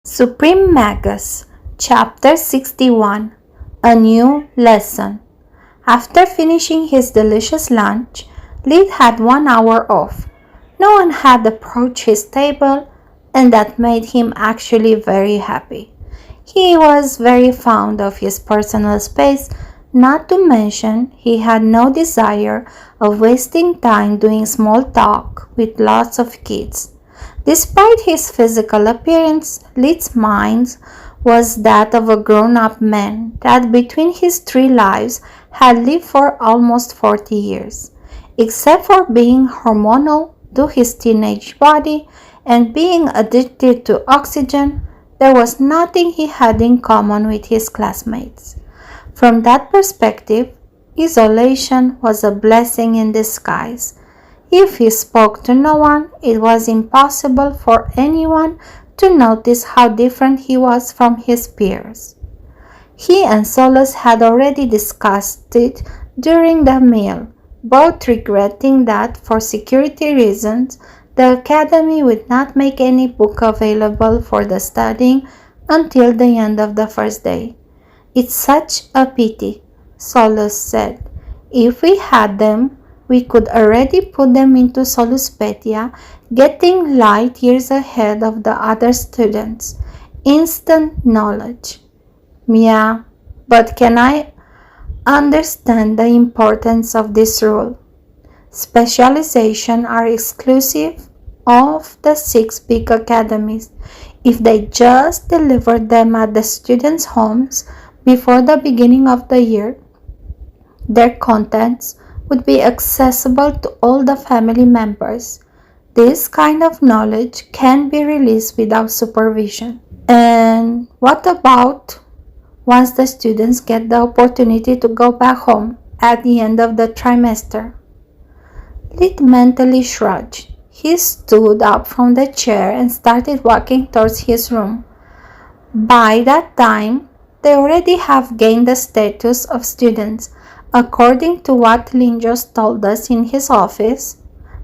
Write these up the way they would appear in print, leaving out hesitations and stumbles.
Suprememagus, Chapter 61. A New Lesson. After finishing his delicious lunch, Lid had 1 hour off. No one had approached his table, and that made him actually very happy. He was very fond of his personal space, not to mention he had no desire of wasting time doing small talk with lots of kids. Despite his physical appearance, Lid's mind was that of a grown-up man that between his 3 lives had lived for almost 40 years. Except for being hormonal to his teenage body and being addicted to oxygen, there was nothing he had in common with his classmates. From that perspective, isolation was a blessing in disguise. If he spoke to no one, it was impossible for anyone to notice how different he was from his peers. He and Solus had already discussed it during the meal, both regretting that, for security reasons, the Academy would not make any book available for the studying until the end of the first day. "It's such a pity," Solus said. "If we had them, we could already put them into Soluspedia, getting light years ahead of the other students. Instant knowledge." "Yeah, but can I understand the importance of this rule? Specialization are exclusive of the 6 big academies. If they just delivered them at the students' homes before the beginning of the year, their contents would be accessible to all the family members. This kind of knowledge can be released without supervision." "And what about once the students get the opportunity to go back home at the end of the trimester?" Lid mentally shrugged. He stood up from the chair and started walking towards his room. "By that time, they already have gained the status of students. According to what Linjos told us in his office,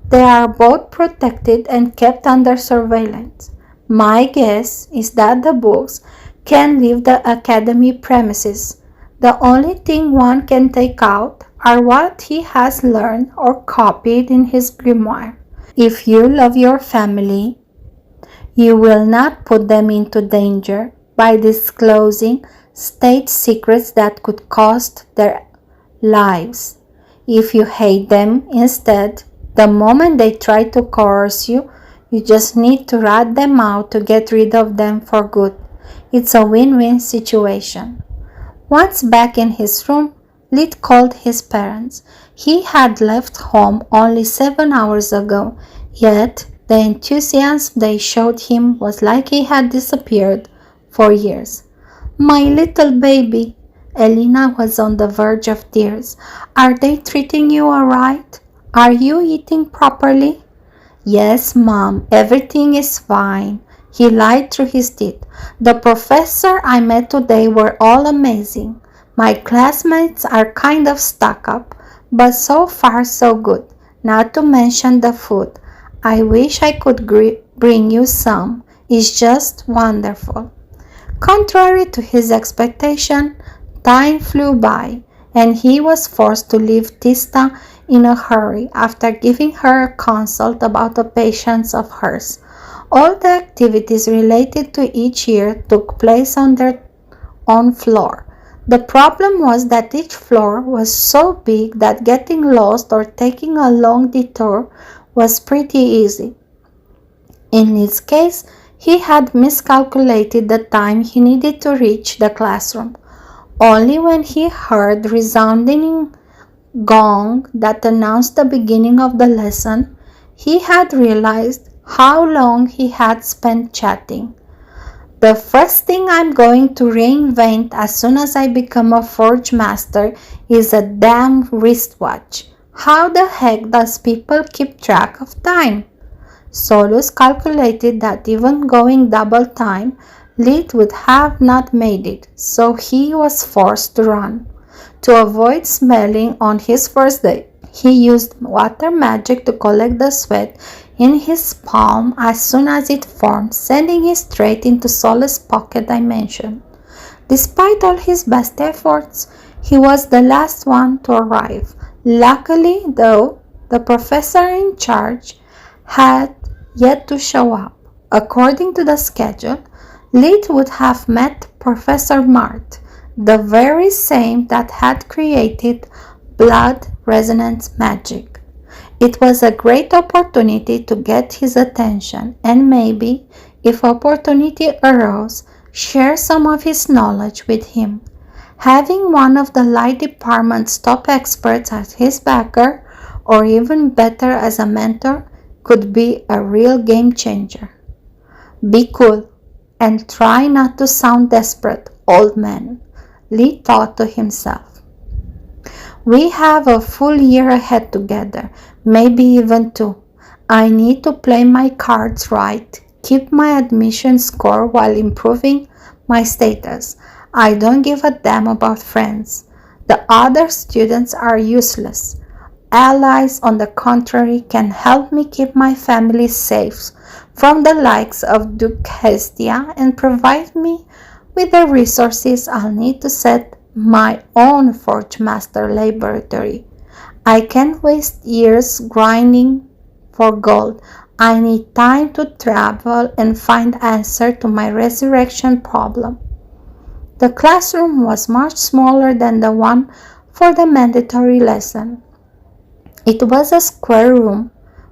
they are both protected and kept under surveillance. My guess is that the books can leave the academy premises. The only thing one can take out are what he has learned or copied in his grimoire. If you love your family, you will not put them into danger by disclosing state secrets that could cost their lives. If you hate them instead, the moment they try to coerce you, you just need to rat them out to get rid of them for good. It's a win-win situation." Once back in his room, Lid called his parents. He had left home only 7 hours ago, yet the enthusiasm they showed him was like he had disappeared for years. "My little baby," Elena was on the verge of tears. "Are they treating you all right? Are you eating properly?" "Yes, Mom, everything is fine." He lied through his teeth. "The professor I met today were all amazing. My classmates are kind of stuck up, but so far so good, not to mention the food. I wish I could bring you some. It's just wonderful." Contrary to his expectation, time flew by, and he was forced to leave Tista in a hurry after giving her a consult about a patient of hers. All the activities related to each year took place on their own floor. The problem was that each floor was so big that getting lost or taking a long detour was pretty easy. In his case, he had miscalculated the time he needed to reach the classroom. Only when he heard a resounding gong that announced the beginning of the lesson, he had realized how long he had spent chatting. "The first thing I'm going to reinvent as soon as I become a forge master is a damn wristwatch. How the heck does people keep track of time?" Solus calculated that even going double time, Lid would have not made it, so he was forced to run. To avoid smelling on his first day, he used water magic to collect the sweat in his palm as soon as it formed, sending it straight into Solace's pocket dimension. Despite all his best efforts, he was the last one to arrive. Luckily, though, the professor in charge had yet to show up. According to the schedule, Lid would have met Professor Mart, the very same that had created blood resonance magic. It was a great opportunity to get his attention and maybe, if opportunity arose, share some of his knowledge with him. Having one of the light department's top experts as his backer, or even better as a mentor, could be a real game changer. Be cool and try not to sound desperate, old man, Lee thought to himself. We have a full year ahead together, maybe even two. I need to play my cards right, keep my admission score while improving my status. I don't give a damn about friends. The other students are useless. Allies, on the contrary, can help me keep my family safe from the likes of Duke Hestia and provide me with the resources I'll need to set my own Forge Master laboratory. I can't waste years grinding for gold. I need time to travel and find answer to my resurrection problem. The classroom was much smaller than the one for the mandatory lesson. It was a square room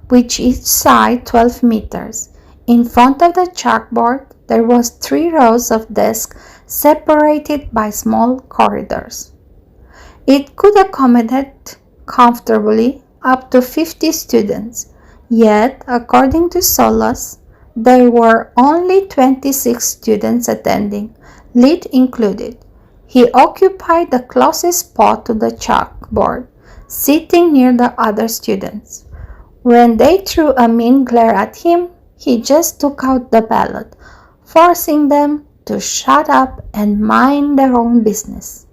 with each side 12 meters. In front of the chalkboard, there was 3 rows of desks separated by small corridors. It could accommodate comfortably up to 50 students, yet, according to Solus, there were only 26 students attending, Lid included. He occupied the closest spot to the chalkboard, sitting near the other students. When they threw a mean glare at him, he just took out the ballot, forcing them to shut up and mind their own business.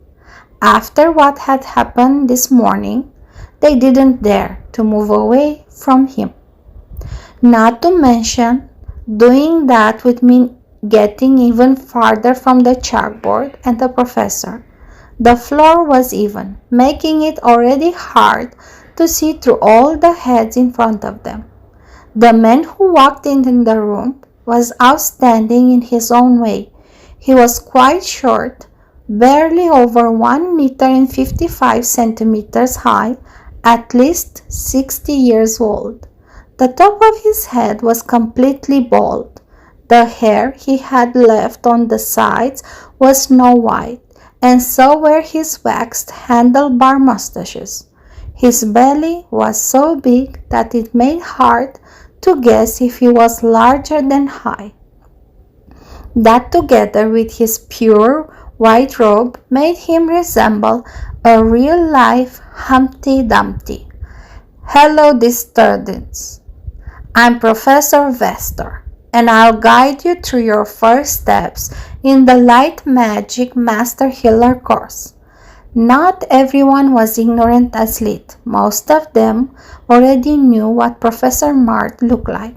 After what had happened this morning, they didn't dare to move away from him. Not to mention, doing that would mean getting even farther from the chalkboard and the professor. The floor was even, making it already hard to see through all the heads in front of them. The man who walked in the room was outstanding in his own way. He was quite short, barely over 1 meter and 55 centimeters high, at least 60 years old. The top of his head was completely bald. The hair he had left on the sides was snow white, and so were his waxed handlebar mustaches. His belly was so big that it made hard to guess if he was larger than high. That, together with his pure white robe, made him resemble a real-life Humpty Dumpty. Hello, students. I'm Professor Vestor, and I'll guide you through your first steps in the Light Magic Master Healer course. Not everyone was ignorant as Lid. Most of them already knew what Professor Mart looked like.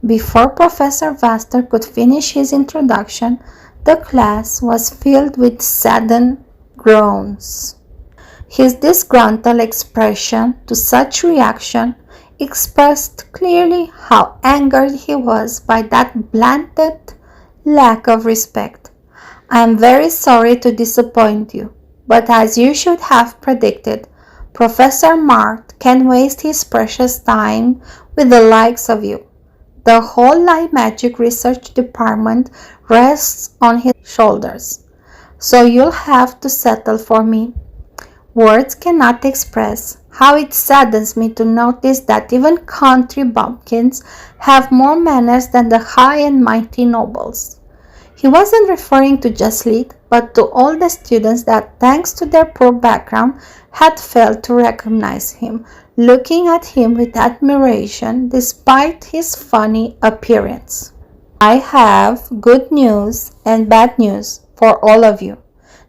Before Professor Vestor could finish his introduction, the class was filled with saddened groans. His disgruntled expression to such reaction expressed clearly how angered he was by that blatant lack of respect. I am very sorry to disappoint you, but as you should have predicted, Professor Mart can waste his precious time with the likes of you. The whole light magic research department rests on his shoulders, so you'll have to settle for me. Words cannot express how it saddens me to notice that even country bumpkins have more manners than the high and mighty nobles. He wasn't referring to just Lid, but to all the students that, thanks to their poor background, had failed to recognize him, looking at him with admiration despite his funny appearance. I have good news and bad news for all of you.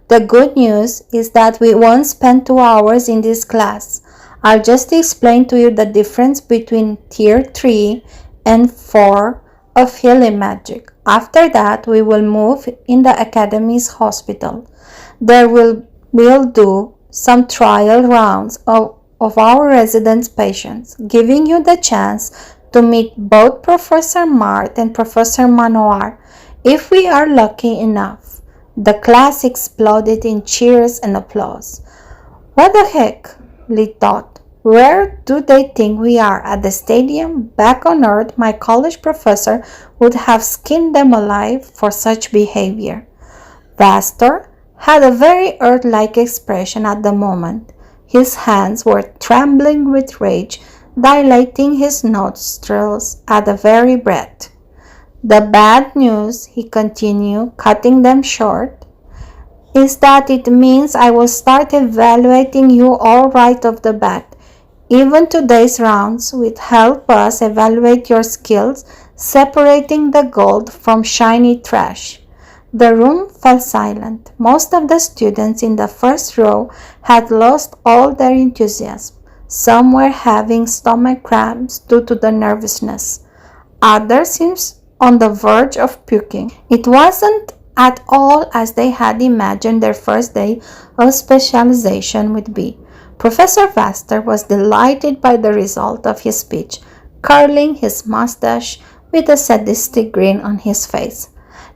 The good news is that we won't spend 2 hours in this class. I'll just explain to you the difference between Tier 3 and 4 of healing magic. After that, we will move in the Academy's hospital. There we'll do some trial rounds of our residence patients, giving you the chance to meet both Professor Mart and Professor Manacore if we are lucky enough. The class exploded in cheers and applause. What the heck? Lee thought. Where do they think we are? At the stadium? Back on Earth, my college professor would have skinned them alive for such behavior. Vastor had a very Earth-like expression at the moment. His hands were trembling with rage, dilating his nostrils at the very breath. The bad news, he continued, cutting them short, is that it means I will start evaluating you all right off the bat. Even today's rounds will help us evaluate your skills, separating the gold from shiny trash. The room fell silent. Most of the students in the first row had lost all their enthusiasm. Some were having stomach cramps due to the nervousness. Others seemed on the verge of puking. It wasn't at all as they had imagined their first day of specialization would be. Professor Vastor was delighted by the result of his speech, curling his mustache with a sadistic grin on his face.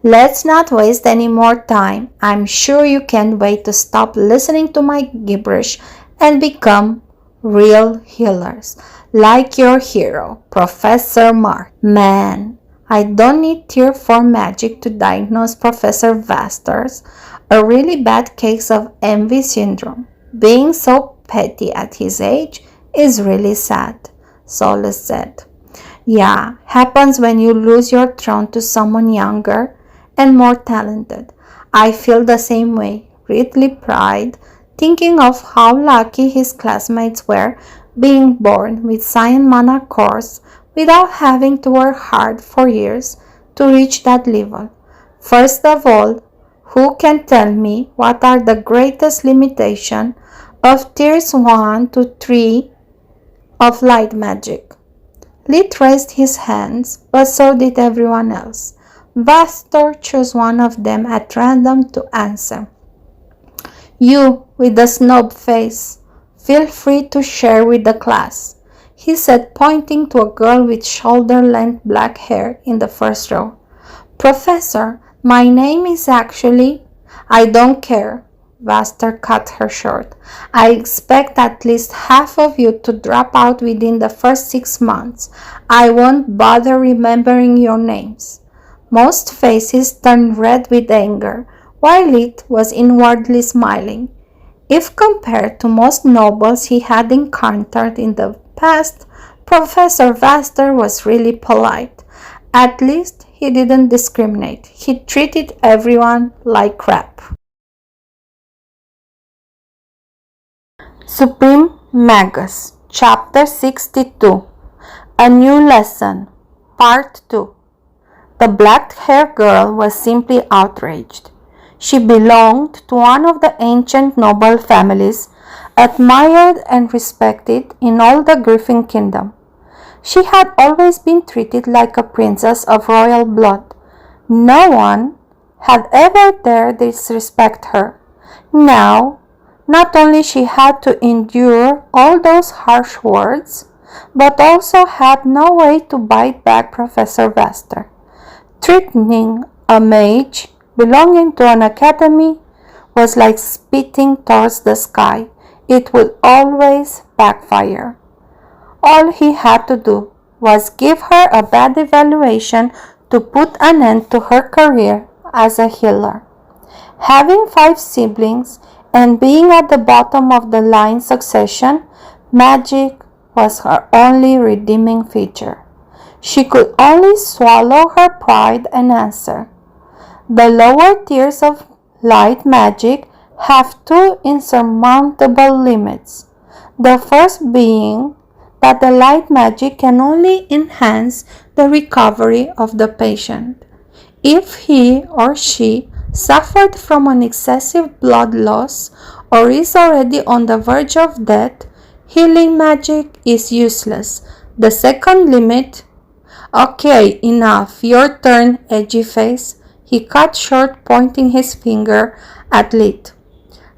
Let's not waste any more time. I'm sure you can't wait to stop listening to my gibberish and become real healers, like your hero, Professor Mark. Man, I don't need Tier 4 magic to diagnose Professor Vastor's a really bad case of envy syndrome. Being so petty at his age is really sad, Solus said. Yeah, happens when you lose your throne to someone younger and more talented. I feel the same way, Ridley cried, thinking of how lucky his classmates were being born with science manacores without having to work hard for years to reach that level. First of all, who can tell me what are the greatest limitations of tiers 1 to 3 of light magic? Lit raised his hands, but so did everyone else. Vastor chose one of them at random to answer. You, with the snob face, feel free to share with the class, he said, pointing to a girl with shoulder-length black hair in the first row. Professor, my name is actually... I don't care, Vastor cut her short. I expect at least half of you to drop out within the first 6 months. I won't bother remembering your names. Most faces turned red with anger, while it was inwardly smiling. If compared to most nobles he had encountered in the past, Professor Vastor was really polite. At least he didn't discriminate. He treated everyone like crap. Suprememagus, Chapter 62. A New Lesson, Part 2. The black-haired girl was simply outraged. She belonged to one of the ancient noble families, admired and respected in all the Griffon kingdom. She had always been treated like a princess of royal blood. No one had ever dared disrespect her. Now, not only she had to endure all those harsh words, but also had no way to bite back Professor Vastor. Threatening a mage belonging to an academy was like spitting towards the sky. It would always backfire. All he had to do was give her a bad evaluation to put an end to her career as a healer. Having 5 siblings and being at the bottom of the line succession, magic was her only redeeming feature. She could only swallow her pride and answer. The lower tiers of light magic have 2 insurmountable limits. The first being that the light magic can only enhance the recovery of the patient. If he or she suffered from an excessive blood loss or is already on the verge of death, healing magic is useless. The second limit, Okay, enough. Your turn, edgy face. He cut short, pointing his finger at Lid.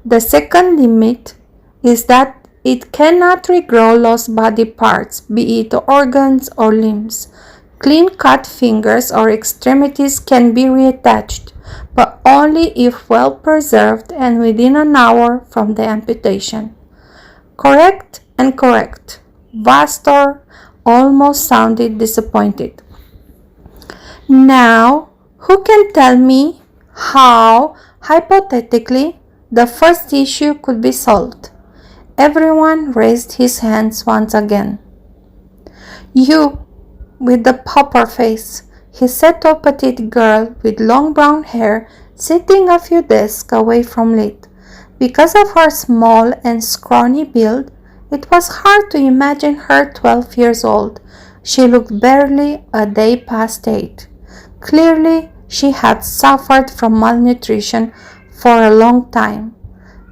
The second limit is that it cannot regrow lost body parts, be it organs or limbs. Clean-cut fingers or extremities can be reattached, but only if well preserved and within an hour from the amputation. Correct and correct. Vastor almost sounded disappointed. Now, who can tell me how, hypothetically, the first issue could be solved? Everyone raised his hands once again. You, with the pauper face, he said to a petite girl with long brown hair sitting a few desks away from Lid. Because of her small and scrawny build, it was hard to imagine her 12 years old. She looked barely a day past 8. Clearly, she had suffered from malnutrition for a long time.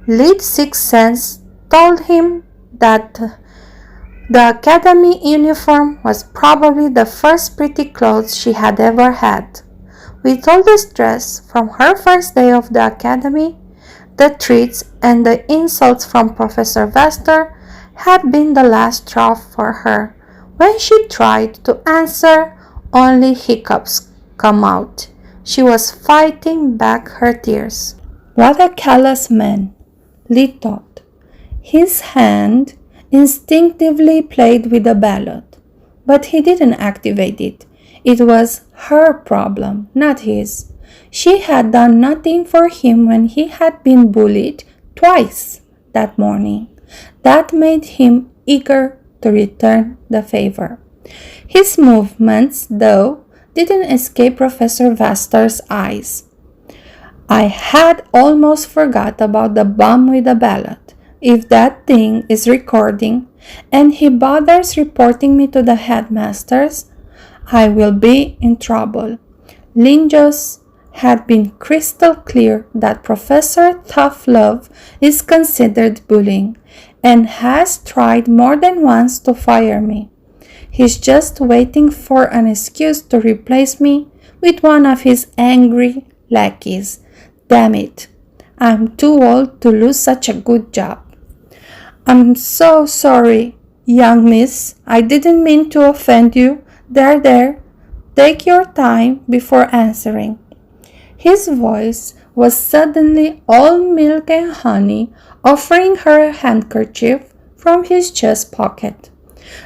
Lid's sixth sense told him that the academy uniform was probably the first pretty clothes she had ever had. With all the stress from her first day of the academy, the treats and the insults from Professor Vester had been the last straw for her. When she tried to answer, only hiccups come out. She was fighting back her tears. What a callous man, Lee thought. His hand instinctively played with the ballot, but he didn't activate it. It was her problem, not his. She had done nothing for him when he had been bullied twice that morning. That made him eager to return the favor. His movements, though, didn't escape Professor Vaster's eyes. I had almost forgot about the bum with the ballot. If that thing is recording and he bothers reporting me to the headmasters, I will be in trouble. Linjos had been crystal clear that Professor Tough Love is considered bullying and has tried more than once to fire me. He's just waiting for an excuse to replace me with one of his angry lackeys. Damn it, I'm too old to lose such a good job. I'm so sorry, young miss. I didn't mean to offend you. There. Take your time before answering. His voice was suddenly all milk and honey, offering her a handkerchief from his chest pocket.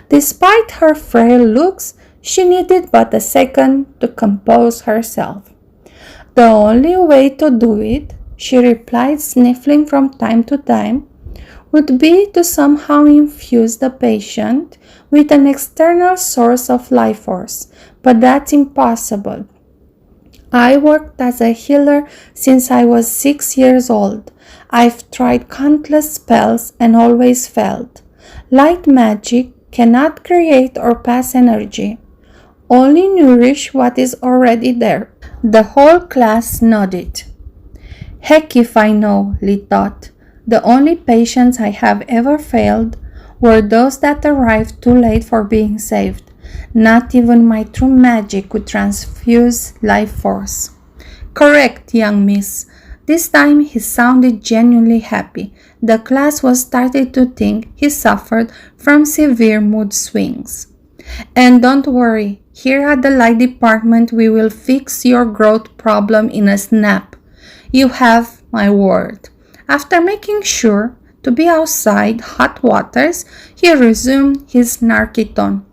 Despite her frail looks, she needed but a second to compose herself. The only way to do it, she replied, sniffling from time to time, would be to somehow infuse the patient with an external source of life force, but that's impossible. I worked as a healer since I was 6 years old. I've tried countless spells and always failed. Light magic cannot create or pass energy, only nourish what is already there. The whole class nodded. Heck if I know, Lee thought. The only patients I have ever failed were those that arrived too late for being saved. Not even my true magic could transfuse life force. Correct, young miss. This time he sounded genuinely happy. The class was starting to think he suffered from severe mood swings. And don't worry, here at the light department we will fix your growth problem in a snap. You have my word. After making sure to be outside hot waters, he resumed his snarky tone.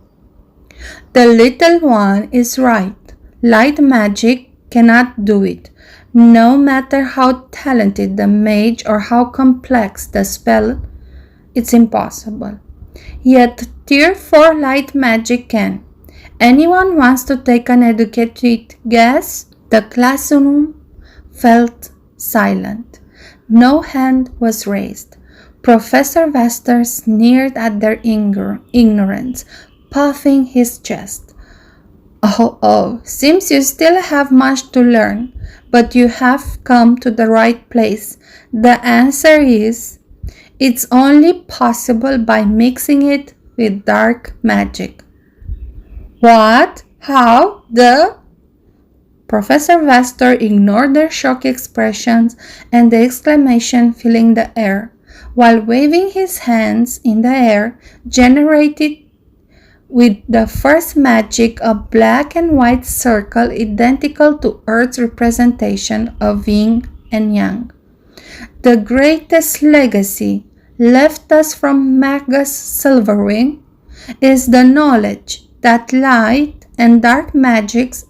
The little one is right. Light magic cannot do it. No matter how talented the mage or how complex the spell, it's impossible. Yet Tier 4 light magic can. Anyone wants to take an educated guess? The classroom felt silent. No hand was raised. Professor Vester sneered at their ignorance, puffing his chest. Oh, seems you still have much to learn, but you have come to the right place. The answer is, it's only possible by mixing it with dark magic. What? How the Professor Vaster ignored their shocked expressions and the exclamation filling the air, while waving his hands in the air, generated with the first magic a black and white circle identical to Earth's representation of yin and yang. The greatest legacy left us from Magus Silverwing is the knowledge that light and dark magics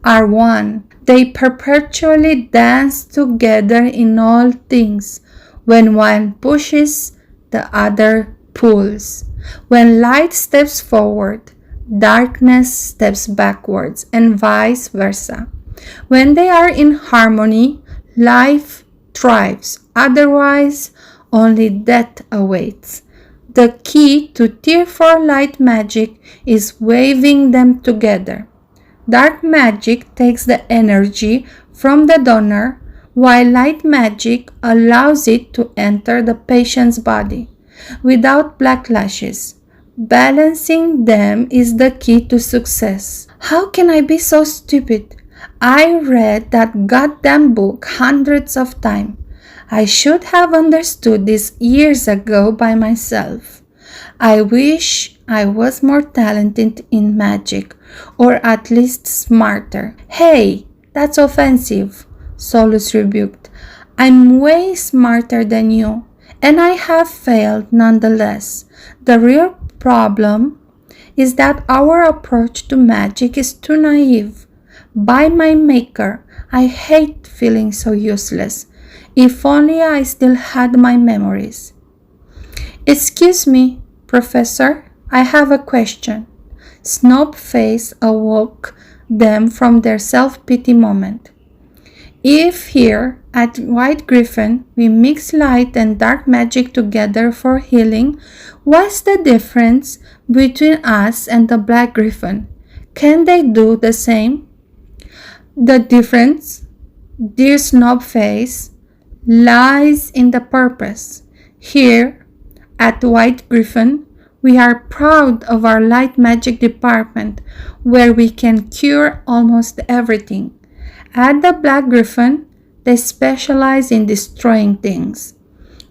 are one. They perpetually dance together in all things. When one pushes, the other pulls. When light steps forward, darkness steps backwards, and vice versa. When they are in harmony, life thrives. Otherwise, only death awaits. The key to Tier 4 light magic is weaving them together. Dark magic takes the energy from the donor, while light magic allows it to enter the patient's body without backlashes. Balancing them is the key to success. How can I be so stupid? I read that goddamn book hundreds of times. I should have understood this years ago by myself. I wish I was more talented in magic, or at least smarter. Hey, that's offensive, Solus rebuked. I'm way smarter than you, and I have failed nonetheless. The real problem is that our approach to magic is too naive. By my maker, I hate feeling so useless. If only I still had my memories. Excuse me, Professor, I have a question. Snobface awoke them from their self-pity moment. If here at White Griffon we mix light and dark magic together for healing, what's the difference between us and the Black Griffon? Can they do the same? The difference, dear Snobface, lies in the purpose. Here at White Griffon, we are proud of our light magic department, where we can cure almost everything. At the Black Griffon, they specialize in destroying things.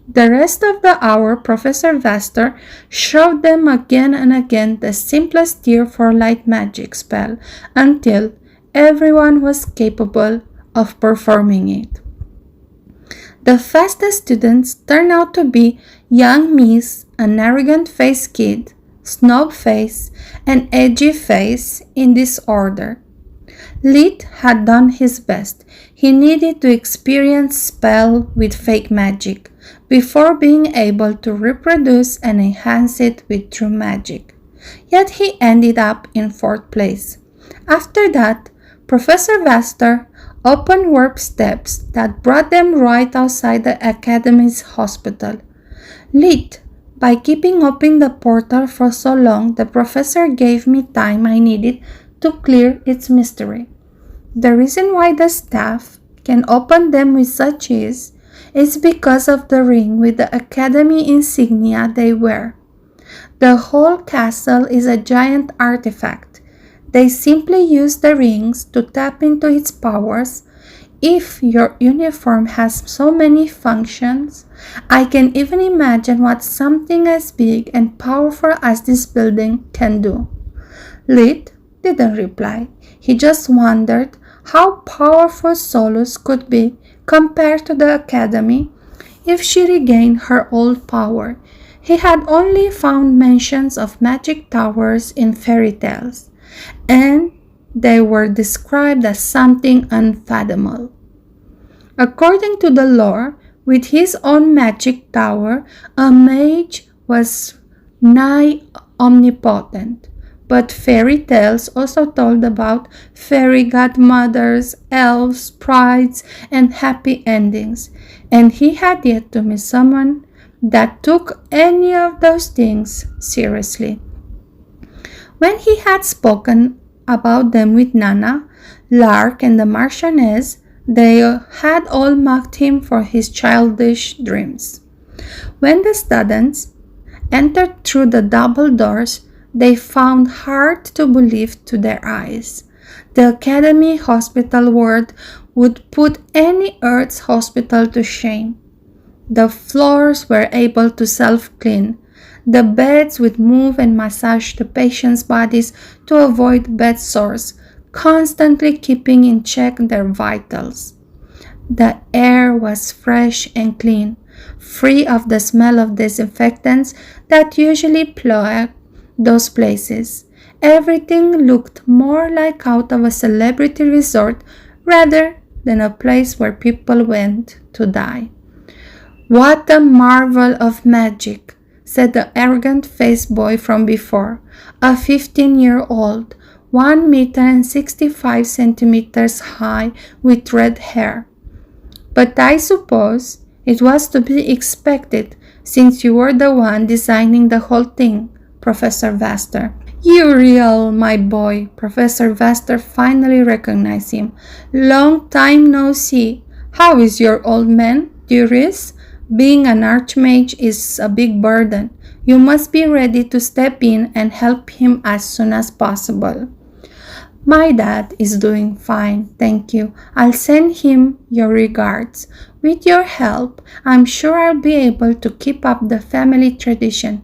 The rest of the hour, Professor Vaster showed them again and again the simplest Tier 4 light magic spell until everyone was capable of performing it. The fastest students turned out to be young Miss, an arrogant-faced kid, Snobface, and Edgy Face in this order. Lit had done his best. He needed to experience spell with fake magic before being able to reproduce and enhance it with true magic. Yet he ended up in 4th place. After that, Professor Vaster opened warp steps that brought them right outside the Academy's hospital. Lit, by keeping open the portal for so long, the professor gave me time I needed to clear its mystery. The reason why the staff can open them with such ease is because of the ring with the Academy insignia they wear. The whole castle is a giant artifact. They simply use the rings to tap into its powers. If your uniform has so many functions, I can even imagine what something as big and powerful as this building can do. Lit didn't reply. He just wondered how powerful Solus could be compared to the Academy if she regained her old power. He had only found mentions of magic towers in fairy tales, and they were described as something unfathomable. According to the lore, with his own magic tower, a mage was nigh omnipotent. But fairy tales also told about fairy godmothers, elves, prides, and happy endings, and he had yet to meet someone that took any of those things seriously. When he had spoken about them with Nana, Lark, and the Marchioness, they had all mocked him for his childish dreams. When the students entered through the double doors, they found hard to believe to their eyes. The Academy Hospital ward would put any Earth's hospital to shame. The floors were able to self-clean. The beds would move and massage the patients' bodies to avoid bed sores, constantly keeping in check their vitals. The air was fresh and clean, free of the smell of disinfectants that usually plague those places. Everything looked more like out of a celebrity resort rather than a place where people went to die. "What a marvel of magic," said the arrogant-faced boy from before, a 15-year-old, 1 meter and 65 centimeters high with red hair. "But I suppose it was to be expected since you were the one designing the whole thing, Professor Vaster." "Uriel, my boy," Professor Vaster finally recognized him. "Long time no see. How is your old man, Durius? Being an archmage is a big burden. You must be ready to step in and help him as soon as possible." "My dad is doing fine, thank you. I'll send him your regards. With your help, I'm sure I'll be able to keep up the family tradition.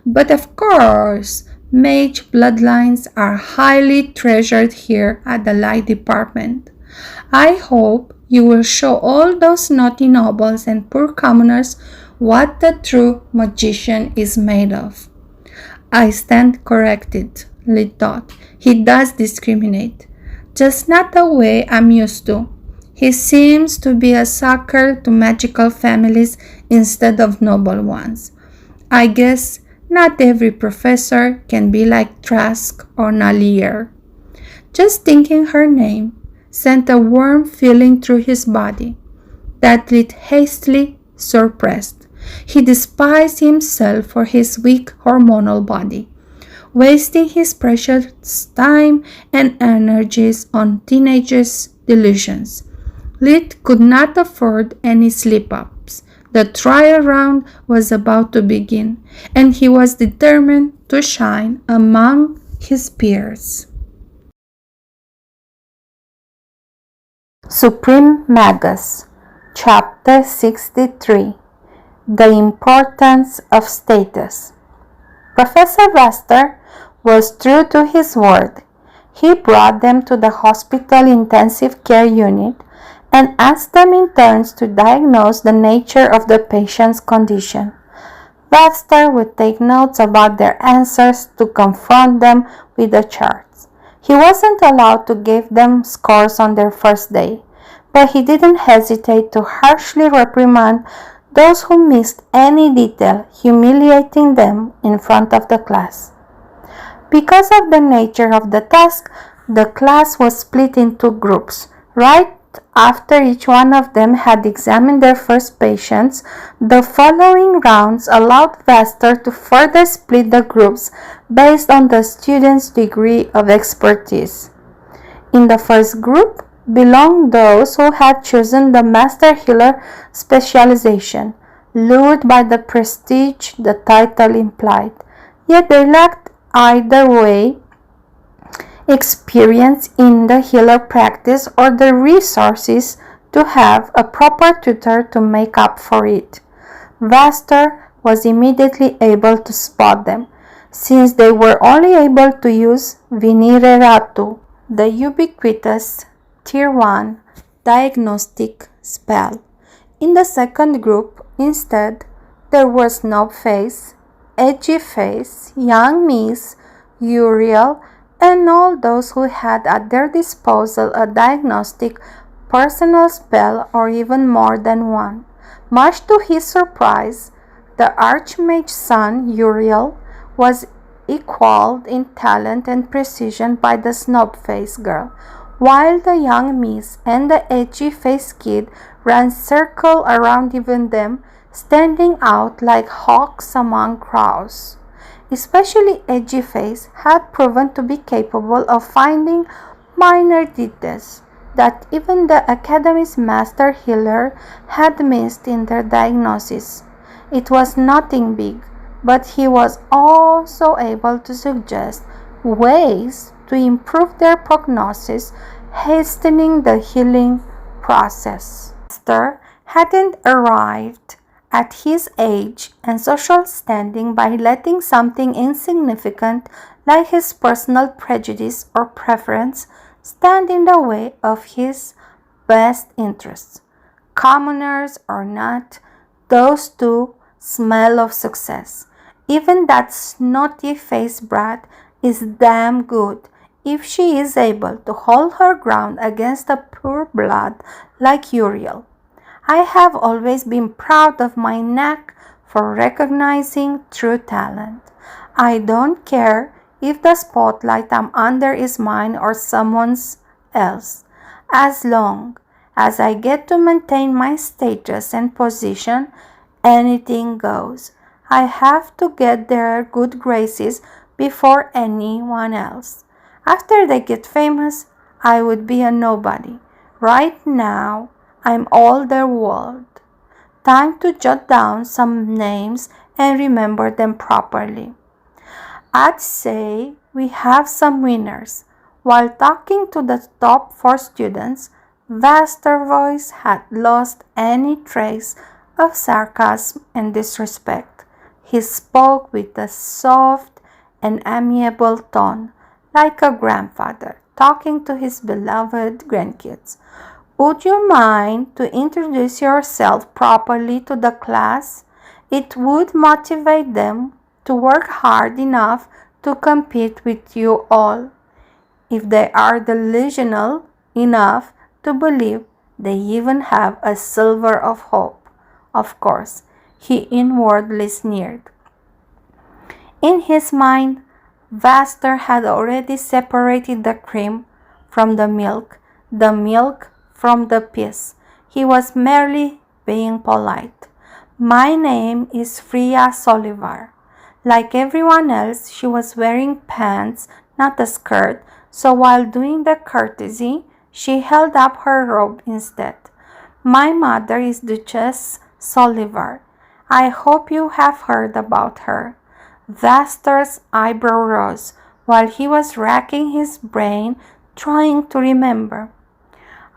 But of course, mage bloodlines are highly treasured here at the Lie Department. I hope you will show all those naughty nobles and poor commoners what the true magician is made of." "I stand corrected," Lee thought. "He does discriminate. Just not the way I'm used to. He seems to be a sucker to magical families instead of noble ones. I guess not every professor can be like Trask or Nalier." Just thinking her name sent a warm feeling through his body that Lit hastily suppressed. He despised himself for his weak hormonal body, wasting his precious time and energies on teenagers' delusions. Lit could not afford any slip-ups. The trial round was about to begin, and he was determined to shine among his peers. Suprememagus, Chapter 63. The Importance of Status. Professor Vaster was true to his word. He brought them to the hospital intensive care unit and asked them in turns to diagnose the nature of the patient's condition. Vaster would take notes about their answers to confront them with the charts. He wasn't allowed to give them scores on their first day, but he didn't hesitate to harshly reprimand those who missed any detail, humiliating them in front of the class. Because of the nature of the task, the class was split into groups. Right after each one of them had examined their first patients, the following rounds allowed Vaster to further split the groups based on the student's degree of expertise. In the first group belonged those who had chosen the Master Healer specialization, lured by the prestige the title implied. Yet they lacked either way experience in the healer practice or the resources to have a proper tutor to make up for it. Vaster was immediately able to spot them, since they were only able to use Readersecho, the ubiquitous Tier 1 diagnostic spell. In the second group, instead, there were Snobface, Edgy Face, Young Miss, Uriel, and all those who had at their disposal a diagnostic personal spell or even more than one. Much to his surprise, the Archmage's son, Uriel, was equaled in talent and precision by the Snobface girl, while the Young Miss and the Edgy Face kid ran circle around even them, standing out like hawks among crows. Especially Edgy Face had proven to be capable of finding minor details that even the Academy's master healer had missed in their diagnosis. It was nothing big, but he was also able to suggest ways to improve their prognosis, hastening the healing process. Master hadn't arrived at his age and social standing by letting something insignificant like his personal prejudice or preference stand in the way of his best interests. Commoners or not, those two smell of success. Even that snotty-faced brat is damn good if she is able to hold her ground against a pure blood like Uriel. I have always been proud of my knack for recognizing true talent. I don't care if the spotlight I'm under is mine or someone else, as long as I get to maintain my status and position, anything goes. I have to get their good graces before anyone else. After they get famous, I would be a nobody. Right now, I'm all their world. Time to jot down some names and remember them properly. I'd say we have some winners. While talking to the top 4 students, Voice had lost any trace of sarcasm and disrespect. He spoke with a soft and amiable tone, like a grandfather talking to his beloved grandkids. Would you mind to introduce yourself properly to the class? It would motivate them to work hard enough to compete with you all, if they are delusional enough to believe they even have a sliver of hope. Of course, he inwardly sneered. In his mind, Vaster had already separated the cream from the milk from the piss. He was merely being polite. My name is Freya Solivar. Like everyone else, she was wearing pants, not a skirt, so while doing the courtesy, she held up her robe instead. My mother is Duchess Solivar. I hope you have heard about her. Vaster's eyebrow rose while he was racking his brain trying to remember.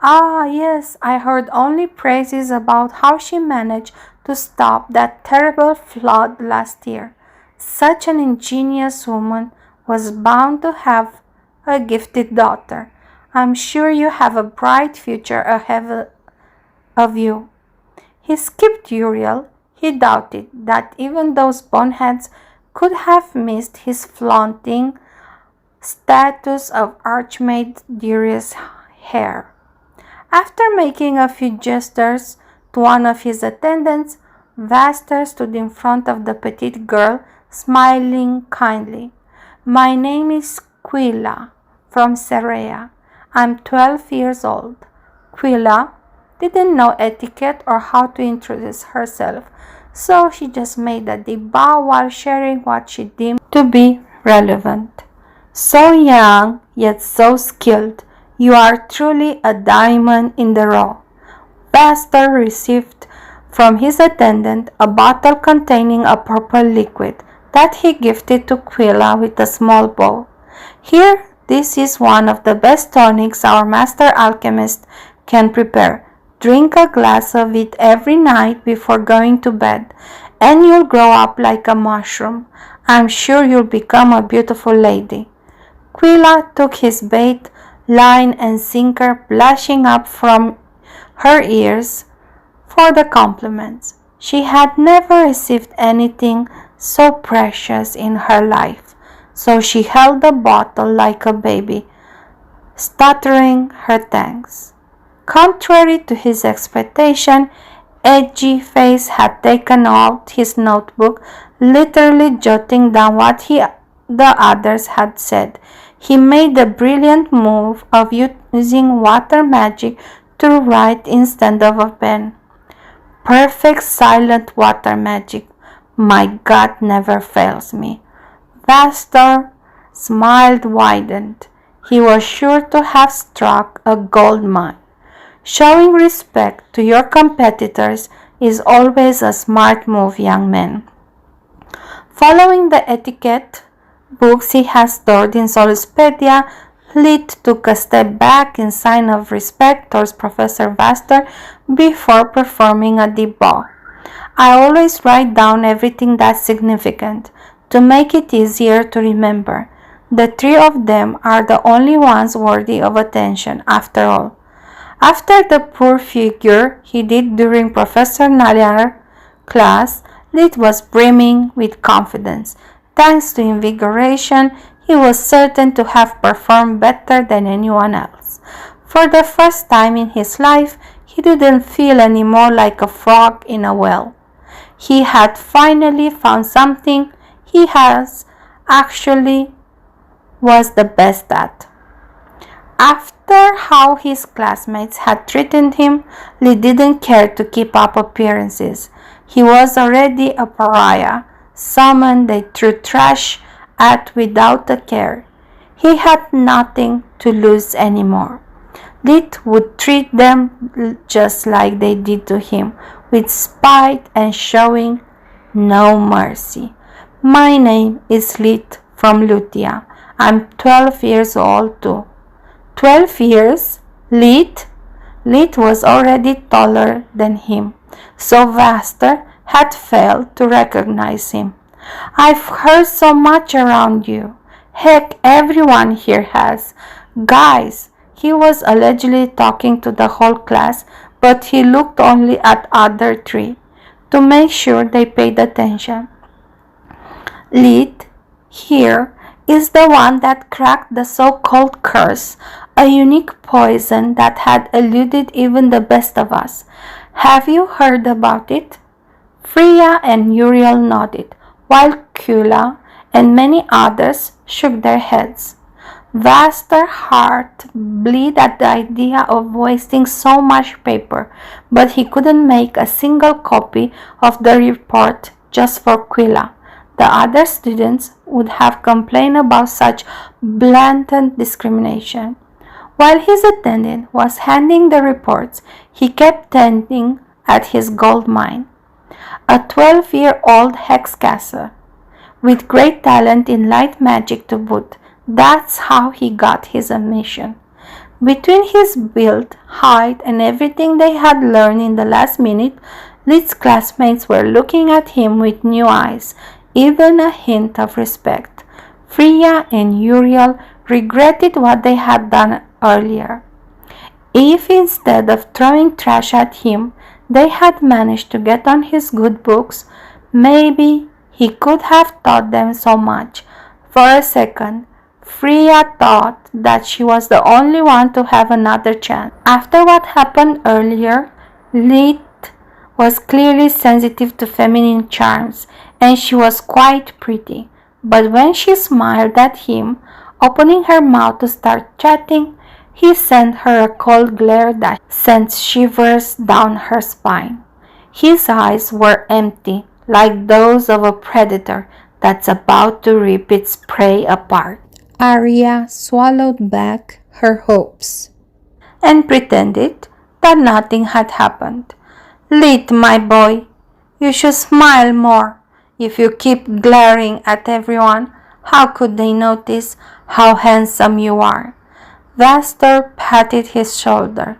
Ah, yes, I heard only praises about how she managed to stop that terrible flood last year. Such an ingenious woman was bound to have a gifted daughter. I'm sure you have a bright future ahead of you. He skipped Uriel. He doubted that even those boneheads could have missed his flaunting status of Archmage Darius' heir. After making a few gestures to one of his attendants, Vaster stood in front of the petite girl, smiling kindly. My name is Quilla from Serea. I'm 12 years old. Quilla didn't know etiquette or how to introduce herself, so she just made a deep bow while sharing what she deemed to be relevant. So young, yet so skilled. You are truly a diamond in the rough. Vaster received from his attendant a bottle containing a purple liquid that he gifted to Quilla with a small bow. Here, this is one of the best tonics our master alchemist can prepare. Drink a glass of it every night before going to bed, and you'll grow up like a mushroom. I'm sure you'll become a beautiful lady. Quilla took his bait, line and sinker, blushing up from her ears for the compliments. She had never received anything so precious in her life, so she held the bottle like a baby, stuttering her thanks. Contrary to his expectation, Edgy Face had taken out his notebook, literally jotting down what the others had said. He made the brilliant move of using water magic to write instead of a pen. Perfect silent water magic. My God never fails me. Vaster smiled widened. He was sure to have struck a gold mine. Showing respect to your competitors is always a smart move, young man. Following the etiquette books he has stored in Soluspedia, Lit took a step back in sign of respect towards Professor Vaster before performing a deep bow. I always write down everything that's significant, to make it easier to remember. The three of them are the only ones worthy of attention, after all. After the poor figure he did during Professor Nallar's class, Lit was brimming with confidence. Thanks to invigoration, he was certain to have performed better than anyone else. For the first time in his life, he didn't feel any more like a frog in a well. He had finally found something he actually was the best at. After how his classmates had treated him, Lee didn't care to keep up appearances. He was already a pariah, someone they threw trash at without a care. He had nothing to lose anymore. Lit would treat them just like they did to him, with spite and showing no mercy. My name is Lit from Lutia. I'm 12 years old too. 12 years? Lit? Lit was already taller than him, so Vaster had failed to recognize him. I've heard so much around you. Heck, everyone here has. Guys, he was allegedly talking to the whole class, but he looked only at other three to make sure they paid attention. Lit, here, is the one that cracked the so-called curse, a unique poison that had eluded even the best of us. Have you heard about it? Freya and Uriel nodded, while Kula and many others shook their heads. Vaster's heart bled at the idea of wasting so much paper, but he couldn't make a single copy of the report just for Quilla. The other students would have complained about such blatant discrimination. While his attendant was handing the reports, he kept tending at his gold mine. A 12-year-old hexcaster, with great talent in light magic to boot. That's how he got his admission. Between his build, height, and everything they had learned in the last minute, Lit's classmates were looking at him with new eyes, even a hint of respect. Freya and Uriel regretted what they had done earlier. If instead of throwing trash at him, they had managed to get on his good books, maybe he could have taught them so much. For a second, Freya thought that she was the only one to have another chance. After what happened earlier, Lit was clearly sensitive to feminine charms, and she was quite pretty. But when she smiled at him, opening her mouth to start chatting, he sent her a cold glare that sent shivers down her spine. His eyes were empty, like those of a predator that's about to rip its prey apart. Arya swallowed back her hopes and pretended that nothing had happened. Lit, my boy, you should smile more. If you keep glaring at everyone, how could they notice how handsome you are? Vaster patted his shoulder.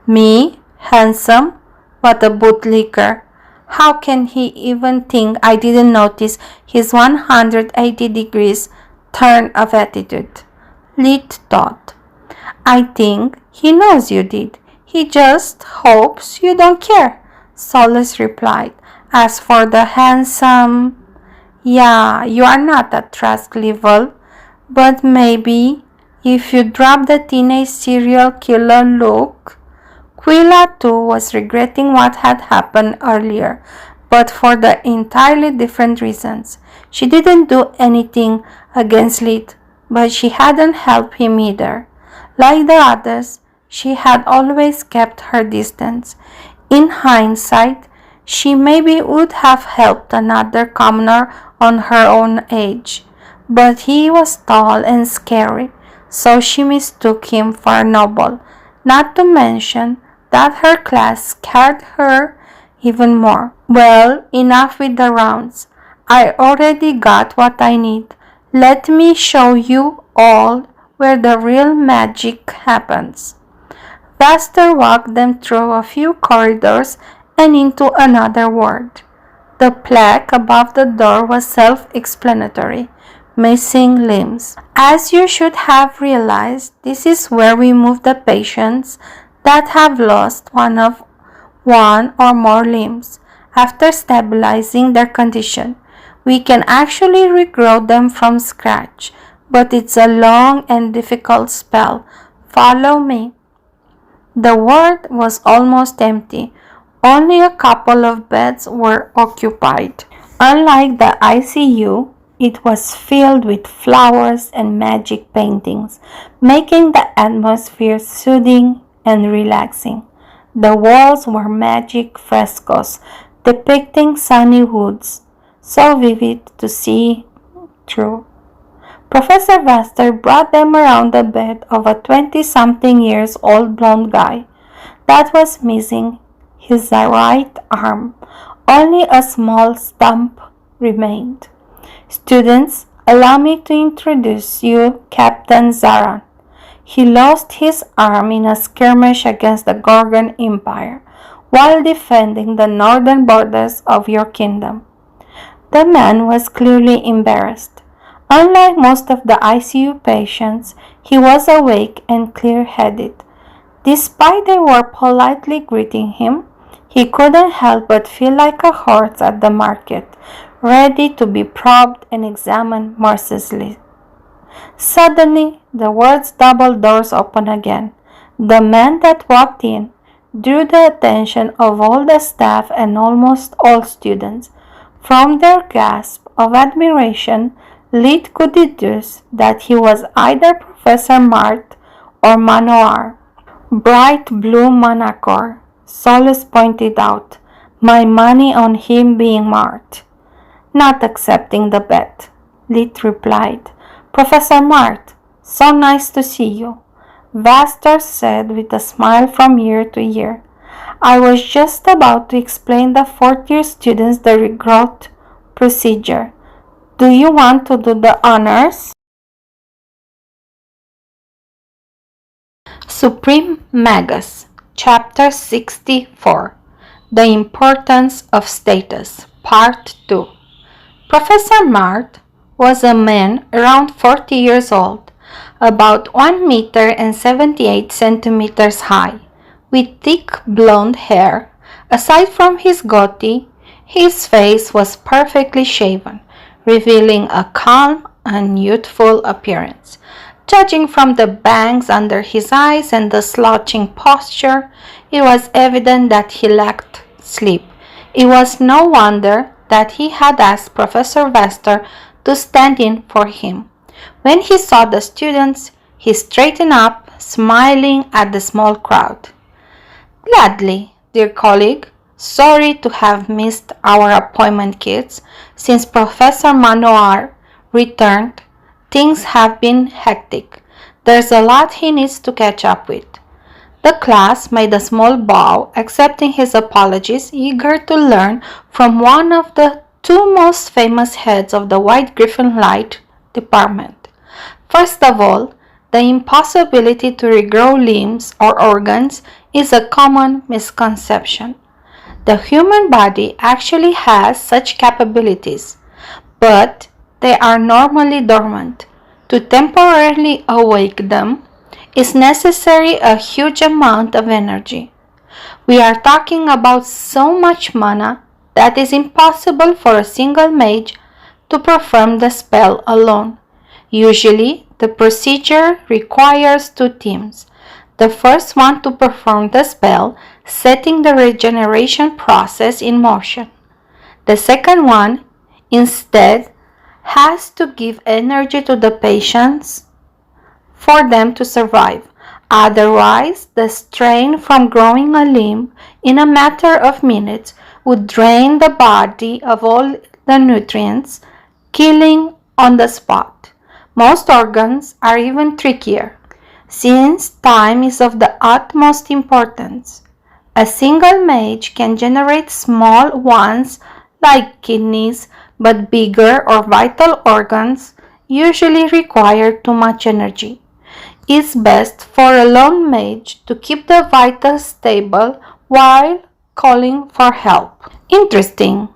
Me? Handsome? What a bootlicker. How can he even think I didn't notice his 180 degrees turn of attitude? Lit thought. I think he knows you did. He just hopes you don't care, Solus replied. As for the handsome, yeah, you are not at Trask level, but maybe if you drop the teenage serial killer look. Quilla too was regretting what had happened earlier, but for the entirely different reasons. She didn't do anything against Lit, but she hadn't helped him either. Like the others, she had always kept her distance. In hindsight, she maybe would have helped another commoner on her own age, but he was tall and scary, so she mistook him for a noble, not to mention that her class scared her even more. Well, enough with the rounds. I already got what I need. Let me show you all where the real magic happens." Vaster walked them through a few corridors and into another world. The plaque above the door was self-explanatory: missing limbs. As you should have realized, this is where we move the patients that have lost one or more limbs. After stabilizing their condition, we can actually regrow them from scratch, but it's a long and difficult spell. Follow me. The ward was almost empty. Only a couple of beds were occupied. Unlike the ICU, it was filled with flowers and magic paintings, making the atmosphere soothing and relaxing. The walls were magic frescoes depicting sunny woods, so vivid to see through. Professor Vaster brought them around the bed of a 20-something-years-old blonde guy that was missing his right arm. Only a small stump remained. "Students, allow me to introduce you Captain Zaran. He lost his arm in a skirmish against the Gorgon Empire while defending the northern borders of your kingdom." The man was clearly embarrassed. Unlike most of the ICU patients, he was awake and clear-headed. Despite they were politely greeting him, he couldn't help but feel like a horse at the market, ready to be probed and examined mercilessly. Suddenly, the ward's double doors opened again. The man that walked in drew the attention of all the staff and almost all students. From their gasp of admiration, Lid could deduce that he was either Professor Mart or Manoir. "Bright blue manacore," Solus pointed out. "My money on him being Mart." "Not accepting the bet," Lid replied. "Professor Mart, so nice to see you," Vaster said with a smile from year to year. "I was just about to explain the fourth-year students the regrowth procedure. Do you want to do the honors?" Suprememagus, Chapter 64, The Importance of Status, Part 2. Professor Mart was a man around 40 years old, about 1 meter and 78 centimeters high, with thick blonde hair. Aside from his goatee, his face was perfectly shaven, revealing a calm and youthful appearance. Judging from the bangs under his eyes and the slouching posture, it was evident that he lacked sleep. It was no wonder that he had asked Professor Vaster to stand in for him. When he saw the students, he straightened up, smiling at the small crowd. "Gladly, dear colleague. Sorry to have missed our appointment, kids. Since Professor Manoir returned, things have been hectic. There's a lot he needs to catch up with." The class made a small bow, accepting his apologies, eager to learn from one of the two most famous heads of the White Griffon Light Department. First of all, the impossibility to regrow limbs or organs is a common misconception. The human body actually has such capabilities, but they are normally dormant. To temporarily awake them is necessary a huge amount of energy. We are talking about so much mana that is impossible for a single mage to perform the spell alone. Usually, the procedure requires two teams. The first one to perform the spell, setting the regeneration process in motion. The second one, instead, has to give energy to the patients for them to survive. Otherwise, the strain from growing a limb in a matter of minutes would drain the body of all the nutrients, killing on the spot. Most organs are even trickier, since time is of the utmost importance. A single mage can generate small ones like kidneys, but bigger or vital organs usually require too much energy. It's best for a lone mage to keep the vitals stable while calling for help. Interesting,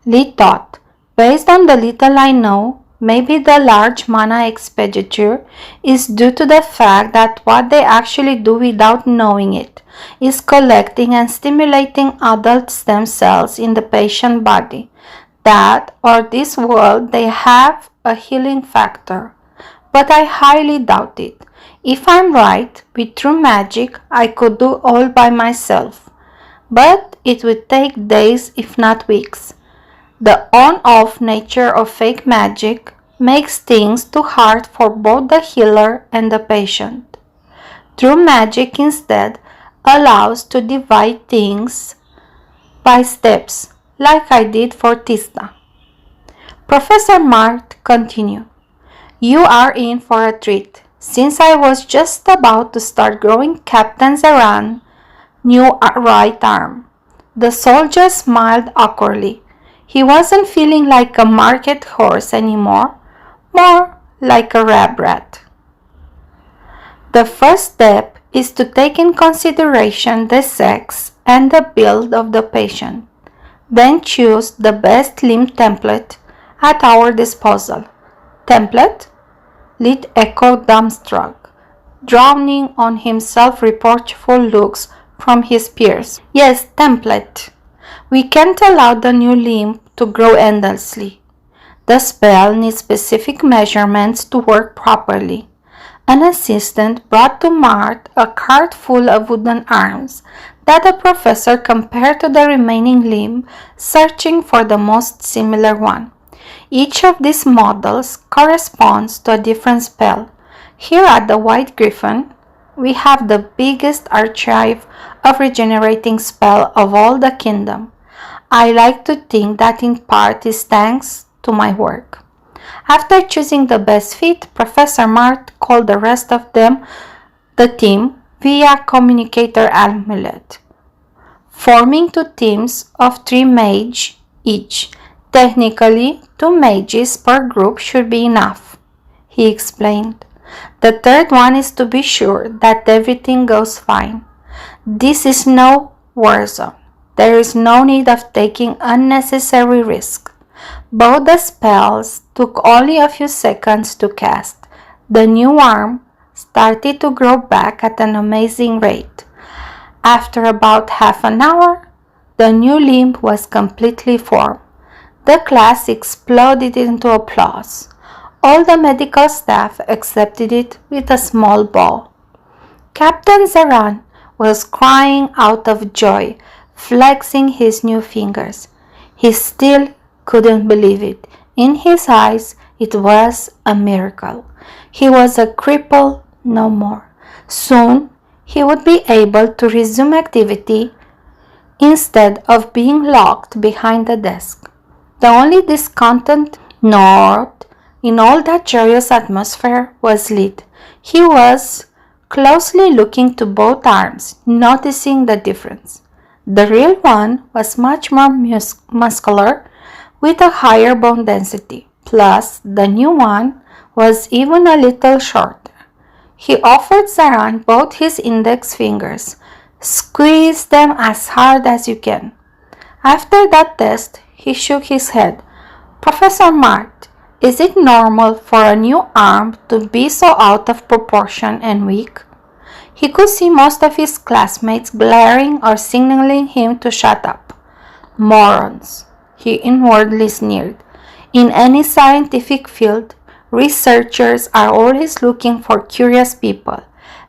Lee thought. Based on the little I know, maybe the large mana expenditure is due to the fact that what they actually do without knowing it is collecting and stimulating adult stem cells in the patient body. That or this world they have a healing factor, but I highly doubt it. If I'm right, with true magic I could do all by myself, but it would take days if not weeks. The on-off nature of fake magic makes things too hard for both the healer and the patient. True magic instead allows to divide things by steps, like I did for Tista. Professor Mart continued, "You are in for a treat. Since I was just about to start growing Captain Zaran's new right arm." The soldier smiled awkwardly. He wasn't feeling like a market horse anymore, more like a lab rat. The first step is to take in consideration the sex and the build of the patient. Then choose the best limb template at our disposal. Template? Lee echoed dumbstruck, drowning on himself reproachful looks from his peers. Yes, template. We can't allow the new limb to grow endlessly. The spell needs specific measurements to work properly. An assistant brought to Mart a cart full of wooden arms that the professor compared to the remaining limb, searching for the most similar one. Each of these models corresponds to a different spell. Here at the White Griffon, we have the biggest archive of regenerating spell of all the kingdom. I like to think that in part is thanks to my work. After choosing the best fit, Professor Mart called the rest of them the team via communicator amulet, forming two teams of 3 mage each. Technically, 2 mages per group should be enough, he explained. The third one is to be sure that everything goes fine. This is no war zone. There is no need of taking unnecessary risks. Both the spells took only a few seconds to cast. The new arm started to grow back at an amazing rate. After about half an hour, the new limb was completely formed. The class exploded into applause. All the medical staff accepted it with a small bow. Captain Zaran was crying out of joy, flexing his new fingers. He still couldn't believe it. In his eyes, it was a miracle. He was a cripple no more. Soon, he would be able to resume activity instead of being locked behind the desk. The only discontent note in all that joyous atmosphere was Lee. He was closely looking to both arms, noticing the difference. The real one was much more muscular, with a higher bone density, plus the new one was even a little shorter. He offered Zaran both his index fingers. "Squeeze them as hard as you can." After that test, he shook his head. "Professor Mart, is it normal for a new arm to be so out of proportion and weak?" He could see most of his classmates glaring or signaling him to shut up. "Morons," he inwardly sneered. In any scientific field, researchers are always looking for curious people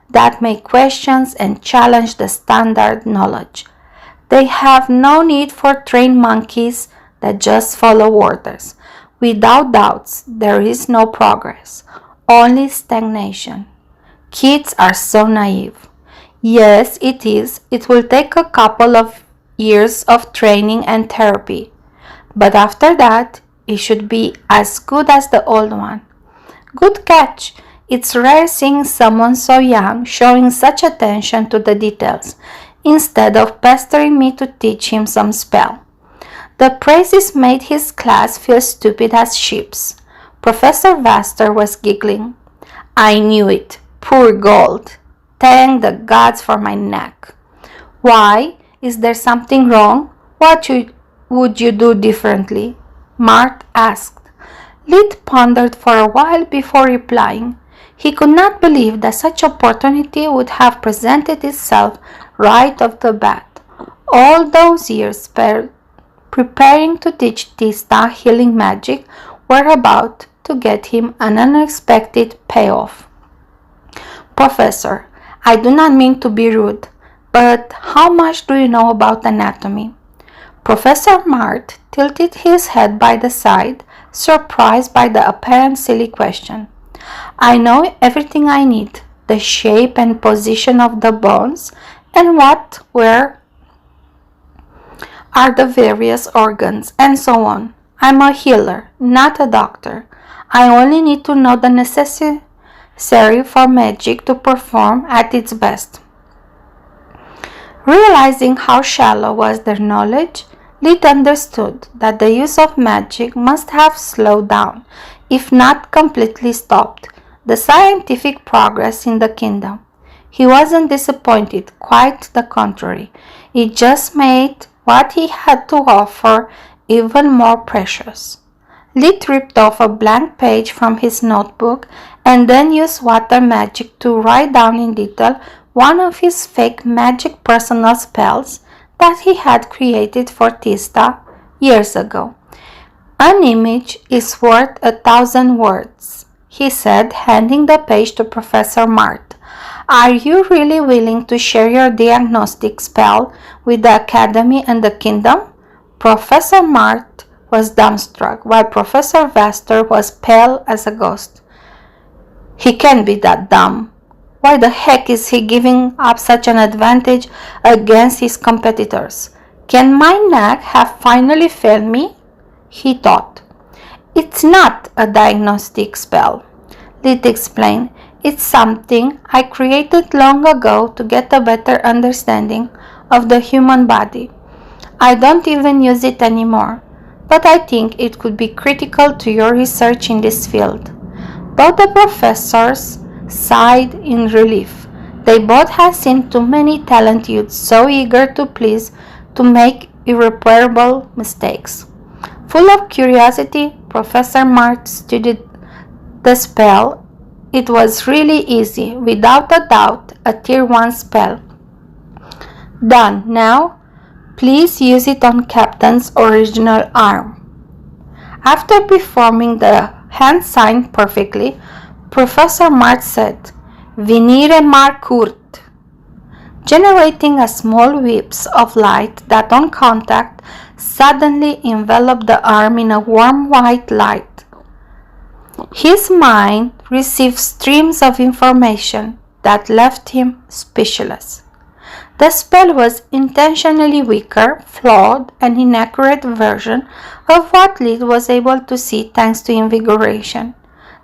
that make questions and challenge the standard knowledge. They have no need for trained monkeys that just follow orders. Without doubts, there is no progress, only stagnation. Kids are so naive. Yes, it is. It will take a couple of years of training and therapy, but after that, it should be as good as the old one. Good catch. It's rare seeing someone so young showing such attention to the details, instead of pestering me to teach him some spell. The praises made his class feel stupid as sheeps. Professor Vaster was giggling. I knew it. Poor Gold. Thank the gods for my neck. Why? Is there something wrong? What would you do differently? Mart asked. Lid pondered for a while before replying. He could not believe that such opportunity would have presented itself right off the bat. All those years spent preparing to teach Tista healing magic were about to get him an unexpected payoff. Professor, I do not mean to be rude, but how much do you know about anatomy? Professor Mart tilted his head by the side, surprised by the apparent silly question. I know everything I need, the shape and position of the bones, and where are the various organs, and so on. I'm a healer, not a doctor. I only need to know the necessary for magic to perform at its best. Realizing how shallow was their knowledge, Lid understood that the use of magic must have slowed down, if not completely stopped, the scientific progress in the kingdom. He wasn't disappointed, quite the contrary. It just made what he had to offer even more precious. Lid ripped off a blank page from his notebook and then used water magic to write down in detail one of his fake magic personal spells that he had created for Tista years ago. An image is worth 1,000 words, he said, handing the page to Professor Mart. Are you really willing to share your diagnostic spell with the Academy and the Kingdom? Professor Mart was dumbstruck, while Professor Vaster was pale as a ghost. He can't be that dumb. Why the heck is he giving up such an advantage against his competitors? Can my knack have finally failed me? He thought. It's not a diagnostic spell, Lid explained. It's something I created long ago to get a better understanding of the human body. I don't even use it anymore, but I think it could be critical to your research in this field. Both the professors sighed in relief. They both had seen too many talented youths so eager to please to make irreparable mistakes. Full of curiosity, Professor Mart studied the spell. It was really easy, without a doubt, a Tier 1 spell. Done. Now, please use it on Captain's original arm. After performing the hand sign perfectly, Professor Mart said, Venire Marcurt, generating a small whips of light that on contact suddenly enveloped the arm in a warm white light. His mind received streams of information that left him speechless. The spell was intentionally weaker, flawed, and inaccurate version of what Lid was able to see thanks to invigoration.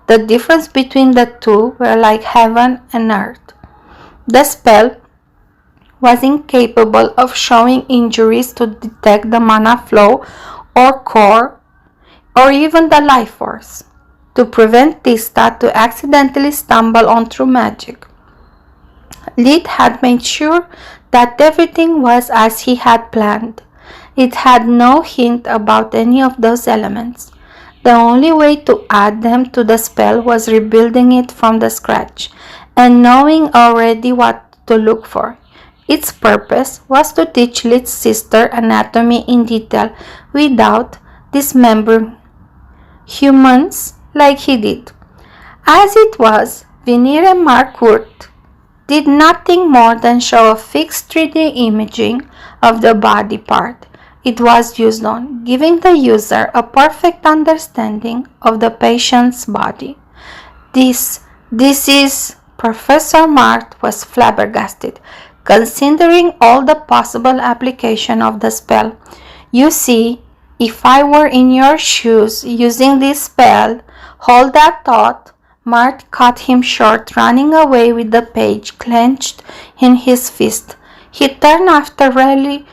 The difference between the two were like heaven and earth. The spell was incapable of showing injuries to detect the mana flow or core or even the life force, to prevent Tista to accidentally stumble on true magic. Lid had made sure that everything was as he had planned. It had no hint about any of those elements. The only way to add them to the spell was rebuilding it from the scratch and knowing already what to look for. Its purpose was to teach Lid's sister anatomy in detail without dismembering humans like he did. As it was, Venire Marcourt did nothing more than show a fixed 3D imaging of the body part it was used on, giving the user a perfect understanding of the patient's body. This is... Professor Mart was flabbergasted, considering all the possible application of the spell. You see, if I were in your shoes using this spell, hold that thought. Mart cut him short, running away with the page clenched in his fist. He turned after really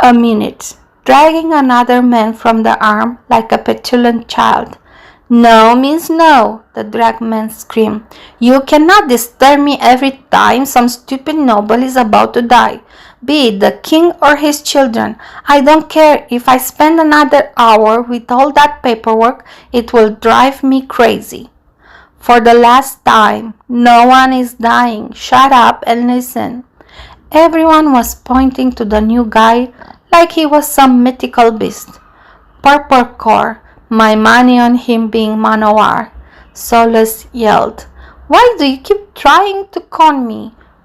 a minute. dragging another man from the arm like a petulant child. "No means no," the dragged man screamed. "You cannot disturb me every time some stupid noble is about to die, be it the king or his children. I don't care if I spend another hour with all that paperwork, it will drive me crazy. For the last time, no one is dying. Shut up and listen." Everyone was pointing to the new guy like he was some mythical beast. "Purple, my money on him being Manacore," Solus yelled. "Why do you keep trying to con me?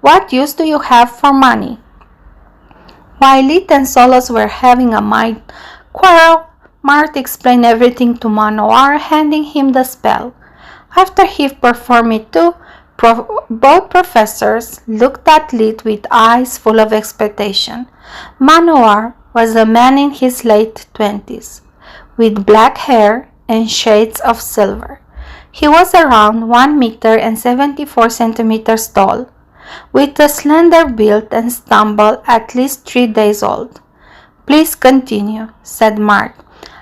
What use do you have for money?" While Lit and Solus were having a mind quarrel, Mart explained everything to Manacore, handing him the spell. After he performed it too, both professors looked at Lit with eyes full of expectation. Manacore was a man in his late 20s, with black hair and shades of silver. He was around 1 meter and 74 centimeters tall, with a slender build and stumble at least 3 days old. "Please continue," said Mark.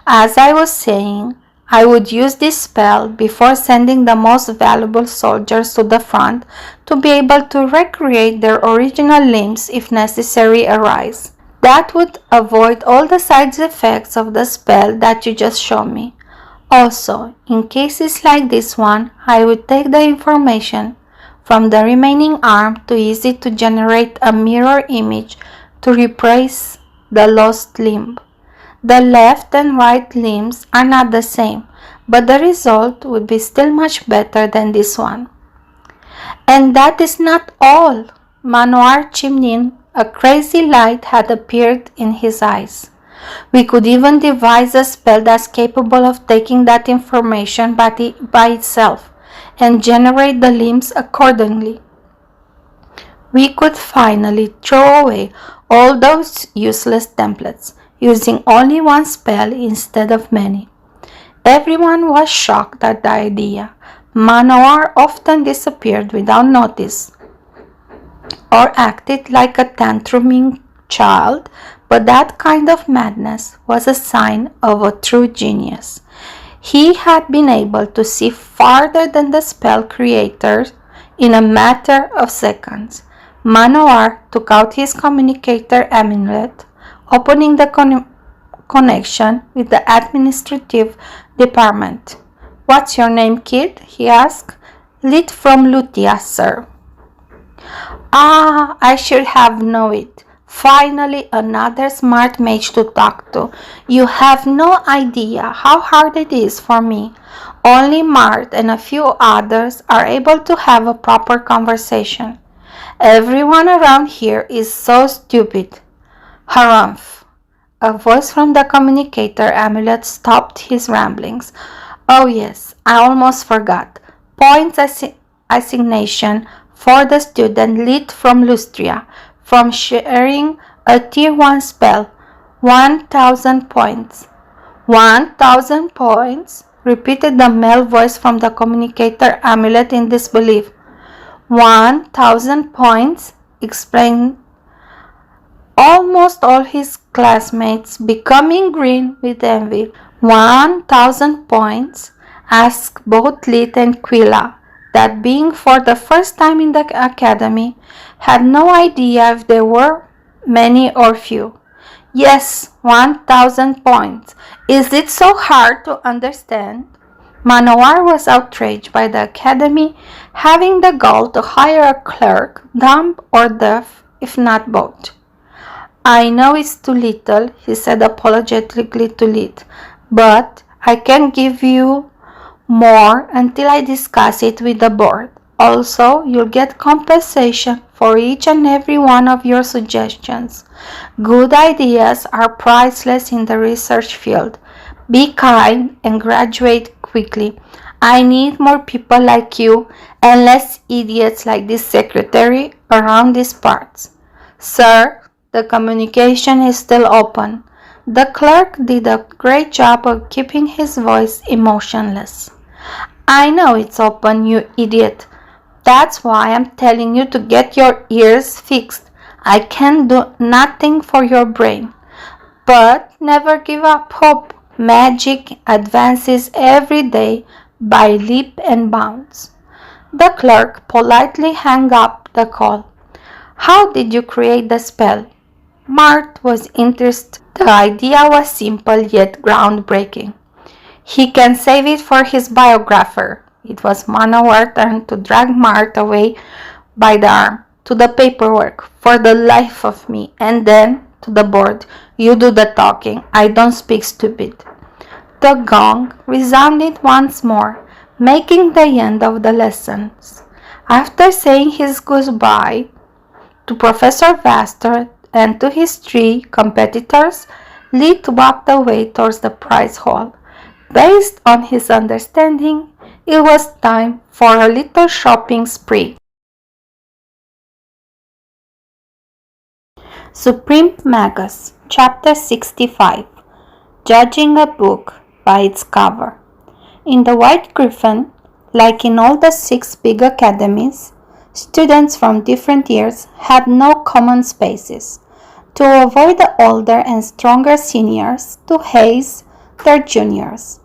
"As I was saying, I would use this spell before sending the most valuable soldiers to the front to be able to recreate their original limbs if necessary arise. That would avoid all the side effects of the spell that you just showed me. Also, in cases like this one, I would take the information from the remaining arm to use it to generate a mirror image to replace the lost limb. The left and right limbs are not the same, but the result would be still much better than this one." "And that is not all," Manacore chimed in. A crazy light had appeared in his eyes. "We could even devise a spell that's capable of taking that information by itself and generate the limbs accordingly. We could finally throw away all those useless templates, using only one spell instead of many." Everyone was shocked at the idea. Manacore often disappeared without notice or acted like a tantruming child, but that kind of madness was a sign of a true genius. He had been able to see farther than the spell creators in a matter of seconds. Manacore took out his communicator amulet, opening the connection with the administrative department. "What's your name, kid?" he asked. "Lit from Lutia, sir." "Ah, I should have known it. Finally, another smart mage to talk to. You have no idea how hard it is for me. Only Mart and a few others are able to have a proper conversation. Everyone around here is so stupid." "Harumph." A voice from the communicator amulet stopped his ramblings. "Oh yes, I almost forgot. Points assignation for the student Lit from Lustria from sharing a tier 1 spell. 1,000 points. 1,000 points?" repeated the male voice from the communicator amulet in disbelief. 1,000 points, explained almost all his classmates, becoming green with envy. 1,000 points? Asked both Lit and Quilla, that being for the first time in the academy, had no idea if there were many or few. "Yes, 1,000 points. Is it so hard to understand?" Manacore was outraged by the academy having the gall to hire a clerk, dumb or deaf, if not both. "I know it's too little," he said apologetically to Lit, "but I can't give you more until I discuss it with the board. Also, you'll get compensation for each and every one of your suggestions. Good ideas are priceless in the research field. Be kind and graduate quickly. I need more people like you and less idiots like this secretary around these parts." "Sir, the communication is still open." The clerk did a great job of keeping his voice emotionless. "I know it's open, you idiot. That's why I'm telling you to get your ears fixed. I can't do nothing for your brain. But never give up hope. Magic advances every day by leap and bounds. The clerk politely hung up the call. How did you create the spell? Mart was interested. The idea was simple yet groundbreaking. He can save it for his biographer. It was Manaware's turn to drag Mart away by the arm. To the paperwork, for the life of me, and then to the board. You do the talking. I don't speak stupid. The gong resounded once more, making the end of the lessons. After saying his goodbye to Professor Vaster and to his 3 competitors, Leet walked away towards the prize hall. Based on his understanding, it was time for a little shopping spree. Suprememagus, Chapter 65. Judging a book by its cover. In the White Griffon, like in all the 6 big academies, students from different years had no common spaces. To avoid the older and stronger seniors to haze their juniors.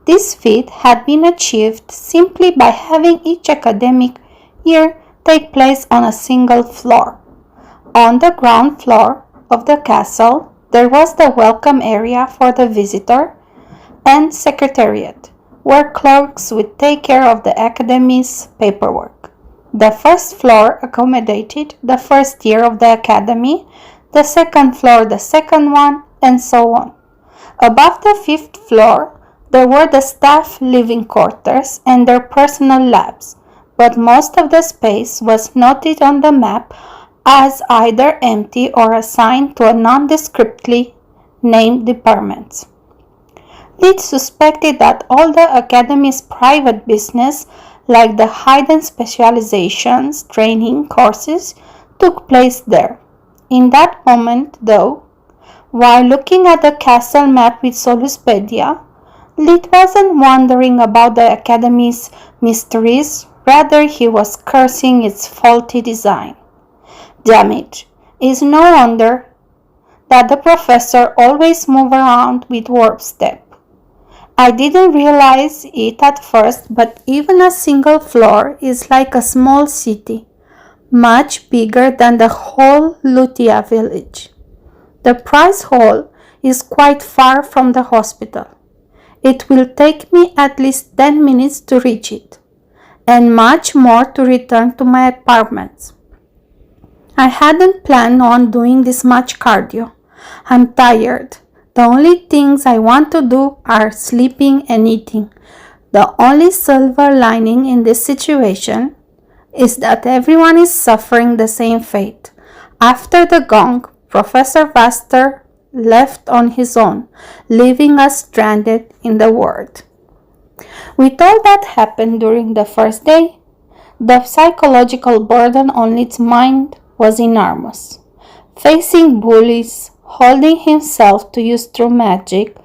This feat had been achieved simply by having each academic year take place on a single floor. On the ground floor of the castle, there was the welcome area for the visitor and secretariat, where clerks would take care of the academy's paperwork. The first floor accommodated the first year of the academy, the second floor the second one, and so on. Above the 5th floor, there were the staff living quarters and their personal labs, but most of the space was noted on the map as either empty or assigned to a nondescriptly named departments. Leet suspected that all the academy's private business, like the hidden specializations, training courses, took place there. In that moment, though, while looking at the castle map with Soluspedia, Leet wasn't wondering about the academy's mysteries, rather he was cursing its faulty design. Damage. It's no wonder that the professor always moved around with warp step. I didn't realize it at first, but even a single floor is like a small city, much bigger than the whole Lutia village. The prize hall is quite far from the hospital. It will take me at least 10 minutes to reach it, and much more to return to my apartments. I hadn't planned on doing this much cardio. I'm tired. The only things I want to do are sleeping and eating. The only silver lining in this situation is that everyone is suffering the same fate. After the gong, Professor Vaster left on his own, leaving us stranded in the world. With all that happened during the first day, the psychological burden on its mind was enormous. Facing bullies, holding himself to use true magic,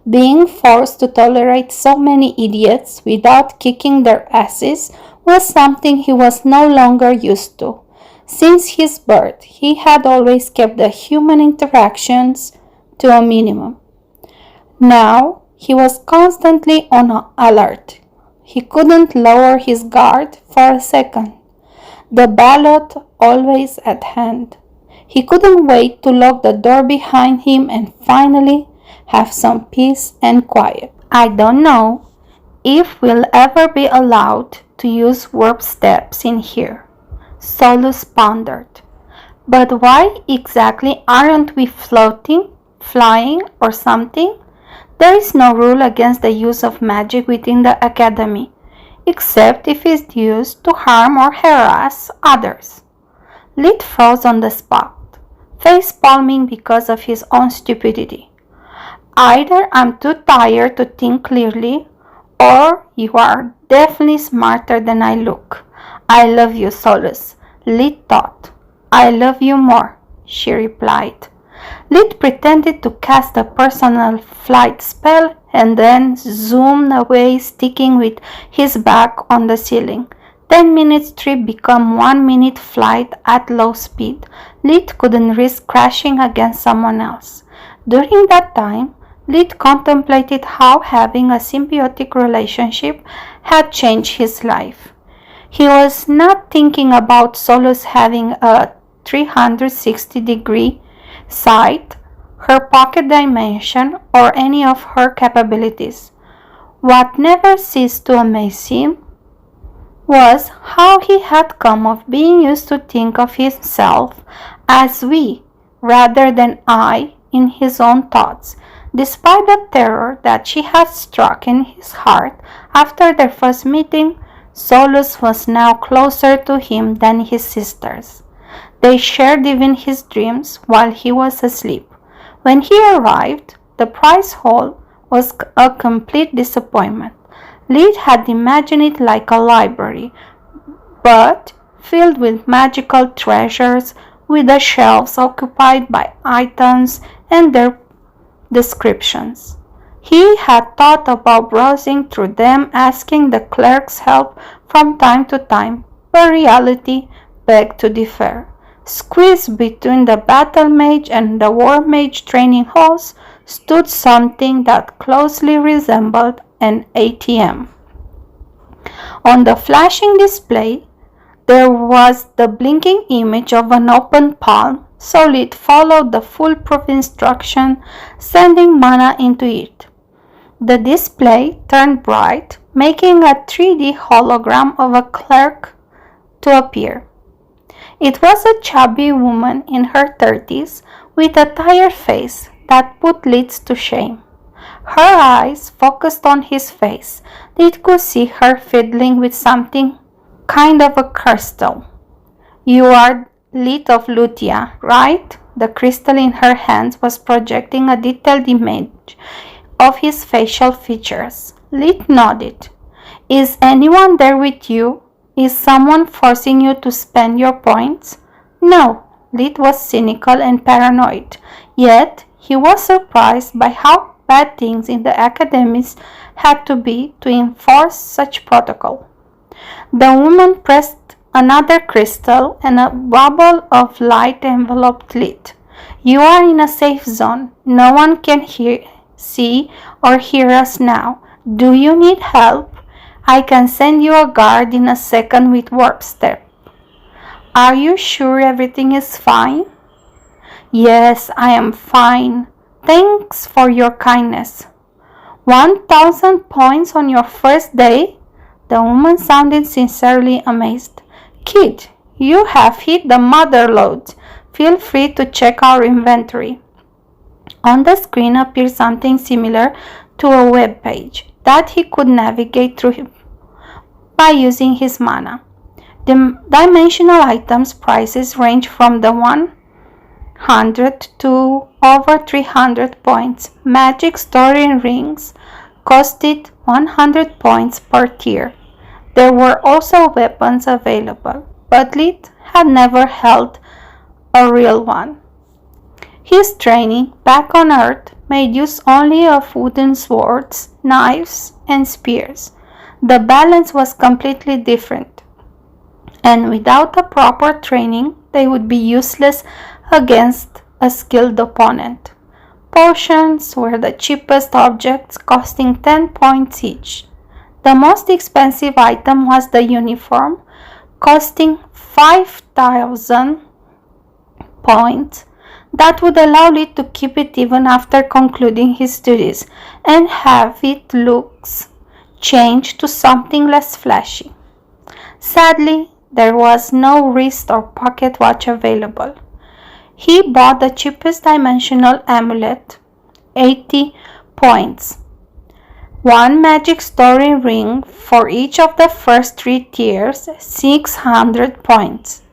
being forced to tolerate so many idiots without kicking their asses was something he was no longer used to. Since his birth, he had always kept the human interactions to a minimum. Now, he was constantly on alert. He couldn't lower his guard for a second. The ballot always at hand. He couldn't wait to lock the door behind him and finally have some peace and quiet. I don't know if we'll ever be allowed to use warp steps in here, Solus pondered. But why exactly aren't we floating, flying, or something? There is no rule against the use of magic within the academy, except if it's used to harm or harass others. Leet froze on the spot, face palming because of his own stupidity. Either I'm too tired to think clearly, or you are definitely smarter than I look. I love you, Solus, Leet thought. I love you more, she replied. Leet pretended to cast a personal flight spell and then zoomed away, sticking with his back on the ceiling. 10 minutes trip become 1 minute flight at low speed. Leet couldn't risk crashing against someone else. During that time, Lid contemplated how having a symbiotic relationship had changed his life. He was not thinking about Solus having a 360-degree sight, her pocket dimension, or any of her capabilities. What never ceased to amaze him was how he had come of being used to think of himself as we, rather than I, in his own thoughts. Despite the terror that she had struck in his heart after their first meeting, Solus was now closer to him than his sisters. They shared even his dreams while he was asleep. When he arrived, the prize haul was a complete disappointment. Lid had imagined it like a library, but filled with magical treasures, with the shelves occupied by items and their descriptions. He had thought about browsing through them, asking the clerk's help from time to time, but reality begged to differ. Squeezed between the battle mage and the war mage training halls stood something that closely resembled an ATM. On the flashing display, there was the blinking image of an open palm, so Lid followed the foolproof instruction, sending mana into it. The display turned bright, making a 3D hologram of a clerk to appear. It was a chubby woman in her 30s with a tired face that put Lid to shame. Her eyes focused on his face. Lid could see her fiddling with something kind of a crystal. "You are Lid of Lutia, right?" The crystal in her hands was projecting a detailed image of his facial features. Lid nodded. "Is anyone there with you? Is someone forcing you to spend your points?" No, Lid was cynical and paranoid, yet he was surprised by how bad things in the academies had to be to enforce such protocol. The woman pressed another crystal and a bubble of light enveloped Lid. "You are in a safe zone. No one can see or hear us now. Do you need help? I can send you a guard in a second with warp step." "Are you sure everything is fine?" "Yes, I am fine. Thanks for your kindness." 1,000 points on your first day? The woman sounded sincerely amazed. "Kid, you have hit the mother lode. Feel free to check our inventory." On the screen appeared something similar to a web page that he could navigate through by using his mana. The dimensional items prices range from the 100 to over 300 points. Magic story rings costed 100 points per tier. There were also weapons available, but Lid had never held a real one. His training back on Earth made use only of wooden swords, knives, and spears. The balance was completely different, and without a proper training, they would be useless against a skilled opponent. Potions were the cheapest objects, costing 10 points each. The most expensive item was the uniform, costing 5,000 points. That would allow Lid to keep it even after concluding his studies and have its looks change to something less flashy. Sadly, there was no wrist or pocket watch available. He bought the cheapest dimensional amulet, 80 points. One magic story ring for each of the first 3 tiers, 600 points.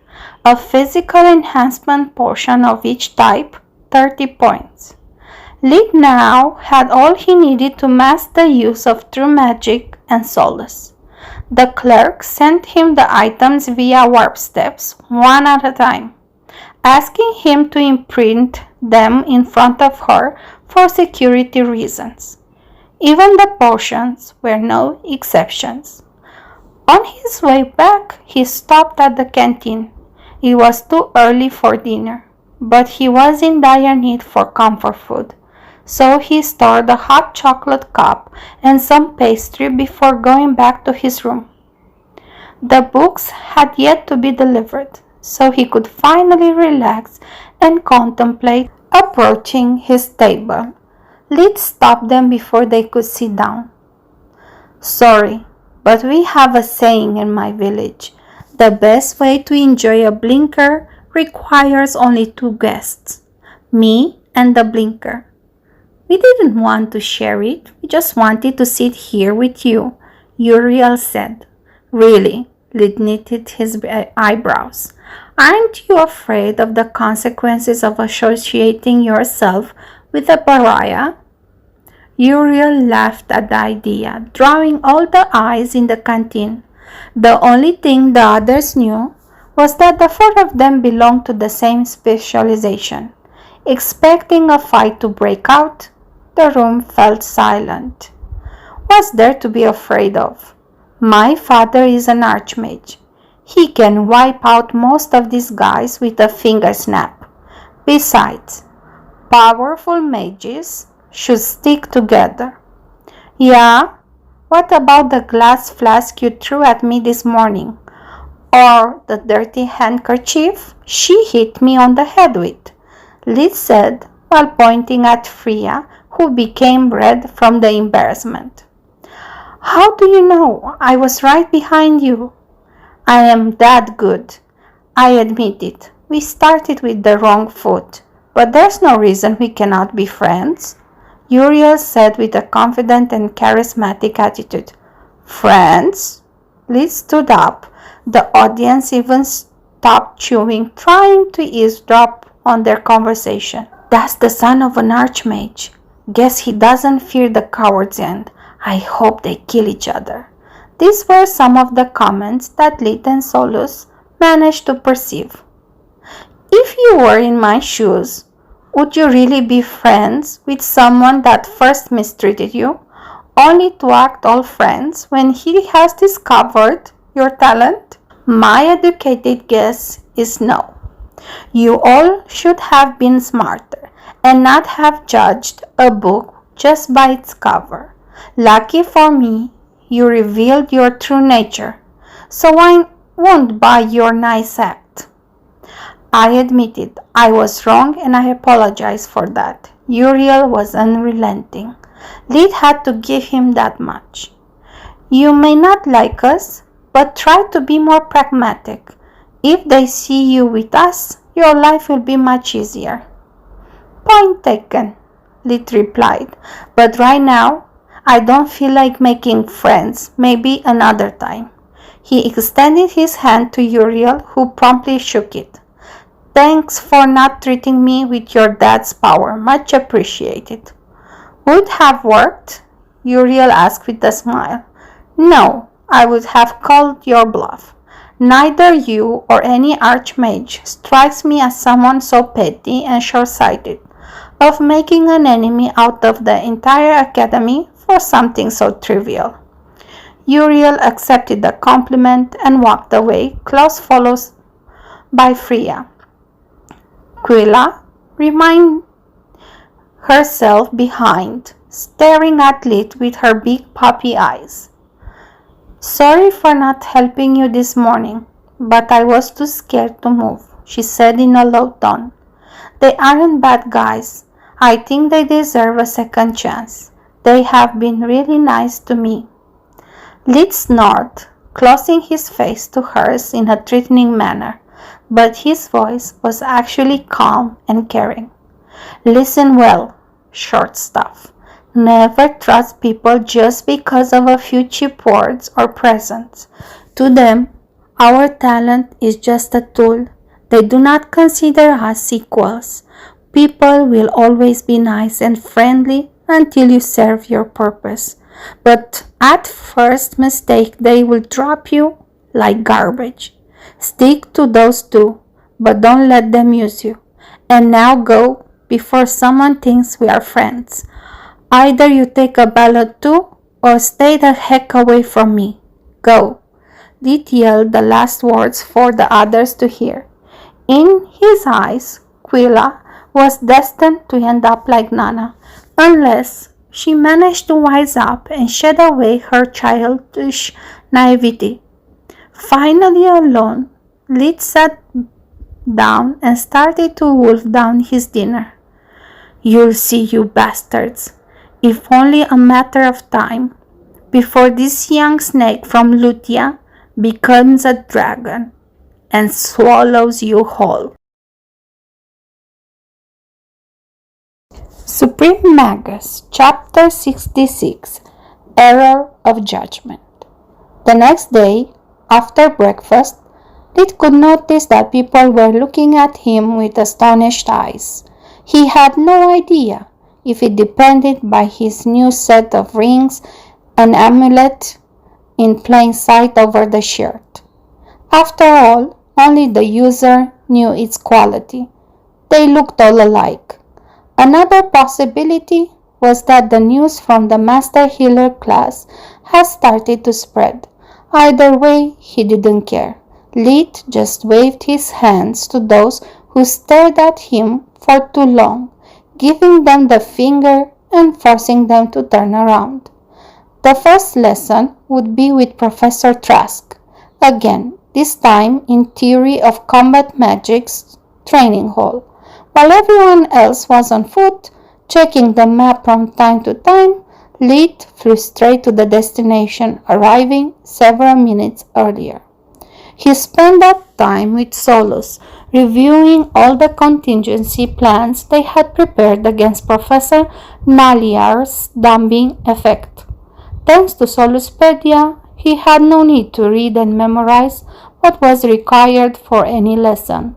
A physical enhancement potion of each type, 30 points. Lid now had all he needed to master the use of true magic and Solus. The clerk sent him the items via warp steps, one at a time, asking him to imprint them in front of her for security reasons. Even the potions were no exceptions. On his way back, he stopped at the canteen. It was too early for dinner, but he was in dire need for comfort food. so he stirred a hot chocolate cup and some pastry before going back to his room. The books had yet to be delivered, so he could finally relax and contemplate approaching his table. Lid stopped them before they could sit down. "Sorry, but we have a saying in my village. The best way to enjoy a blinker requires only two guests, me and the blinker. We didn't want to share it, we just wanted to sit here with you," Uriel said. "Really?" Lid knitted his eyebrows. "Aren't you afraid of the consequences of associating yourself with a pariah?" Uriel laughed at the idea, drawing all the eyes in the canteen. The only thing the others knew was that the four of them belonged to the same specialization. Expecting a fight to break out, the room felt silent. What's there to be afraid of? My father is an archmage. He can wipe out most of these guys with a finger snap. Besides, powerful mages should stick together. Yeah? What about the glass flask you threw at me this morning? Or the dirty handkerchief she hit me on the head with?" Lid said, while pointing at Freya, who became red from the embarrassment. "How do you know? I was right behind you." "I am that good. I admit it. We started with the wrong foot, but there's no reason we cannot be friends," Uriel said with a confident and charismatic attitude. "Friends?" Liz stood up. The audience even stopped chewing, trying to eavesdrop on their conversation. "That's the son of an archmage. Guess he doesn't fear the coward's end. I hope they kill each other." These were some of the comments that Lid and Solus managed to perceive. "If you were in my shoes, would you really be friends with someone that first mistreated you, only to act all friends when he has discovered your talent?" My educated guess is no. You all should have been smarter and not have judged a book just by its cover. Lucky for me, you revealed your true nature, so I won't buy your nice act. I admitted I was wrong and I apologize for that. Uriel was unrelenting. Lid had to give him that much. "You may not like us, but try to be more pragmatic. If they see you with us, your life will be much easier." "Point taken," Lid replied, "but right now, I don't feel like making friends. Maybe another time." He extended his hand to Uriel, who promptly shook it. "Thanks for not treating me with your dad's power. Much appreciated." "Would have worked?" Uriel asked with a smile. "No, I would have called your bluff. Neither you or any archmage strikes me as someone so petty and short-sighted, of making an enemy out of the entire academy for something so trivial." Uriel accepted the compliment and walked away, close followed by Freya. Quilla remained herself behind, staring at Lid with her big puppy eyes. "Sorry for not helping you this morning, but I was too scared to move," she said in a low tone. "They aren't bad guys. I think they deserve a second chance. They have been really nice to me." Lid snored, closing his face to hers in a threatening manner, but his voice was actually calm and caring. "Listen well, short stuff. Never trust people just because of a few cheap words or presents. To them, our talent is just a tool. They do not consider us equals. People will always be nice and friendly until you serve your purpose. But at first mistake, they will drop you like garbage. Stick to those two, but don't let them use you. And now go before someone thinks we are friends. Either you take a ballot too, or stay the heck away from me. Go." Lid yelled the last words for the others to hear. In his eyes, Quilla was destined to end up like Nana, unless she managed to wise up and shed away her childish naivety. Finally alone, Lid sat down and started to wolf down his dinner. "You'll see, you bastards, if only a matter of time, before this young snake from Lutia becomes a dragon and swallows you whole." Suprememagus, Chapter 66, Error of Judgment. The next day, after breakfast, Lid could notice that people were looking at him with astonished eyes. He had no idea if it depended by his new set of rings, an amulet in plain sight over the shirt. After all, only the user knew its quality. They looked all alike. Another possibility was that the news from the Master Healer class had started to spread. Either way, he didn't care. Lid just waved his hands to those who stared at him for too long, giving them the finger and forcing them to turn around. The first lesson would be with Professor Trask, again, this time in Theory of Combat Magic's training hall. While everyone else was on foot, checking the map from time to time, Lid flew straight to the destination, arriving several minutes earlier. He spent that time with Solus, reviewing all the contingency plans they had prepared against Professor Naliar's dumbing effect. Thanks to Soluspedia, he had no need to read and memorize what was required for any lesson.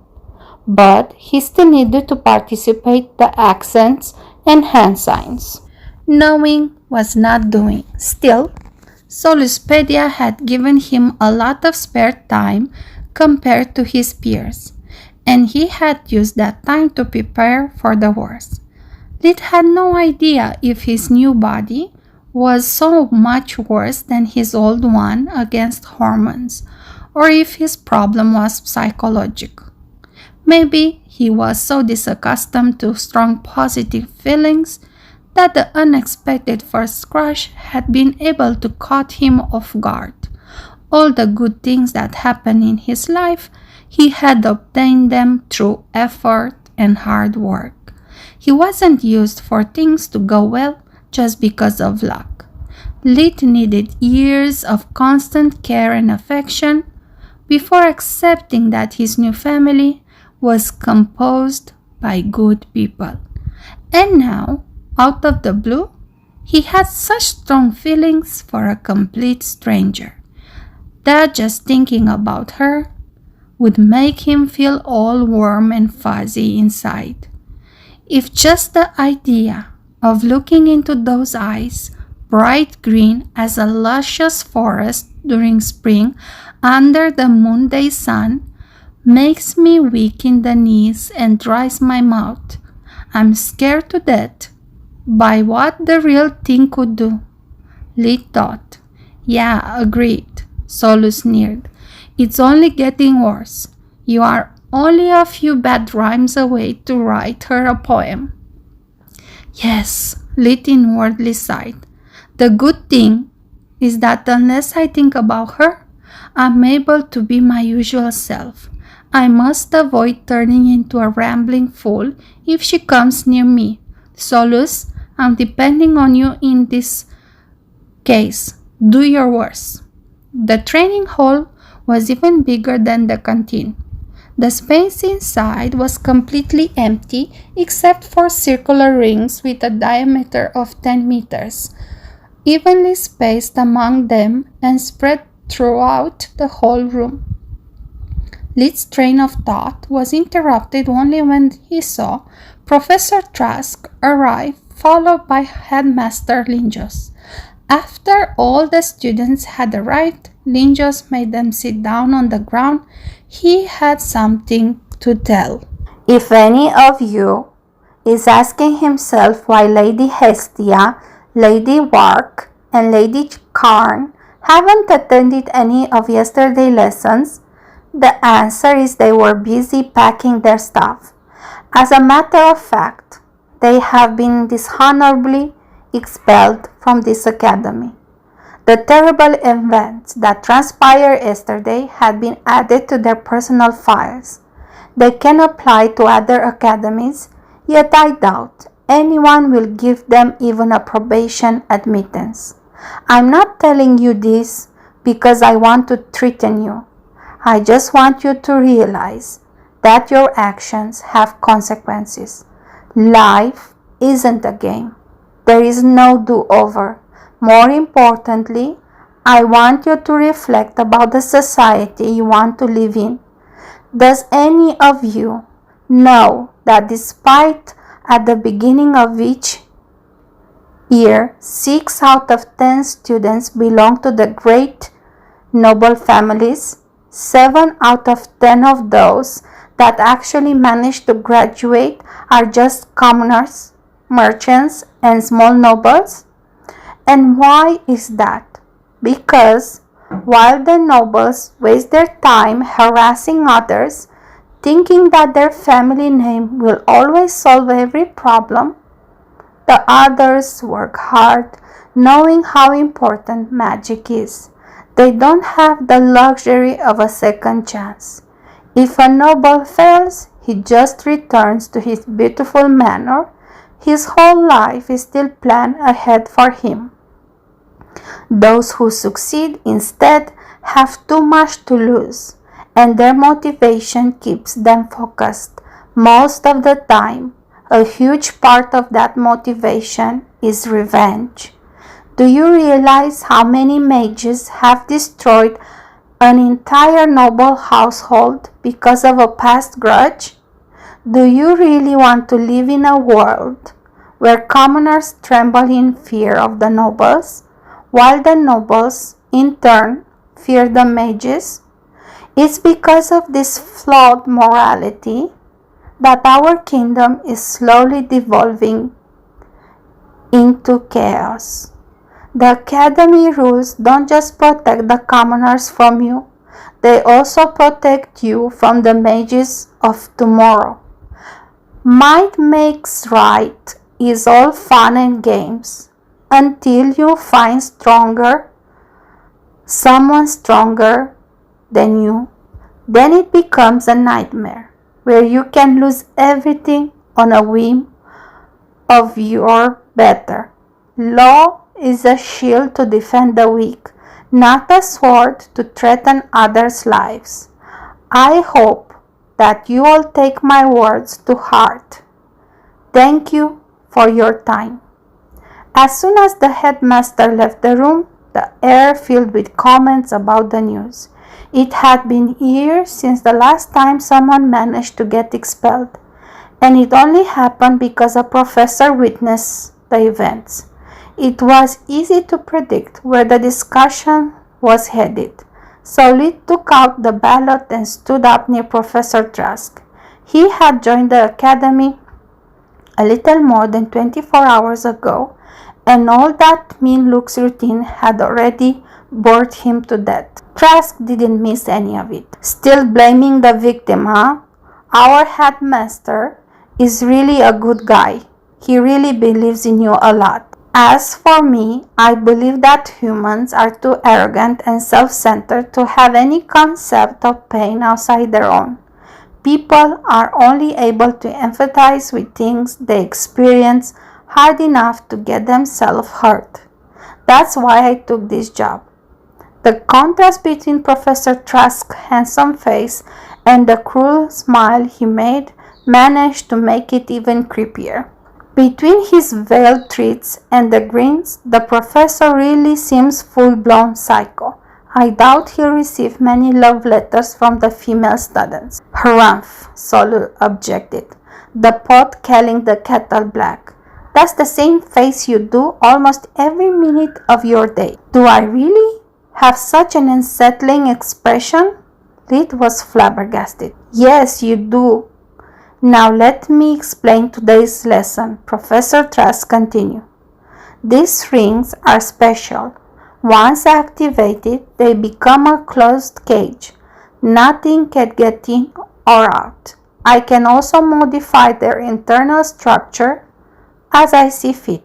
But he still needed to participate the accents and hand signs. Knowing was not doing. Still, Soluspedia had given him a lot of spare time compared to his peers, and he had used that time to prepare for the worst. Lid had no idea if his new body was so much worse than his old one against hormones, or if his problem was psychological. Maybe he was so disaccustomed to strong positive feelings that the unexpected first crush had been able to caught him off guard. All the good things that happened in his life, he had obtained them through effort and hard work. He wasn't used for things to go well just because of luck. Lid needed years of constant care and affection before accepting that his new family was composed by good people. And now, out of the blue, he had such strong feelings for a complete stranger that just thinking about her would make him feel all warm and fuzzy inside. If just the idea of looking into those eyes, bright green as a luscious forest during spring under the noonday sun, makes me weak in the knees and dries my mouth, I'm scared to death by what the real thing could do. Lid thought. Yeah, agreed. Solus sneered. It's only getting worse. You are only a few bad rhymes away to write her a poem. Yes, Lid inwardly sighed. The good thing is that unless I think about her, I'm able to be my usual self. I must avoid turning into a rambling fool if she comes near me. Solus, I'm depending on you in this case. Do your worst. The training hall was even bigger than the canteen. The space inside was completely empty except for circular rings with a diameter of 10 meters, evenly spaced among them and spread throughout the whole room. Lid's train of thought was interrupted only when he saw Professor Trask arrive, followed by Headmaster Linjos. After all the students had arrived, Linjos made them sit down on the ground. He had something to tell. If any of you is asking himself why Lady Hestia, Lady Wark, and Lady Karn haven't attended any of yesterday's lessons, the answer is they were busy packing their stuff. As a matter of fact, they have been dishonorably expelled from this academy. The terrible events that transpired yesterday had been added to their personal files. They can apply to other academies, yet I doubt anyone will give them even a probation admittance. I'm not telling you this because I want to threaten you. I just want you to realize that your actions have consequences. Life isn't a game. There is no do-over. More importantly, I want you to reflect about the society you want to live in. Does any of you know that despite at the beginning of each year, 6 out of 10 students belong to the great noble families? 7 out of 10 of those that actually manage to graduate are just commoners, merchants, and small nobles? And why is that? Because while the nobles waste their time harassing others, thinking that their family name will always solve every problem, the others work hard, knowing how important magic is. They don't have the luxury of a second chance. If a noble fails, he just returns to his beautiful manor. His whole life is still planned ahead for him. Those who succeed instead have too much to lose, and their motivation keeps them focused. Most of the time, a huge part of that motivation is revenge. Do you realize how many mages have destroyed an entire noble household because of a past grudge? Do you really want to live in a world where commoners tremble in fear of the nobles, while the nobles, in turn, fear the mages? It's because of this flawed morality that our kingdom is slowly devolving into chaos. The academy rules don't just protect the commoners from you, they also protect you from the mages of tomorrow. Might makes right is all fun and games until you find someone stronger than you. Then it becomes a nightmare where you can lose everything on a whim of your better. Law is a shield to defend the weak, not a sword to threaten others' lives. I hope that you all take my words to heart. Thank you for your time. As soon as the headmaster left the room, the air filled with comments about the news. It had been years since the last time someone managed to get expelled, and it only happened because a professor witnessed the events. It was easy to predict where the discussion was headed, so Lee took out the ballot and stood up near Professor Trask. He had joined the academy a little more than 24 hours ago, and all that mean looks routine had already bored him to death. Trask didn't miss any of it. Still blaming the victim, huh? Our headmaster is really a good guy. He really believes in you a lot. As for me, I believe that humans are too arrogant and self-centered to have any concept of pain outside their own. People are only able to empathize with things they experience hard enough to get themselves hurt. That's why I took this job. The contrast between Professor Trask's handsome face and the cruel smile he made managed to make it even creepier. Between his veiled threats and the grins, the professor really seems full-blown psycho. I doubt he'll receive many love letters from the female students. Harumph, Solu objected, the pot calling the kettle black. That's the same face you do almost every minute of your day. Do I really have such an unsettling expression? Lid was flabbergasted. Yes, you do. Now let me explain today's lesson, Professor Trask continued. These rings are special. Once activated, they become a closed cage. Nothing can get in or out. I can also modify their internal structure as I see fit.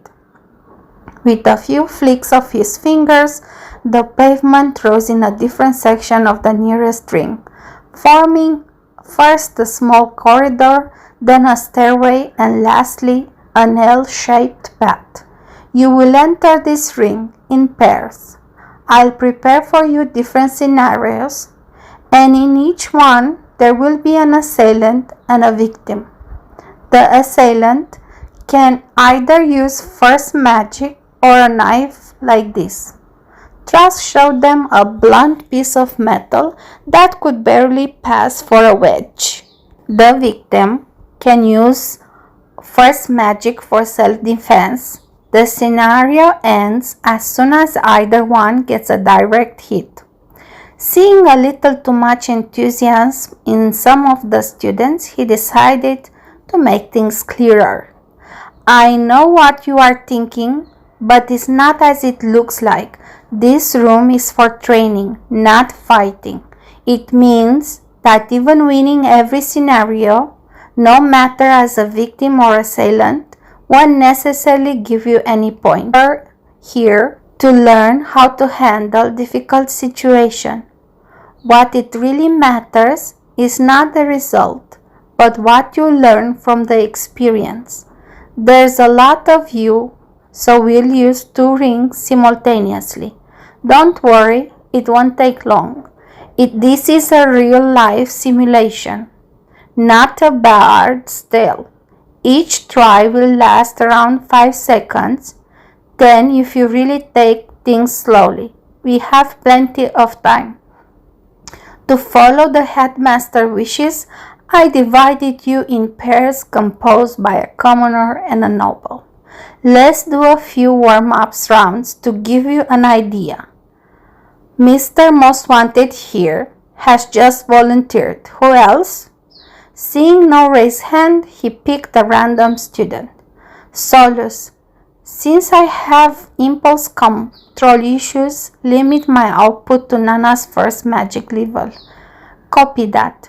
With a few flicks of his fingers, the pavement rose in a different section of the nearest ring, forming first a small corridor, then a stairway, and lastly an L-shaped path. You will enter this ring in pairs. I'll prepare for you different scenarios, and in each one there will be an assailant and a victim. The assailant can either use first magic or a knife like this. Trust showed them a blunt piece of metal that could barely pass for a wedge. The victim can use first magic for self-defense. The scenario ends as soon as either one gets a direct hit. Seeing a little too much enthusiasm in some of the students, he decided to make things clearer. I know what you are thinking, but it's not as it looks like. This room is for training, not fighting. It means that even winning every scenario, no matter as a victim or assailant, won't necessarily give you any point. You're here to learn how to handle difficult situations. What it really matters is not the result, but what you learn from the experience. There's a lot of you, so we'll use 2 rings simultaneously. Don't worry, it won't take long. This is a real-life simulation, not a bard's tale. Each try will last around 5 seconds, then if you really take things slowly. We have plenty of time. To follow the headmaster's wishes, I divided you in pairs composed by a commoner and a noble. Let's do a few warm-up rounds to give you an idea. Mr. Most Wanted here has just volunteered. Who else? Seeing no raised hand, he picked a random student. Solus, since I have impulse control issues, limit my output to Nana's first magic level. Copy that.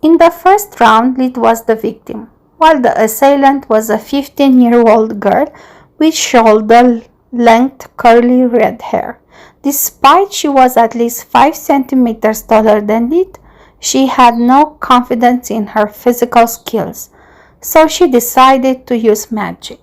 In the first round, Lid was the victim, while the assailant was a 15-year-old girl with shoulder-length curly red hair. Despite she was at least 5 centimeters taller than Lid, she had no confidence in her physical skills, so she decided to use magic.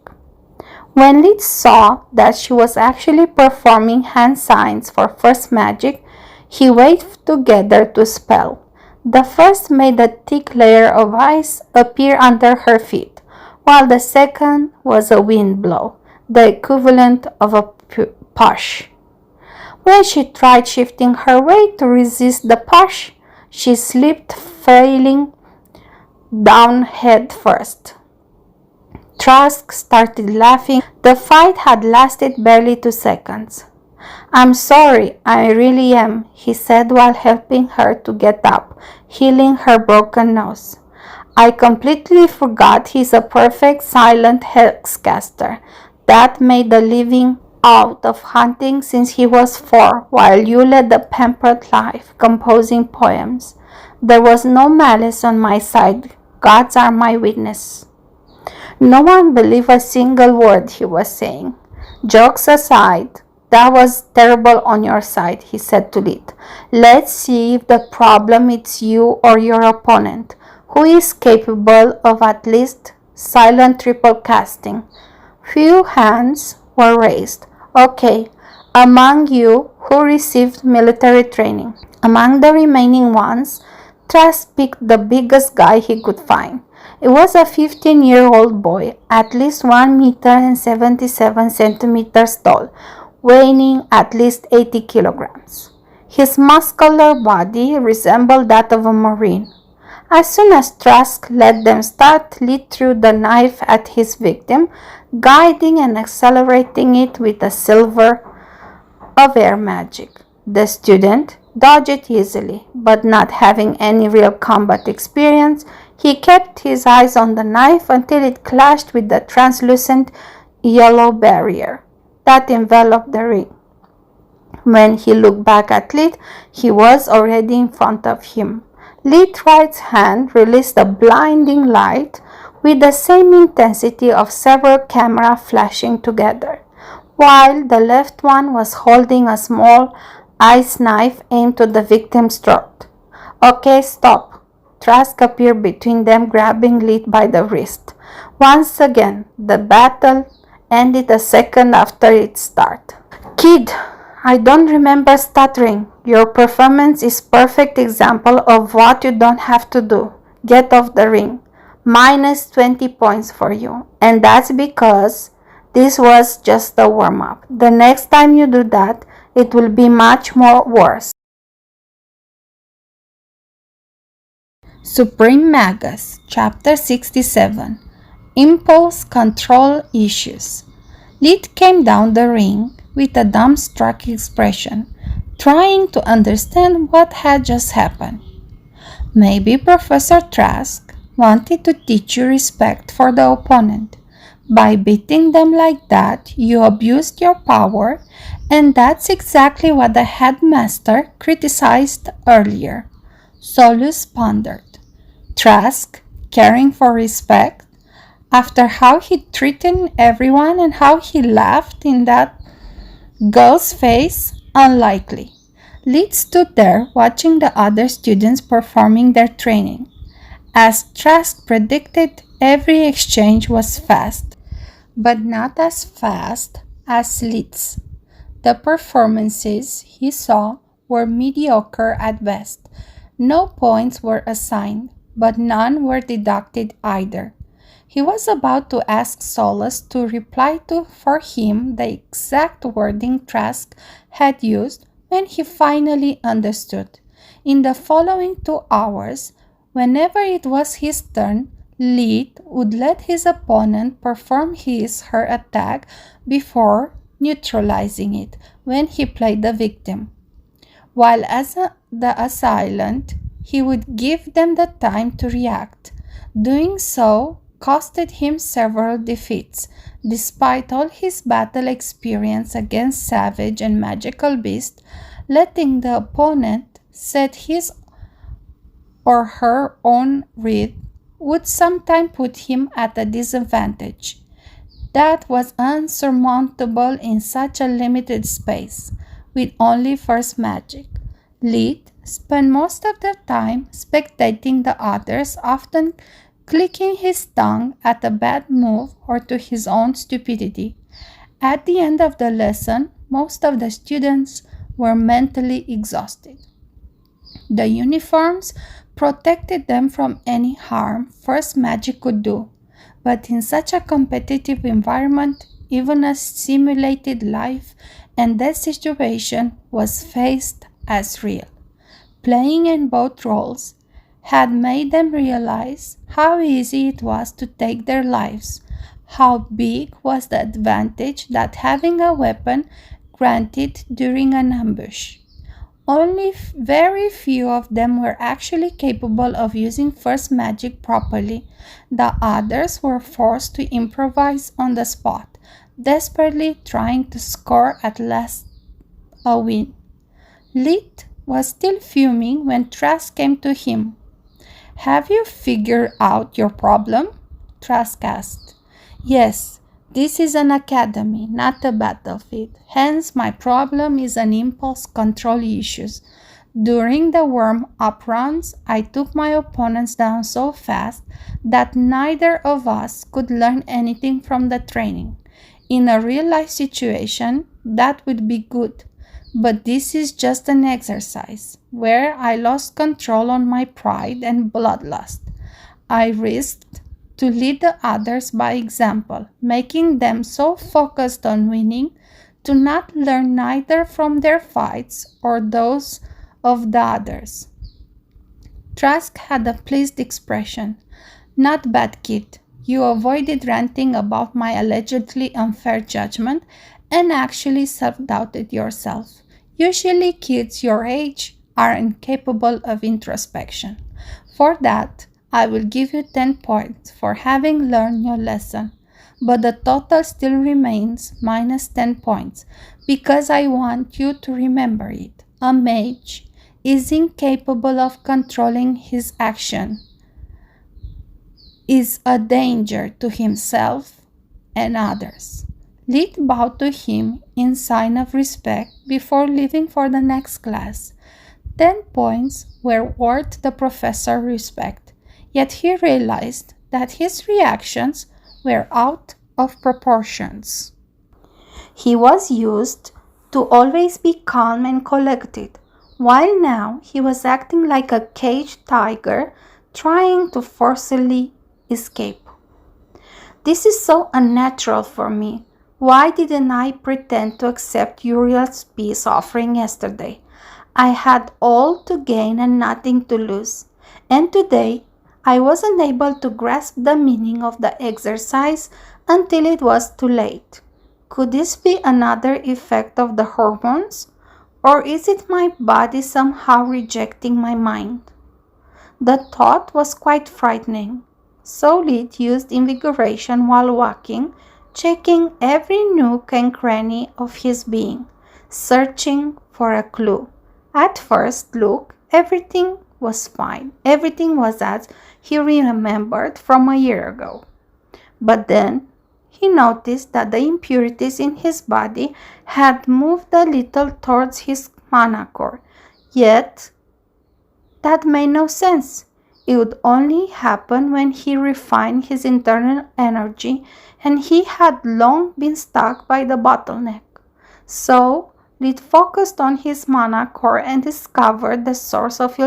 When Lid saw that she was actually performing hand signs for first magic, he waved together to spell. The first made a thick layer of ice appear under her feet, while the second was a wind blow, the equivalent of a push. When she tried shifting her weight to resist the push, she slipped, falling down head first. Trask started laughing. The fight had lasted barely 2 seconds. I'm sorry, I really am, he said while helping her to get up, healing her broken nose. I completely forgot he's a perfect silent hexcaster that made a living out of hunting since he was 4, while you led a pampered life, composing poems. There was no malice on my side. Gods are my witness. No one believed a single word he was saying. Jokes aside, that was terrible on your side, he said to Lid. Let's see if the problem is you or your opponent, who is capable of at least silent triple casting. Few hands were raised. Okay, among you who received military training. Among the remaining ones, Trask picked the biggest guy he could find. It was a 15-year-old boy, at least 1 meter and 77 centimeters tall, weighing at least 80 kilograms. His muscular body resembled that of a marine. As soon as Trask let them start, Lid threw the knife at his victim, guiding and accelerating it with a silver of air magic. The student dodged it easily, but not having any real combat experience, he kept his eyes on the knife until it clashed with the translucent yellow barrier that enveloped the ring. When he looked back at Lid, he was already in front of him. Lid's right hand released a blinding light, with the same intensity of several cameras flashing together, while the left one was holding a small ice knife aimed to the victim's throat. "Okay, stop." Trask appeared between them, grabbing Lee by the wrist. Once again, the battle ended a second after its start. "Kid, I don't remember stuttering. Your performance is perfect example of what you don't have to do. Get off the ring. Minus 20 points for you. And that's because this was just a warm-up. The next time you do that, it will be much more worse." Suprememagus, Chapter 67. Impulse Control Issues. Lid came down the ring with a dumbstruck expression, trying to understand what had just happened. Maybe Professor Trask wanted to teach you respect for the opponent. By beating them like that, you abused your power, and that's exactly what the headmaster criticized earlier. Solus pondered. Trask, caring for respect? After how he treated everyone and how he laughed in that girl's face? Unlikely. Lid stood there watching the other students performing their training. As Trask predicted, every exchange was fast, but not as fast as Lid's. The performances he saw were mediocre at best. No points were assigned, but none were deducted either. He was about to ask Solus to reply to for him the exact wording Trask had used when he finally understood. In the following 2 hours, whenever it was his turn, Lid would let his opponent perform her attack before neutralizing it when he played the victim, while as the assailant, he would give them the time to react. Doing so costed him several defeats. Despite all his battle experience against savage and magical beasts, letting the opponent set his or her own read would sometimes put him at a disadvantage. That was unsurmountable in such a limited space, with only first magic. Lid spent most of the time spectating the others, often clicking his tongue at a bad move or to his own stupidity. At the end of the lesson, most of the students were mentally exhausted. The uniforms protected them from any harm first magic could do, but in such a competitive environment, even a simulated life and death situation was faced as real. Playing in both roles had made them realize how easy it was to take their lives, how big was the advantage that having a weapon granted during an ambush. Only very few of them were actually capable of using first magic properly. The others were forced to improvise on the spot, desperately trying to score at last a win. Lid was still fuming when Trask came to him. "Have you figured out your problem?" Trask asked. "Yes, this is an academy, not a battlefield. Hence, my problem is an impulse control issues. During the warm-up rounds, I took my opponents down so fast that neither of us could learn anything from the training. In a real-life situation, that would be good. But this is just an exercise where I lost control on my pride and bloodlust. I risked to lead the others by example, making them so focused on winning to not learn neither from their fights or those of the others." Trask had a pleased expression. "Not bad, kid. You avoided ranting about my allegedly unfair judgment and actually self-doubted yourself. Usually kids your age are incapable of introspection. For that, I will give you 10 points for having learned your lesson, but the total still remains minus 10 points because I want you to remember it. A mage is incapable of controlling his action. is a danger to himself and others. Lead bowed to him in sign of respect before leaving for the next class. 10 points were worth the professor's respect, yet he realized that his reactions were out of proportions. He was used to always be calm and collected, while now he was acting like a caged tiger trying to forcefully escape. This is so unnatural for me. Why didn't I pretend to accept Uriel's peace offering yesterday? I had all to gain and nothing to lose. And today, I wasn't able to grasp the meaning of the exercise until it was too late. Could this be another effect of the hormones? Or is it my body somehow rejecting my mind? The thought was quite frightening. So Lid used invigoration while walking, checking every nook and cranny of his being, searching for a clue. At first look, everything was fine. Everything was as he remembered from a year ago. But then he noticed that the impurities in his body had moved a little towards his manacore. Yet that made no sense. It would only happen when he refined his internal energy, and he had long been stuck by the bottleneck. So Lid focused on his manacore and discovered the source of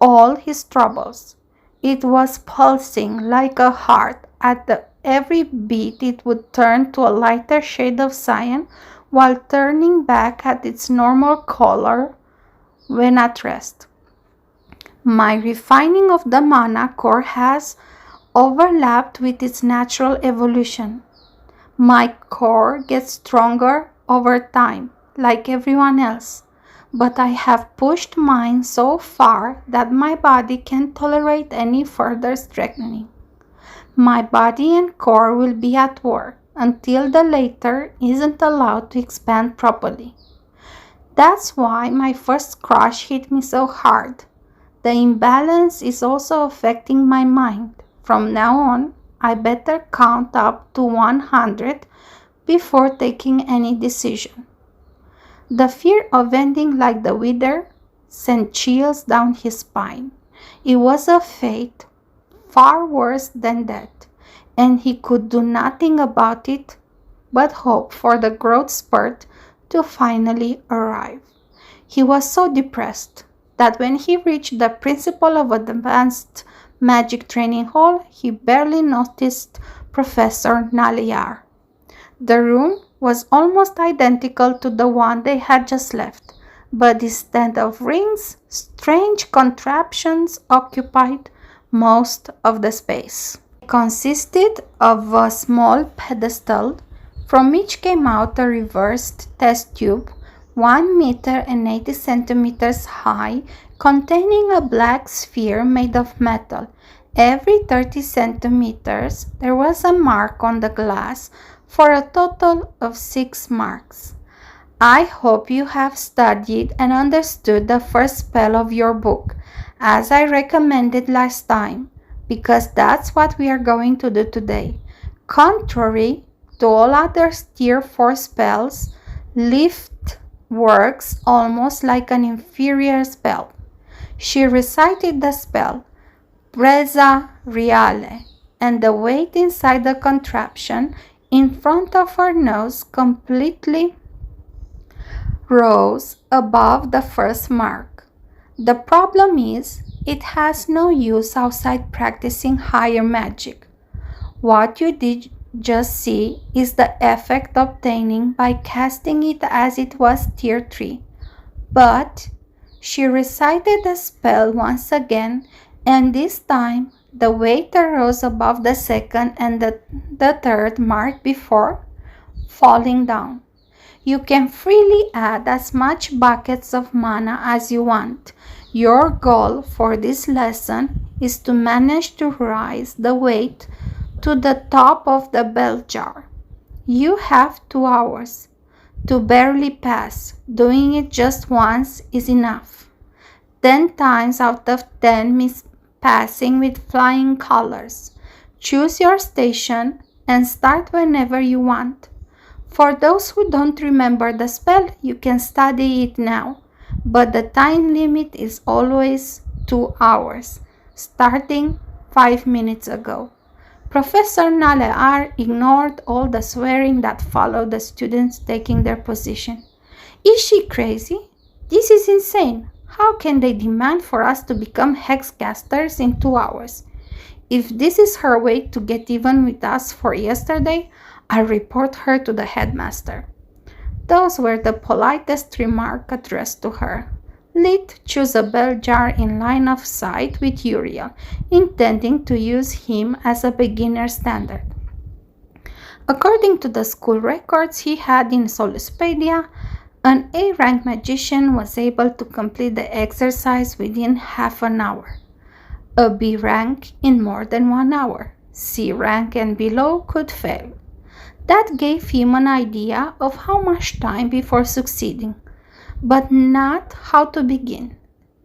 all his troubles. It was pulsing like a heart. At every beat it would turn to a lighter shade of cyan, while turning back at its normal color when at rest. My refining of the manacore has overlapped with its natural evolution. My core gets stronger over time, like everyone else, but I have pushed mine so far that my body can't tolerate any further strengthening. My body and core will be at war until the latter isn't allowed to expand properly. That's why my first crush hit me so hard. The imbalance is also affecting my mind. From now on, I better count up to 100 before taking any decision. The fear of ending like the wither sent chills down his spine. It was a fate far worse than death, and he could do nothing about it but hope for the growth spurt to finally arrive. He was so depressed that when he reached the principal of advanced magic training hall, he barely noticed Professor Naliar. The room was almost identical to the one they had just left, but instead of rings, strange contraptions occupied most of the space. It consisted of a small pedestal from which came out a reversed test tube 1 meter and 80 centimeters high, containing a black sphere made of metal. Every 30 centimeters there was a mark on the glass for a total of 6 marks. I hope you have studied and understood the first spell of your book, as I recommended last time, because that's what we are going to do today. Contrary to all other tier 4 spells, Lift works almost like an inferior spell. She recited the spell, Presa Reale, and the weight inside the contraption in front of her nose completely rose above the first mark. The problem is, it has no use outside practicing higher magic. What you did just see is the effect obtaining by casting it as it was tier 3. But she recited the spell once again, and this time the weight arose above the second and the third mark before falling down. You can freely add as much buckets of mana as you want. Your goal for this lesson is to manage to rise the weight to the top of the bell jar. You have 2 hours to barely pass. Doing it just once is enough. 10 times out of 10 passing with flying colors. Choose your station and start whenever you want. For those who don't remember the spell, you can study it now, but the time limit is always 2 hours, starting 5 minutes ago. Professor Nalear ignored all the swearing that followed the students taking their position. Is she crazy? This is insane. How can they demand for us to become hexcasters in 2 hours? If this is her way to get even with us for yesterday, I'll report her to the headmaster. Those were the politest remarks addressed to her. Lid chose a bell jar in line of sight with Uriel, intending to use him as a beginner standard. According to the school records he had in Soluspedia, an A-rank magician was able to complete the exercise within half an hour. A B rank in more than 1 hour. C rank and below could fail. That gave him an idea of how much time before succeeding, but not how to begin.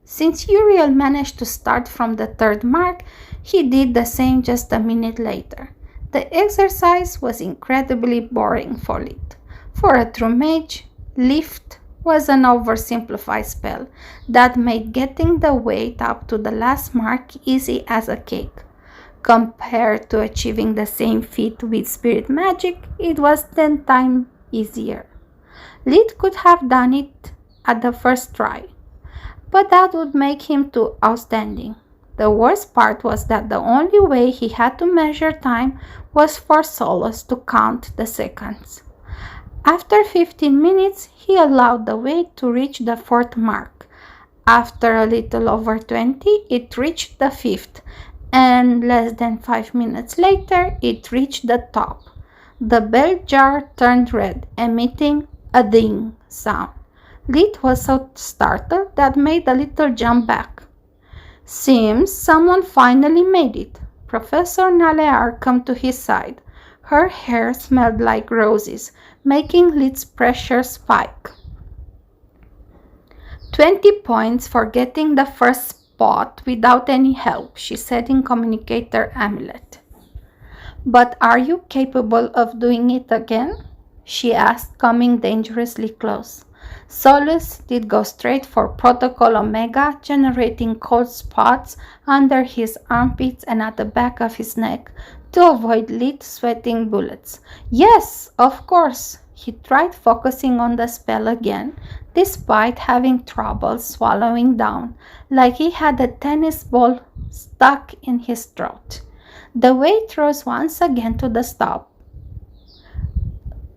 Since Uriel managed to start from the 3rd mark, he did the same just a minute later. The exercise was incredibly boring for Lid. For a true mage, lift was an oversimplified spell that made getting the weight up to the last mark easy as a cake. Compared to achieving the same feat with spirit magic, it was 10 times easier. Lid could have done it at the first try, but that would make him too outstanding. The worst part was that the only way he had to measure time was for Solus to count the seconds. After 15 minutes, he allowed the weight to reach the 4th mark. After a little over 20, it reached the 5th, and less than 5 minutes later, it reached the top. The bell jar turned red, emitting a ding sound. Lid was so startled that made a little jump back. Seems someone finally made it. Professor Nalear came to his side. Her hair smelled like roses, making Lid's pressure spike. 20 points for getting the first spot without any help, she said in communicator amulet. But are you capable of doing it again? She asked, coming dangerously close. Solus did go straight for Protocol Omega, generating cold spots under his armpits and at the back of his neck to avoid Lid sweating bullets. Yes, of course. He tried focusing on the spell again, despite having trouble swallowing down, like he had a tennis ball stuck in his throat. The weight rose once again to the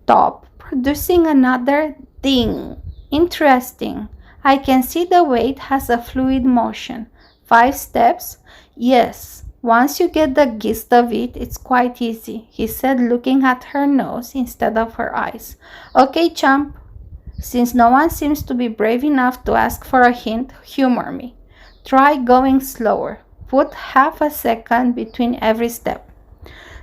top, producing another ding. Interesting. I can see the weight has a fluid motion. 5 steps? Yes. Once you get the gist of it, it's quite easy, he said, looking at her nose instead of her eyes. Okay, champ. Since no one seems to be brave enough to ask for a hint, humor me. Try going slower. Put half a second between every step.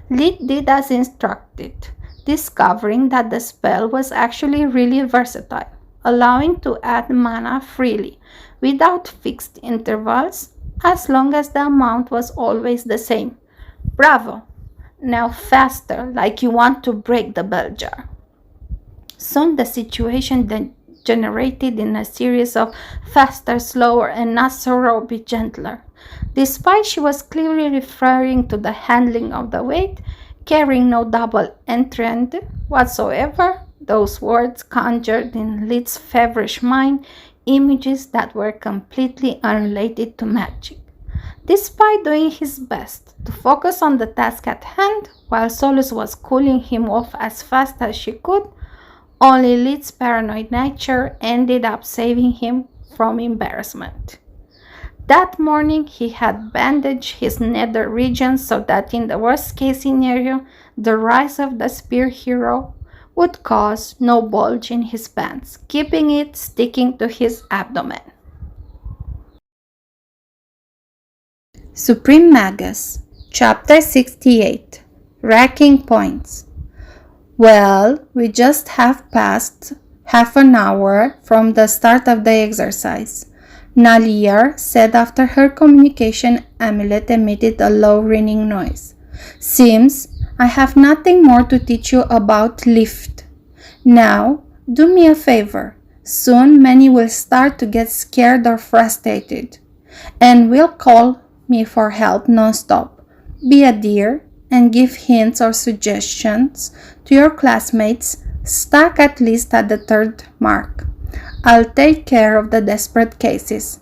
Lid did as instructed, discovering that the spell was actually really versatile, allowing to add mana freely, without fixed intervals, as long as the amount was always the same. Bravo! Now faster, like you want to break the bell jar. Soon the situation degenerated in a series of faster, slower, and not so be gentler. Despite she was clearly referring to the handling of the weight, carrying no double entrant whatsoever, those words conjured in Lid's feverish mind images that were completely unrelated to magic. Despite doing his best to focus on the task at hand, while Solus was cooling him off as fast as she could, only Lid's paranoid nature ended up saving him from embarrassment. That morning, he had bandaged his nether region so that in the worst-case scenario, the rise of the spear hero would cause no bulge in his pants, keeping it sticking to his abdomen. Suprememagus, Chapter 68, Racking Points. Well, we just have passed half an hour from the start of the exercise. Nalier said after her communication amulet emitted a low ringing noise. Seems I have nothing more to teach you about lift. Now, do me a favor. Soon many will start to get scared or frustrated, and will call me for help non-stop. Be a dear and give hints or suggestions to your classmates stuck at least at the 3rd mark. I'll take care of the desperate cases.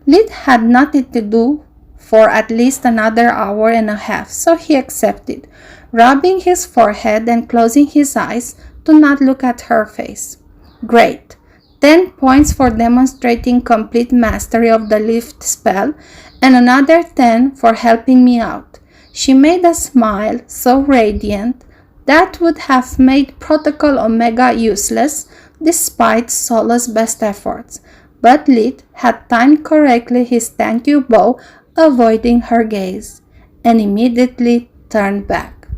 Lid had nothing to do for at least another hour and a half, so he accepted, rubbing his forehead and closing his eyes to not look at her face. Great. 10 points for demonstrating complete mastery of the lift spell, and another 10 for helping me out. She made a smile so radiant that would have made Protocol Omega useless despite Solo's best efforts, but Lid had timed correctly his thank you bow, avoiding her gaze, and immediately turned back.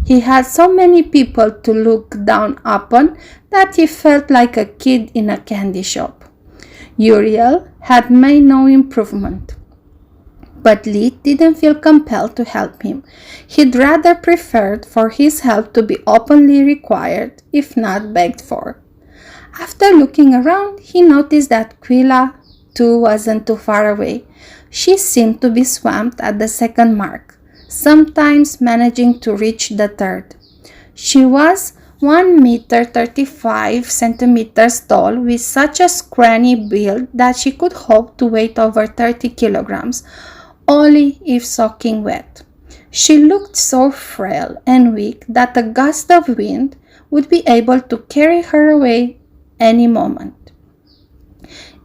He had so many people to look down upon that he felt like a kid in a candy shop. Uriel had made no improvement, but Lid didn't feel compelled to help him. He'd rather preferred for his help to be openly required, if not begged for. After looking around, he noticed that Quilla, too, wasn't too far away. She seemed to be swamped at the 2nd mark, sometimes managing to reach the 3rd. She was 1 meter 35 centimeters tall, with such a scrawny build that she could hope to weigh over 30 kilograms, only if soaking wet. She looked so frail and weak that a gust of wind would be able to carry her away any moment.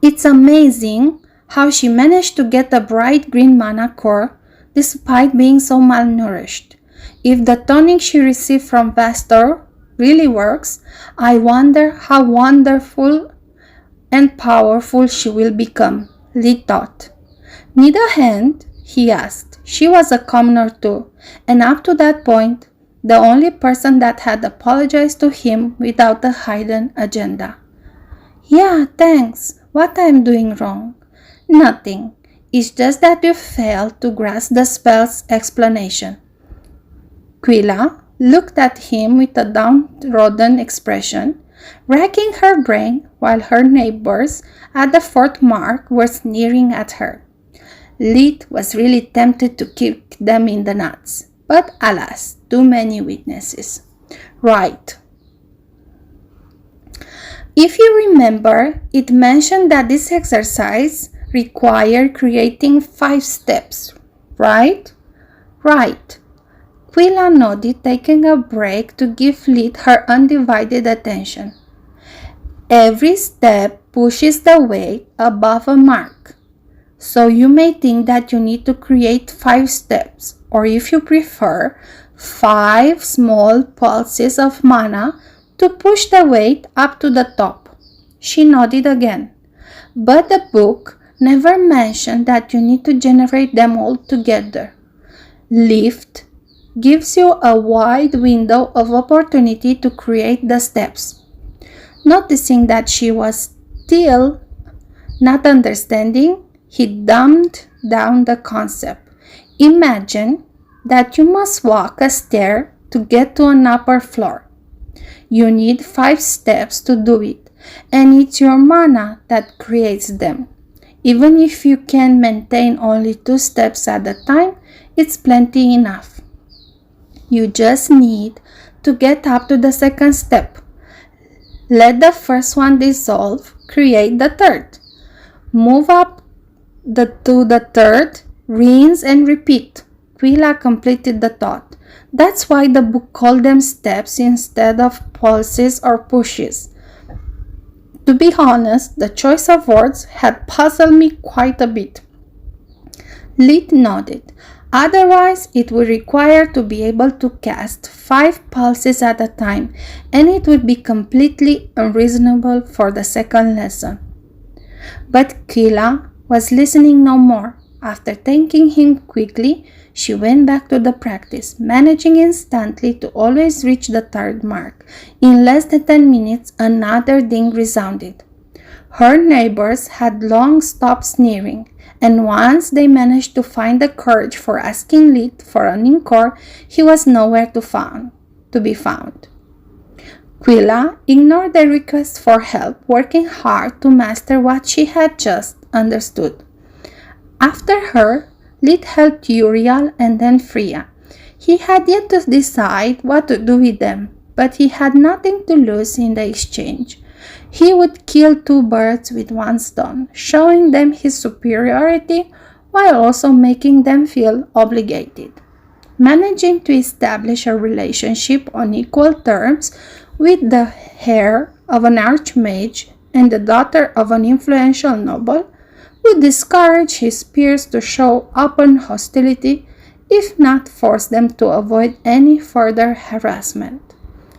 It's amazing how she managed to get a bright green manacore despite being so malnourished. If the tonic she received from Vastor really works, I wonder how wonderful and powerful she will become, Lee thought. Need a hand? He asked. She was a commoner too, and up to that point, the only person that had apologized to him without a hidden agenda. Yeah, thanks. What I'm doing wrong? Nothing. It's just that you failed to grasp the spell's explanation. Quilla looked at him with a downtrodden expression, racking her brain while her neighbors at the 4th mark were sneering at her. Lid was really tempted to kick them in the nuts, but alas, too many witnesses. Right. If you remember, it mentioned that this exercise required creating 5 steps, right? Right. Quilla nodded, taking a break to give Lid her undivided attention. Every step pushes the weight above a mark, so you may think that you need to create 5 steps, or if you prefer, 5 small pulses of mana to push the weight up to the top. She nodded again. But the book never mentioned that you need to generate them all together. Lift gives you a wide window of opportunity to create the steps. Noticing that she was still not understanding, he dumbed down the concept. Imagine that you must walk a stair to get to an upper floor. You need 5 steps to do it, and it's your mana that creates them. Even if you can maintain only 2 steps at a time, it's plenty enough. You just need to get up to the 2nd step. Let the first one dissolve, create the 3rd. Move up to the 3rd, rinse and repeat. Quilla completed the thought. That's why the book called them steps instead of pulses or pushes. To be honest, the choice of words had puzzled me quite a bit. Lid nodded. Otherwise, it would require to be able to cast 5 pulses at a time, and it would be completely unreasonable for the 2nd lesson. But Quilla was listening no more. After thanking him quickly, she went back to the practice, managing instantly to always reach the 3rd mark. In less than 10 minutes, another ding resounded. Her neighbors had long stopped sneering, and once they managed to find the courage for asking Lit for an encore, he was nowhere to be found. Quilla ignored the request for help, working hard to master what she had just understood. After her, Lit helped Uriel and then Freya. He had yet to decide what to do with them, but he had nothing to lose in the exchange. He would kill two birds with one stone, showing them his superiority while also making them feel obligated. Managing to establish a relationship on equal terms with the heir of an archmage and the daughter of an influential noble would discourage his peers to show open hostility, if not force them to avoid any further harassment.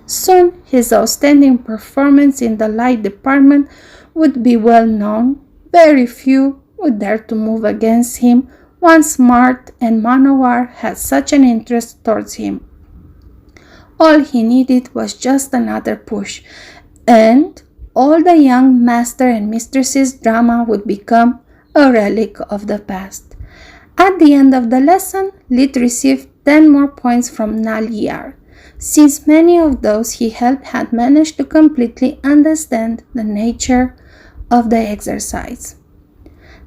Soon his outstanding performance in the light department would be well known. Very few would dare to move against him once Mart and Manacore had such an interest towards him. All he needed was just another push, and all the young master and mistress's drama would become a relic of the past. At the end of the lesson, Lit received 10 more points from Naliar, since many of those he helped had managed to completely understand the nature of the exercise.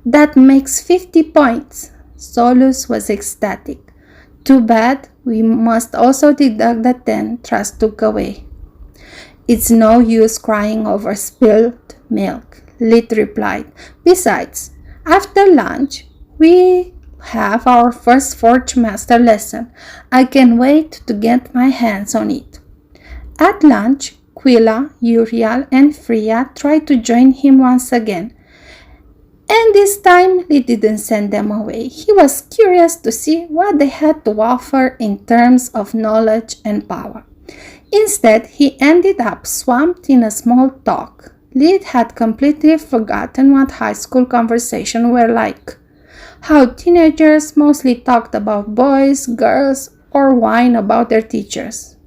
That makes 50 points. Solus was ecstatic. Too bad, we must also deduct the 10 Trust took away. It's no use crying over spilled milk, Lit replied. Besides, after lunch, we have our first Forge Master lesson. I can wait to get my hands on it. At lunch, Quilla, Uriel, and Freya tried to join him once again, and this time he didn't send them away. He was curious to see what they had to offer in terms of knowledge and power. Instead, he ended up swamped in a small talk. Lit had completely forgotten what high school conversations were like. How teenagers mostly talked about boys, girls, or whined about their teachers.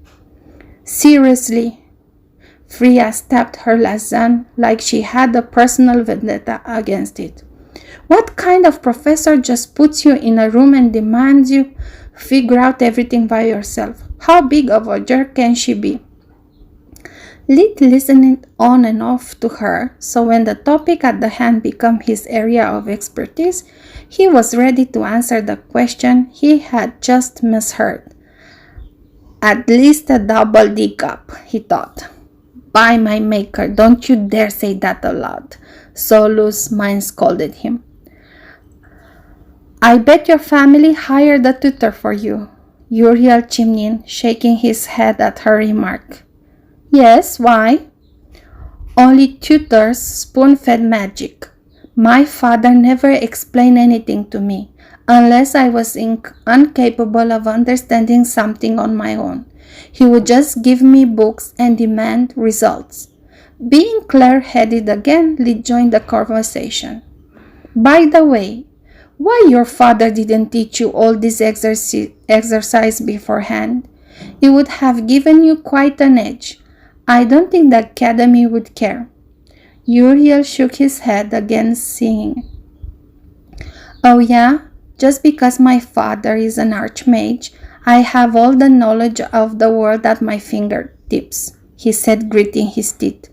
Seriously, Freya stabbed her lasagne like she had a personal vendetta against it. What kind of professor just puts you in a room and demands you figure out everything by yourself? How big of a jerk can she be? Lit listened on and off to her, so when the topic at the hand became his area of expertise, he was ready to answer the question he had just misheard. At least a double D cup, he thought. By my maker, don't you dare say that aloud, Solus' mind scolded him. I bet your family hired a tutor for you, Uriel chimed in, shaking his head at her remark. Yes, why? Only tutors spoon-fed magic. My father never explained anything to me, unless I was incapable of understanding something on my own. He would just give me books and demand results. Being clear-headed again, Lit joined the conversation. By the way, why your father didn't teach you all this exercise beforehand? It would have given you quite an edge. I don't think the academy would care. Uriel shook his head again, singing. Oh yeah? Just because my father is an archmage, I have all the knowledge of the world at my fingertips, he said, gritting his teeth.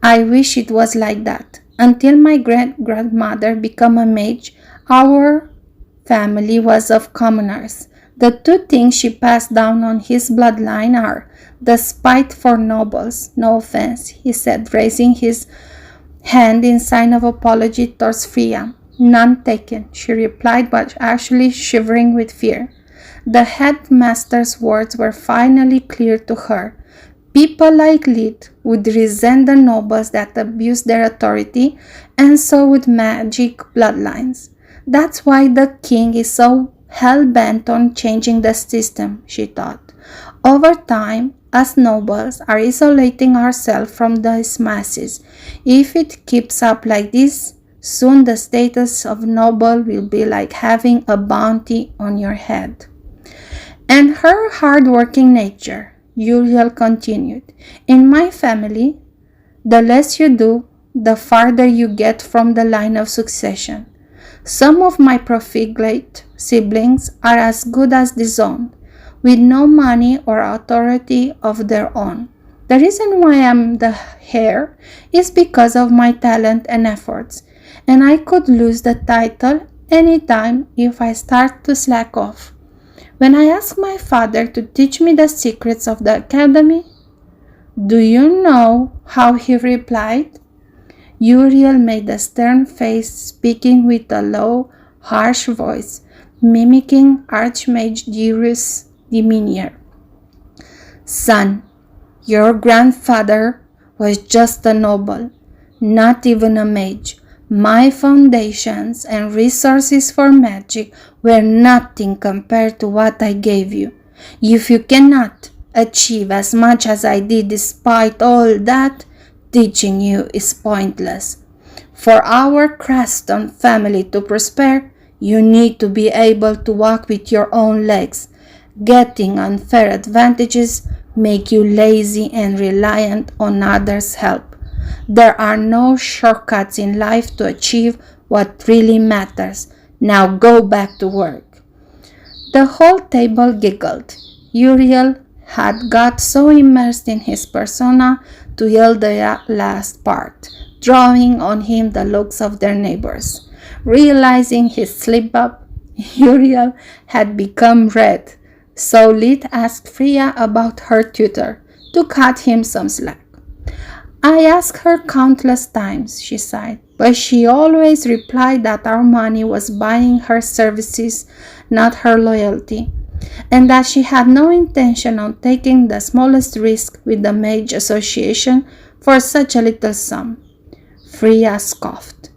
I wish it was like that. Until my great-grandmother became a mage, our family was of commoners. The two things she passed down on his bloodline are the spite for nobles, no offense, he said, raising his hand in sign of apology towards Freya. None taken, she replied, but actually shivering with fear. The headmaster's words were finally clear to her. People like Lit would resent the nobles that abused their authority, and so would magic bloodlines. That's why the king is so hell-bent on changing the system, she thought. Over time, us nobles are isolating ourselves from these masses. If it keeps up like this, soon the status of noble will be like having a bounty on your head. And her hard-working nature, Uriel continued. In my family, the less you do, the farther you get from the line of succession. Some of my profligate siblings are as good as disowned, with no money or authority of their own. The reason why I'm the heir is because of my talent and efforts, and I could lose the title anytime if I start to slack off. When I asked my father to teach me the secrets of the academy, do you know how he replied? Uriel made a stern face, speaking with a low, harsh voice, mimicking Archmage Dearest's demeanor. Son, your grandfather was just a noble, not even a mage. My foundations and resources for magic were nothing compared to what I gave you. If you cannot achieve as much as I did despite all that, teaching you is pointless. For our Creston family to prosper, you need to be able to walk with your own legs. Getting unfair advantages make you lazy and reliant on others' help. There are no shortcuts in life to achieve what really matters. Now go back to work. The whole table giggled. Uriel had got so immersed in his persona to yell the last part, drawing on him the looks of their neighbors. Realizing his slip-up, Uriel had become red, so Lid asked Freya about her tutor to cut him some slack. I asked her countless times, she sighed, but she always replied that our money was buying her services, not her loyalty, and that she had no intention of taking the smallest risk with the Mage Association for such a little sum. Freya scoffed.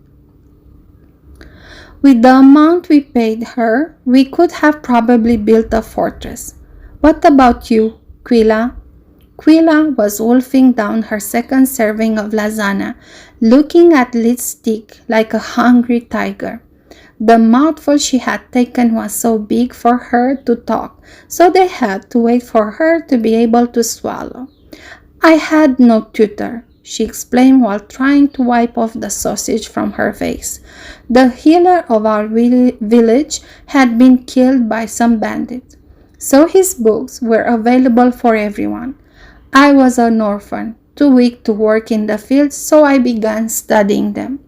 With the amount we paid her, we could have probably built a fortress. What about you, Quilla? Quilla was wolfing down her second serving of lasagna, looking at Lid's stick like a hungry tiger. The mouthful she had taken was so big for her to talk, so they had to wait for her to be able to swallow. I had no tutor, she explained while trying to wipe off the sausage from her face. The healer of our village had been killed by some bandit, so his books were available for everyone. I was an orphan, too weak to work in the field, so I began studying them.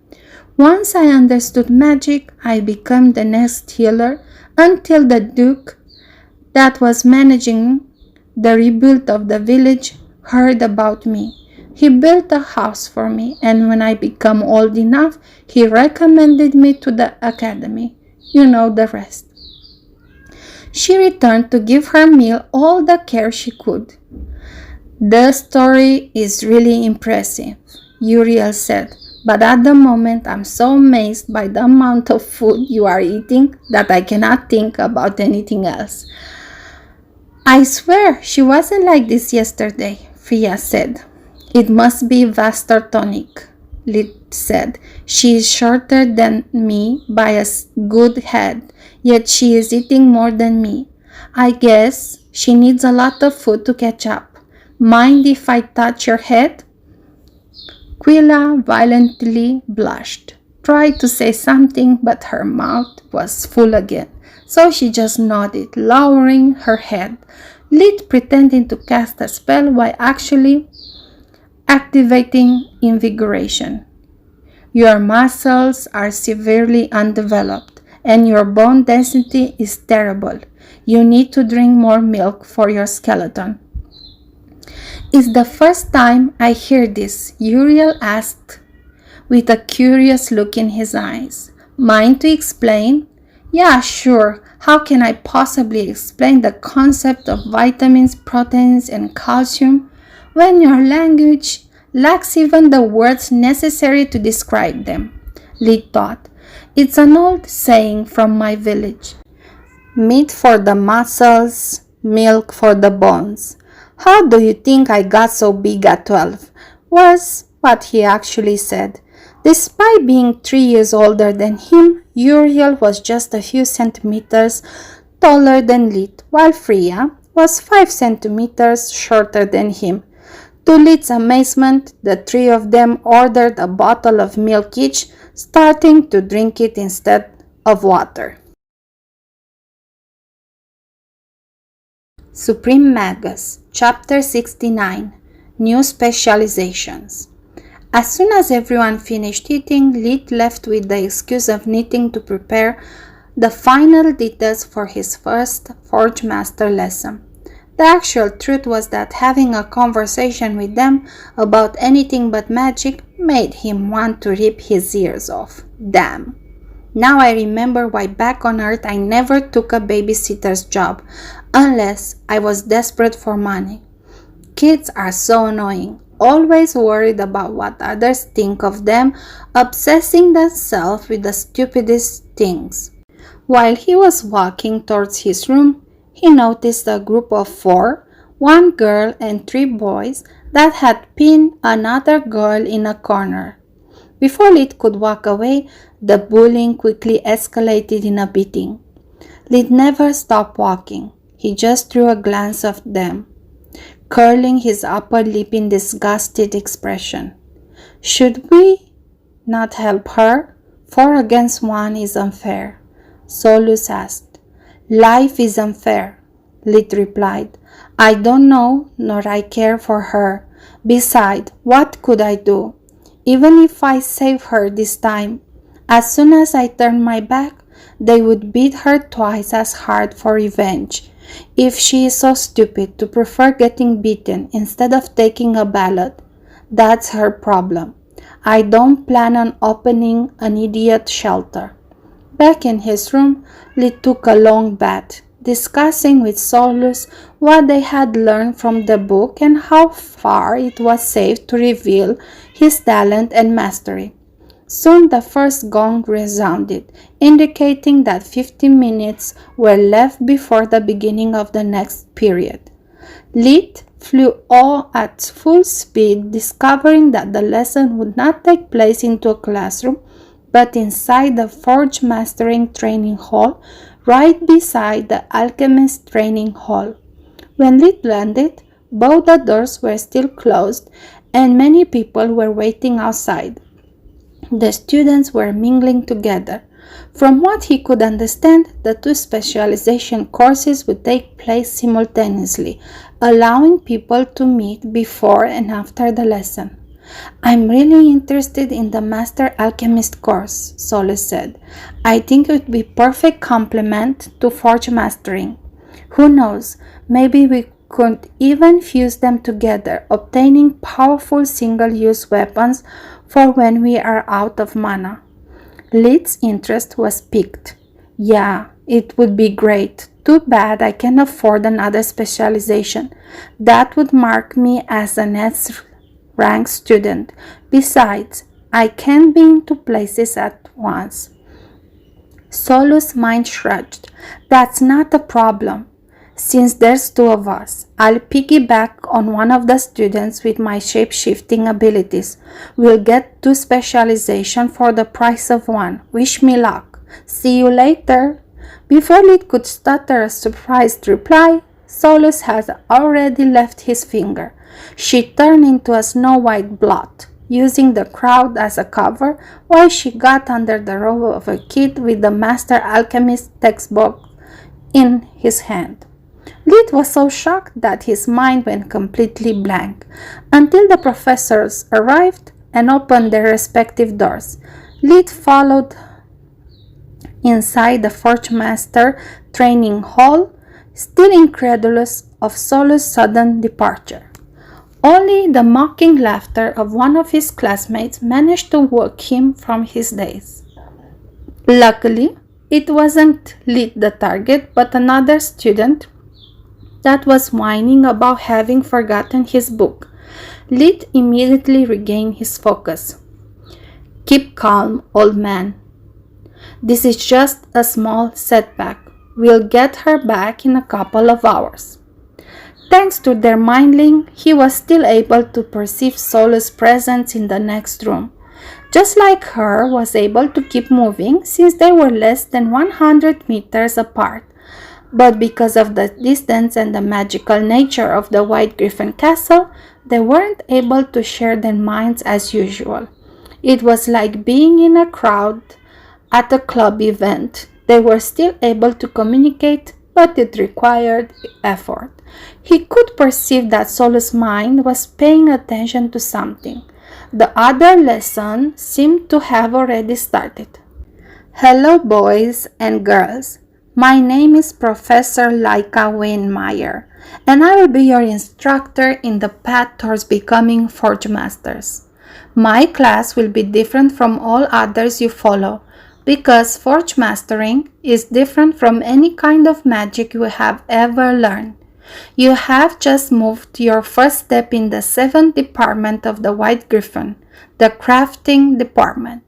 Once I understood magic, I became the next healer until the Duke that was managing the rebuild of the village heard about me. He built a house for me, and when I became old enough, he recommended me to the academy. You know the rest. She returned to give her meal all the care she could. The story is really impressive, Uriel said, but at the moment I'm so amazed by the amount of food you are eating that I cannot think about anything else. I swear she wasn't like this yesterday, Freya said. It must be Vastertonic, Lid said. She is shorter than me by a good head, yet she is eating more than me. I guess she needs a lot of food to catch up. Mind if I touch your head? Quilla violently blushed, tried to say something, but her mouth was full again, so she just nodded, lowering her head, Lid pretending to cast a spell while actually activating invigoration. Your muscles are severely undeveloped, and your bone density is terrible. You need to drink more milk for your skeleton. It's the first time I hear this, Uriel asked, with a curious look in his eyes. Mind to explain? Yeah, sure. How can I possibly explain the concept of vitamins, proteins, and calcium when your language lacks even the words necessary to describe them? Lid thought. It's an old saying from my village. Meat for the muscles, milk for the bones. How do you think I got so big at 12? Was what he actually said. Despite being 3 years older than him, Uriel was just a few centimeters taller than Lid, while Freya was 5 centimeters shorter than him. To Lid's amazement, the three of them ordered a bottle of milk each, starting to drink it instead of water. Suprememagus, Chapter 69, New Specializations. As soon as everyone finished eating, Lid left with the excuse of needing to prepare the final details for his first Forge Master lesson. The actual truth was that having a conversation with them about anything but magic made him want to rip his ears off. Damn. Now I remember why back on Earth I never took a babysitter's job unless I was desperate for money. Kids are so annoying, always worried about what others think of them, obsessing themselves with the stupidest things. While he was walking towards his room, he noticed a group of 4, 1 girl and 3 boys, that had pinned another girl in a corner. Before Lid could walk away, the bullying quickly escalated in a beating. Lid never stopped walking. He just threw a glance at them, curling his upper lip in disgusted expression. Should we not help her? 4 against 1 is unfair, Solus asked. Life is unfair, Lid replied. I don't know, nor I care for her. Besides, what could I do? Even if I save her this time, as soon as I turn my back, they would beat her twice as hard for revenge. If she is so stupid to prefer getting beaten instead of taking a ballot, that's her problem. I don't plan on opening an idiot shelter. Back in his room, Lid took a long bath, discussing with Solus what they had learned from the book and how far it was safe to reveal his talent and mastery. Soon the first gong resounded, indicating that 15 minutes were left before the beginning of the next period. Lid flew all at full speed, discovering that the lesson would not take place into a classroom, but inside the Forge Mastering Training Hall, right beside the Alchemist Training Hall. When Lid landed, both the doors were still closed and many people were waiting outside. The students were mingling together. From what he could understand, the 2 specialization courses would take place simultaneously, allowing people to meet before and after the lesson. I'm really interested in the Master Alchemist course, Solus said. I think it would be perfect complement to Forge Mastering. Who knows, maybe we could even fuse them together, obtaining powerful single-use weapons for when we are out of mana. Lid's interest was piqued. Yeah, it would be great. Too bad I can't afford another specialization. That would mark me as an S-rank student. Besides, I can't be in 2 places at once. Solus' mind shrugged. That's not a problem. Since there's 2 of us, I'll piggyback on one of the students with my shape-shifting abilities. We'll get 2 specialization for the price of 1. Wish me luck. See you later. Before Lid could stutter a surprised reply, Solus had already left his finger. She turned into a snow-white blot, using the crowd as a cover while she got under the robe of a kid with the Master Alchemist textbook in his hand. Lid was so shocked that his mind went completely blank until the professors arrived and opened their respective doors. Lid followed inside the Forge Master Training Hall, still incredulous of Solus' sudden departure. Only the mocking laughter of one of his classmates managed to wake him from his daze. Luckily, it wasn't Lid the target, but another student that was whining about having forgotten his book. Lid immediately regained his focus. Keep calm, old man. This is just a small setback. We'll get her back in a couple of hours. Thanks to their mingling, he was still able to perceive Solus' presence in the next room. Just like her, was able to keep moving since they were less than 100 meters apart. But because of the distance and the magical nature of the White Griffon Castle, they weren't able to share their minds as usual. It was like being in a crowd at a club event. They were still able to communicate, but it required effort. He could perceive that Solo's mind was paying attention to something. The other lesson seemed to have already started. Hello, boys and girls. My name is Professor Laika Wainmeyer, and I will be your instructor in the path towards becoming Forge Masters. My class will be different from all others you follow, because Forge Mastering is different from any kind of magic you have ever learned. You have just moved your first step in the 7th department of the White Griffon, the crafting department.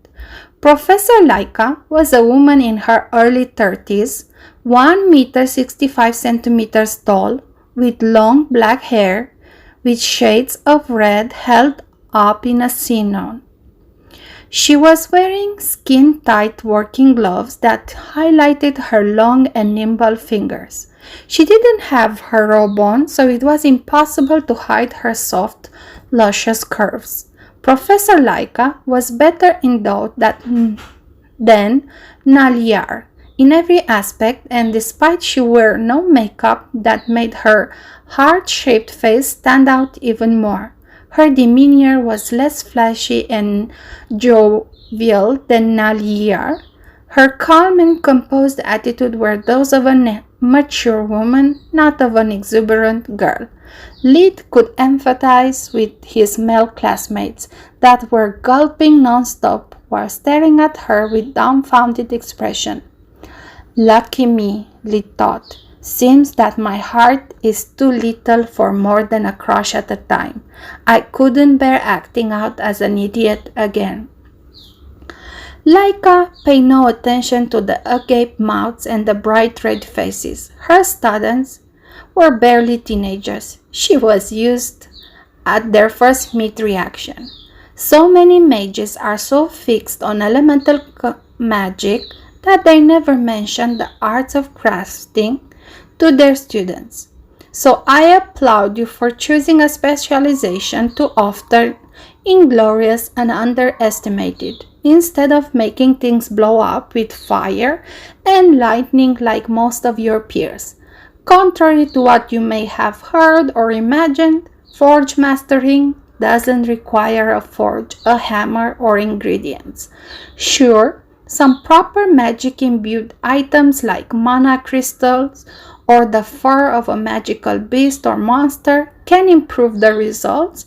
Professor Laika was a woman in her early 30s, 1 meter 65 centimeters tall, with long black hair, with shades of red held up in a scion. She was wearing skin-tight working gloves that highlighted her long and nimble fingers. She didn't have her robe on, so it was impossible to hide her soft, luscious curves. Professor Laika was better endowed than Naliar in every aspect, and despite she wore no makeup, that made her heart-shaped face stand out even more. Her demeanor was less flashy and jovial than Naliar. Her calm and composed attitude were those of a mature woman, not of an exuberant girl. Lid could empathize with his male classmates that were gulping non-stop while staring at her with dumbfounded expression. Lucky me, Lid thought. Seems that my heart is too little for more than a crush at a time. I couldn't bear acting out as an idiot again. Laika paid no attention to the agape mouths and the bright red faces. Her students were barely teenagers. She was used at their first meet reaction. So many mages are so fixed on elemental magic that they never mention the arts of crafting to their students. So I applaud you for choosing a specialization too often inglorious and underestimated, instead of making things blow up with fire and lightning like most of your peers. Contrary to what you may have heard or imagined, forge mastering doesn't require a forge, a hammer, or ingredients. Sure, some proper magic-imbued items like mana crystals or the fur of a magical beast or monster can improve the results,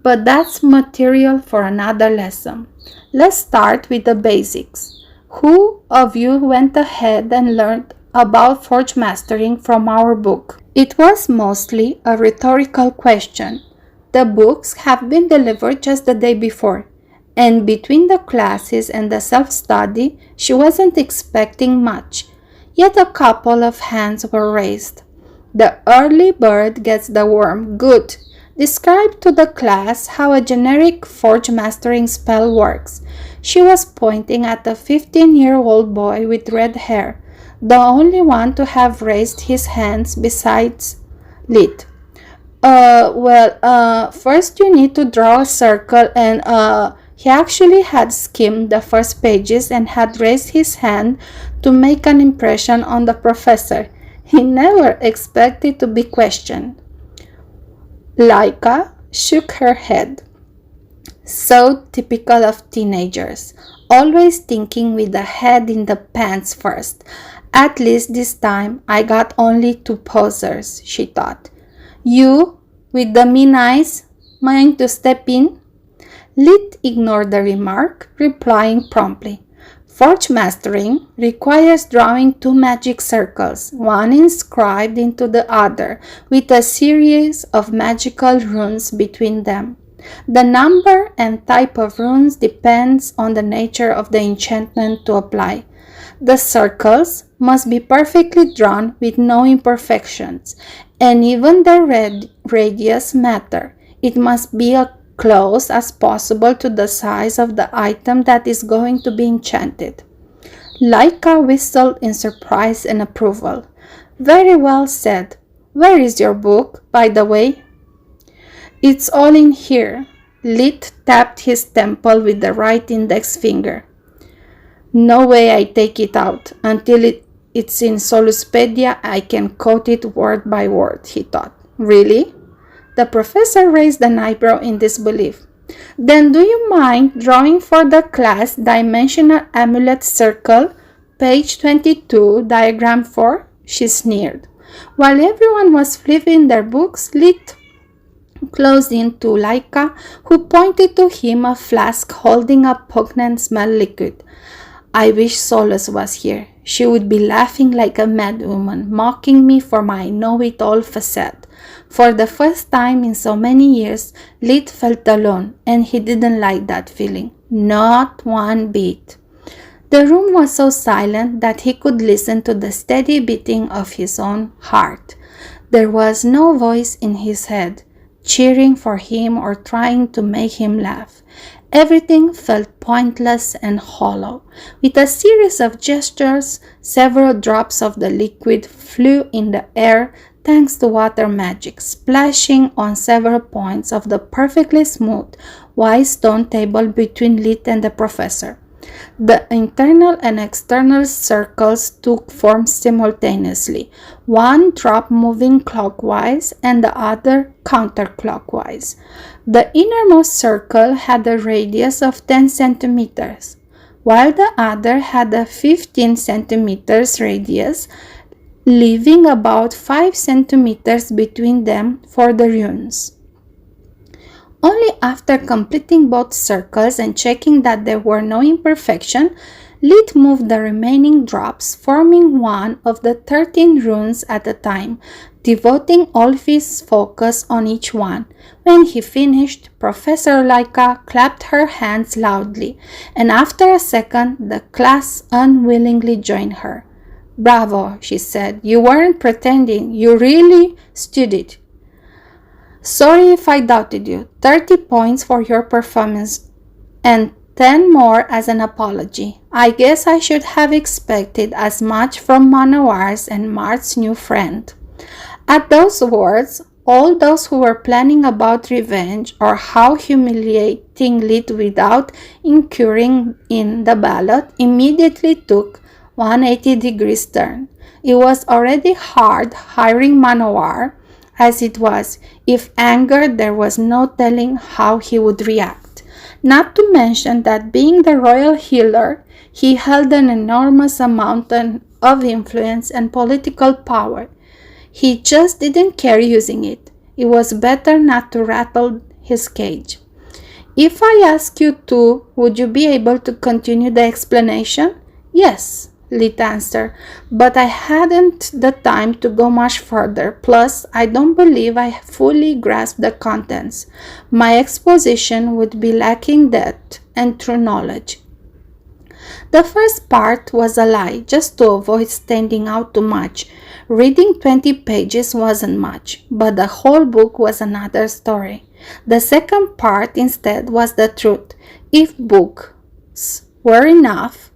but that's material for another lesson. Let's start with the basics. Who of you went ahead and learned about forge mastering from our book? It was mostly a rhetorical question. The books have been delivered just the day before, and between the classes and the self-study, she wasn't expecting much. Yet a couple of hands were raised. The early bird gets the worm. Good. Describe to the class how a generic forge mastering spell works. She was pointing at a 15-year-old boy with red hair, the only one to have raised his hands besides Lid. First you need to draw a circle, and he actually had skimmed the first pages and had raised his hand to make an impression on the professor. He never expected to be questioned. Laika shook her head. So typical of teenagers, always thinking with the head in the pants first. At least this time I got only 2 posers, she thought. You, with the mean eyes, mind to step in? Lid ignored the remark, replying promptly. Forge mastering requires drawing 2 magic circles, one inscribed into the other, with a series of magical runes between them. The number and type of runes depends on the nature of the enchantment to apply. The circles must be perfectly drawn with no imperfections, and even their radius matter. It must be as close as possible to the size of the item that is going to be enchanted. Laika whistled in surprise and approval. Very well said. Where is your book, by the way? It's all in here. Lit tapped his temple with the right index finger. No way I take it out. Until it's in Soluspedia, I can quote it word by word, he thought. Really? The professor raised an eyebrow in disbelief. Then do you mind drawing for the class dimensional amulet circle, page 22, diagram 4? She sneered. While everyone was flipping their books, Lit closed in to Laika, who pointed to him a flask holding a pungent smell liquid. I wish Solus was here. She would be laughing like a madwoman, mocking me for my know-it-all facade. For the first time in so many years, Lit felt alone, and he didn't like that feeling. Not one bit. The room was so silent that he could listen to the steady beating of his own heart. There was no voice in his head, cheering for him or trying to make him laugh. Everything felt pointless and hollow. With a series of gestures, several drops of the liquid flew in the air thanks to water magic, splashing on several points of the perfectly smooth, white stone table between Lit and the professor. The internal and external circles took form simultaneously, one drop moving clockwise and the other counterclockwise. The innermost circle had a radius of 10 centimeters, while the other had a 15 centimeters radius, leaving about 5 centimeters between them for the runes. Only after completing both circles and checking that there were no imperfections, Lit moved the remaining drops, forming one of the 13 runes at a time, devoting all of his focus on each one. When he finished, Professor Laika clapped her hands loudly, and after a second, the class unwillingly joined her. Bravo, she said. You weren't pretending. You really studied. Sorry if I doubted you. 30 points for your performance and 10 more as an apology. I guess I should have expected as much from Manoir's and Mart's new friend. At those words, all those who were planning about revenge or how humiliating Lit without incurring in the ballot immediately took 180 degrees turn. It was already hard hiring Manoir as it was. If angered, there was no telling how he would react. Not to mention that being the royal healer, he held an enormous amount of influence and political power. He just didn't care using it. It was better not to rattle his cage. If I ask you to, would you be able to continue the explanation? Yes, Lit answered, but I hadn't the time to go much further. Plus, I don't believe I fully grasped the contents. My exposition would be lacking depth and true knowledge. The first part was a lie, just to avoid standing out too much. Reading 20 pages wasn't much, but the whole book was another story. The second part, instead, was the truth. If books were enough,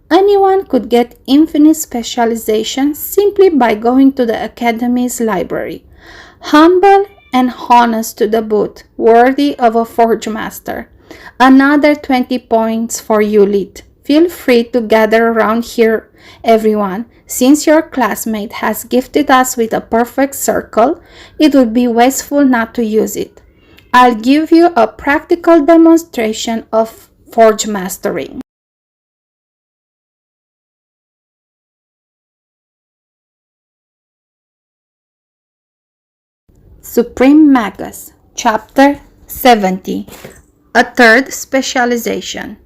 anyone could get infinite specialization simply by going to the Academy's library. Humble and honest to the boot, worthy of a forge master. Another 20 points for you, Lit. Feel free to gather around here, everyone. Since your classmate has gifted us with a perfect circle, it would be wasteful not to use it. I'll give you a practical demonstration of forge mastering. Suprememagus, Chapter 70. A third specialization.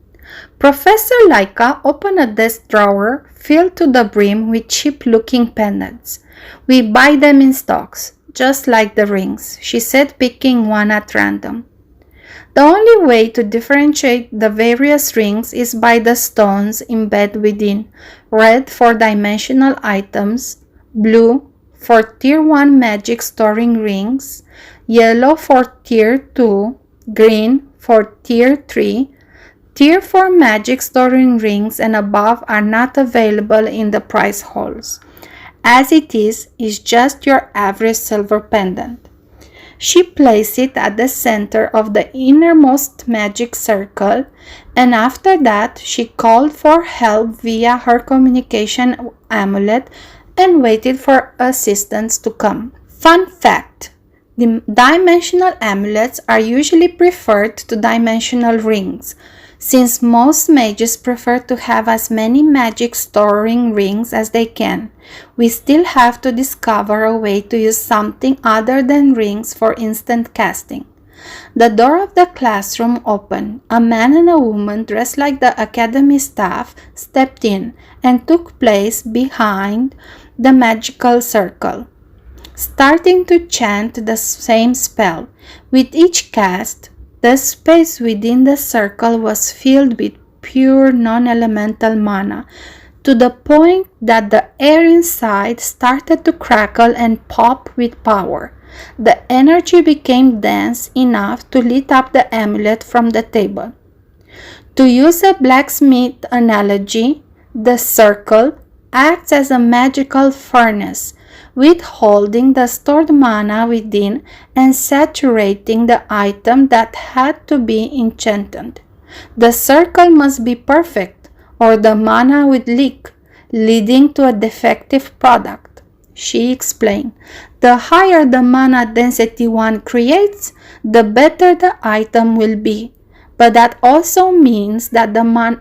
Professor Laika opened a desk drawer filled to the brim with cheap-looking pendants. We buy them in stocks, just like the rings, she said, picking one at random. The only way to differentiate the various rings is by the stones embedded within. Red for dimensional items, blue for Tier 1 magic storing rings, yellow for Tier 2, green for Tier 3. Tier 4 magic storing rings and above are not available in the prize halls. as it is just your average silver pendant. She placed it at the center of the innermost magic circle, and after that she called for help via her communication amulet and waited for assistance to come. Fun fact: the dimensional amulets are usually preferred to dimensional rings, since most mages prefer to have as many magic storing rings as they can. We still have to discover a way to use something other than rings for instant casting. The door of the classroom opened. A man and a woman dressed like the academy staff stepped in and took place behind the magical circle, starting to chant the same spell. With each cast, the space within the circle was filled with pure non-elemental mana, to the point that the air inside started to crackle and pop with power. The energy became dense enough to lit up the amulet from the table. To use a blacksmith analogy, the circle acts as a magical furnace, withholding the stored mana within and saturating the item that had to be enchanted. The circle must be perfect, or the mana would leak, leading to a defective product. She explained, the higher the mana density one creates, the better the item will be. But that also means that the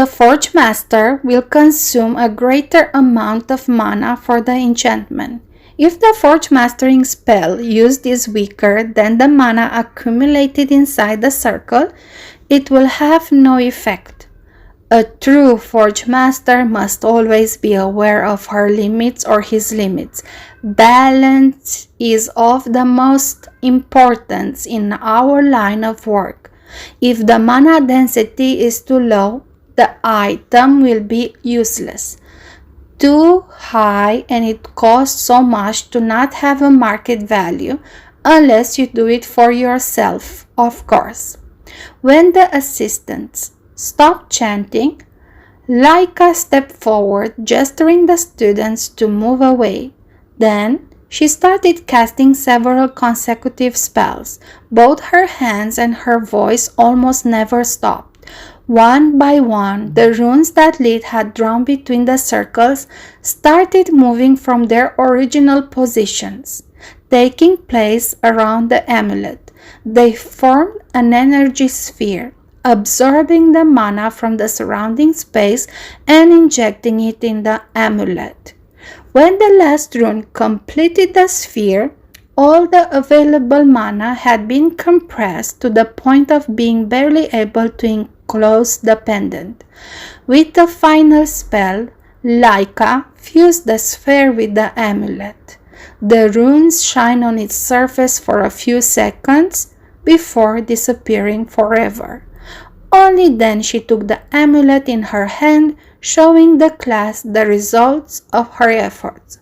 Forge Master will consume a greater amount of mana for the enchantment. If the Forge Mastering spell used is weaker than the mana accumulated inside the circle, it will have no effect. A true Forge Master must always be aware of her limits or his limits. Balance is of the most importance in our line of work. If the mana density is too low, the item will be useless, too high, and it costs so much to not have a market value unless you do it for yourself, of course. When the assistants stopped chanting, Laika stepped forward, gesturing the students to move away. Then she started casting several consecutive spells. Both her hands and her voice almost never stopped. One by one, the runes that Lid had drawn between the circles started moving from their original positions, taking place around the amulet. They formed an energy sphere, absorbing the mana from the surrounding space and injecting it in the amulet. When the last rune completed the sphere, all the available mana had been compressed to the point of being barely able to enclose the pendant. With the final spell, Laika fused the sphere with the amulet. The runes shine on its surface for a few seconds before disappearing forever. Only then she took the amulet in her hand, showing the class the results of her efforts.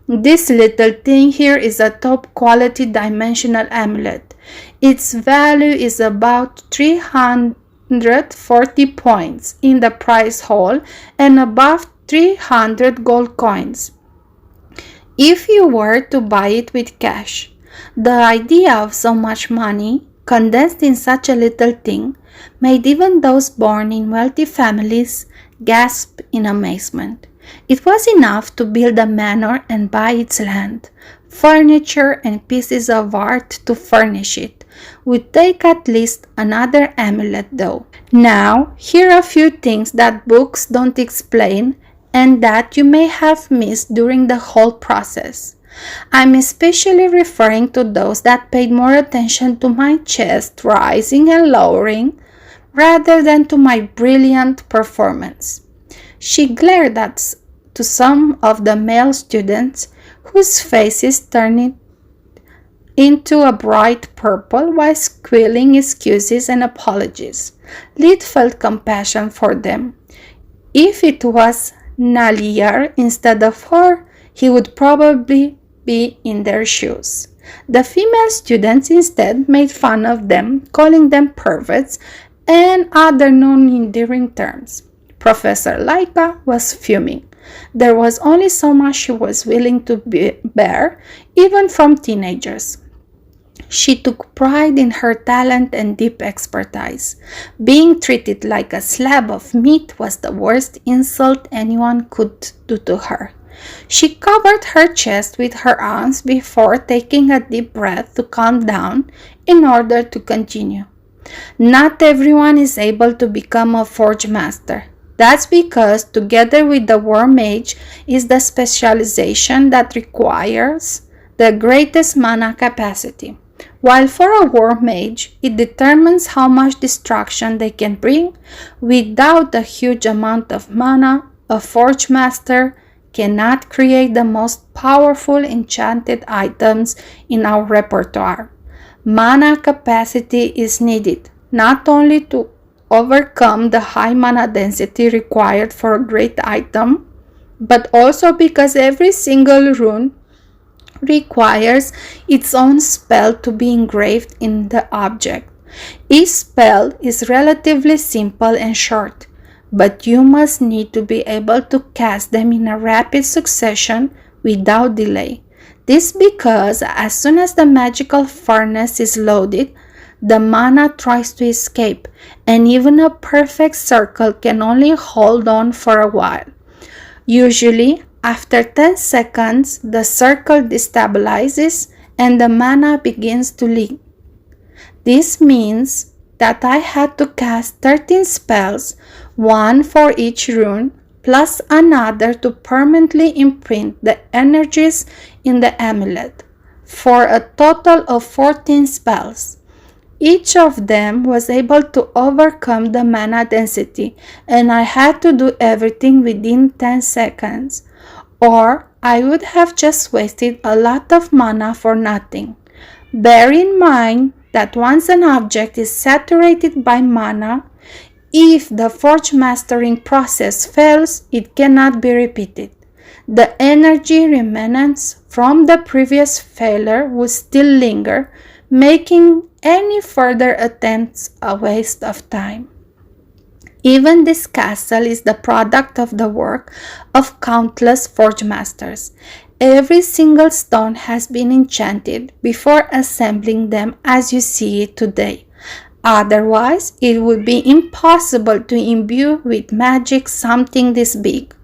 This little thing here is a top quality dimensional amulet. Its value is about 340 points in the prize hall and above 300 gold coins if you were to buy it with cash. The idea of so much money condensed in such a little thing made even those born in wealthy families gasp in amazement. It was enough to build a manor and buy its land. Furniture and pieces of art to furnish it would take at least another amulet though. Now, here are a few things that books don't explain and that you may have missed during the whole process. I'm especially referring to those that paid more attention to my chest rising and lowering rather than to my brilliant performance. She glared to some of the male students whose faces turned into a bright purple while squealing excuses and apologies. Lid felt compassion for them. If it was Naliar instead of her, he would probably be in their shoes. The female students instead made fun of them, calling them perverts and other non-endearing terms. Professor Laika was fuming. There was only so much she was willing to bear, even from teenagers. She took pride in her talent and deep expertise. Being treated like a slab of meat was the worst insult anyone could do to her. She covered her chest with her arms before taking a deep breath to calm down in order to continue. Not everyone is able to become a forge master. That's because, together with the war mage, is the specialization that requires the greatest mana capacity. While for a war mage, it determines how much destruction they can bring. Without a huge amount of mana, a forge master cannot create the most powerful enchanted items in our repertoire. Mana capacity is needed, not only to overcome the high mana density required for a great item, but also because every single rune requires its own spell to be engraved in the object. Each spell is relatively simple and short, but you must need to be able to cast them in a rapid succession without delay. This because as soon as the magical furnace is loaded, the mana tries to escape, and even a perfect circle can only hold on for a while. Usually, after 10 seconds, the circle destabilizes and the mana begins to leak. This means that I had to cast 13 spells, one for each rune, plus another to permanently imprint the energies in the amulet, for a total of 14 spells. Each of them was able to overcome the mana density, and I had to do everything within 10 seconds, or I would have just wasted a lot of mana for nothing. Bear in mind that once an object is saturated by mana, if the forge mastering process fails, it cannot be repeated. The energy remnants from the previous failure would still linger, making any further attempts a waste of time. Even this castle is the product of the work of countless forge masters. Every single stone has been enchanted before assembling them as you see it today. Otherwise, it would be impossible to imbue with magic something this big.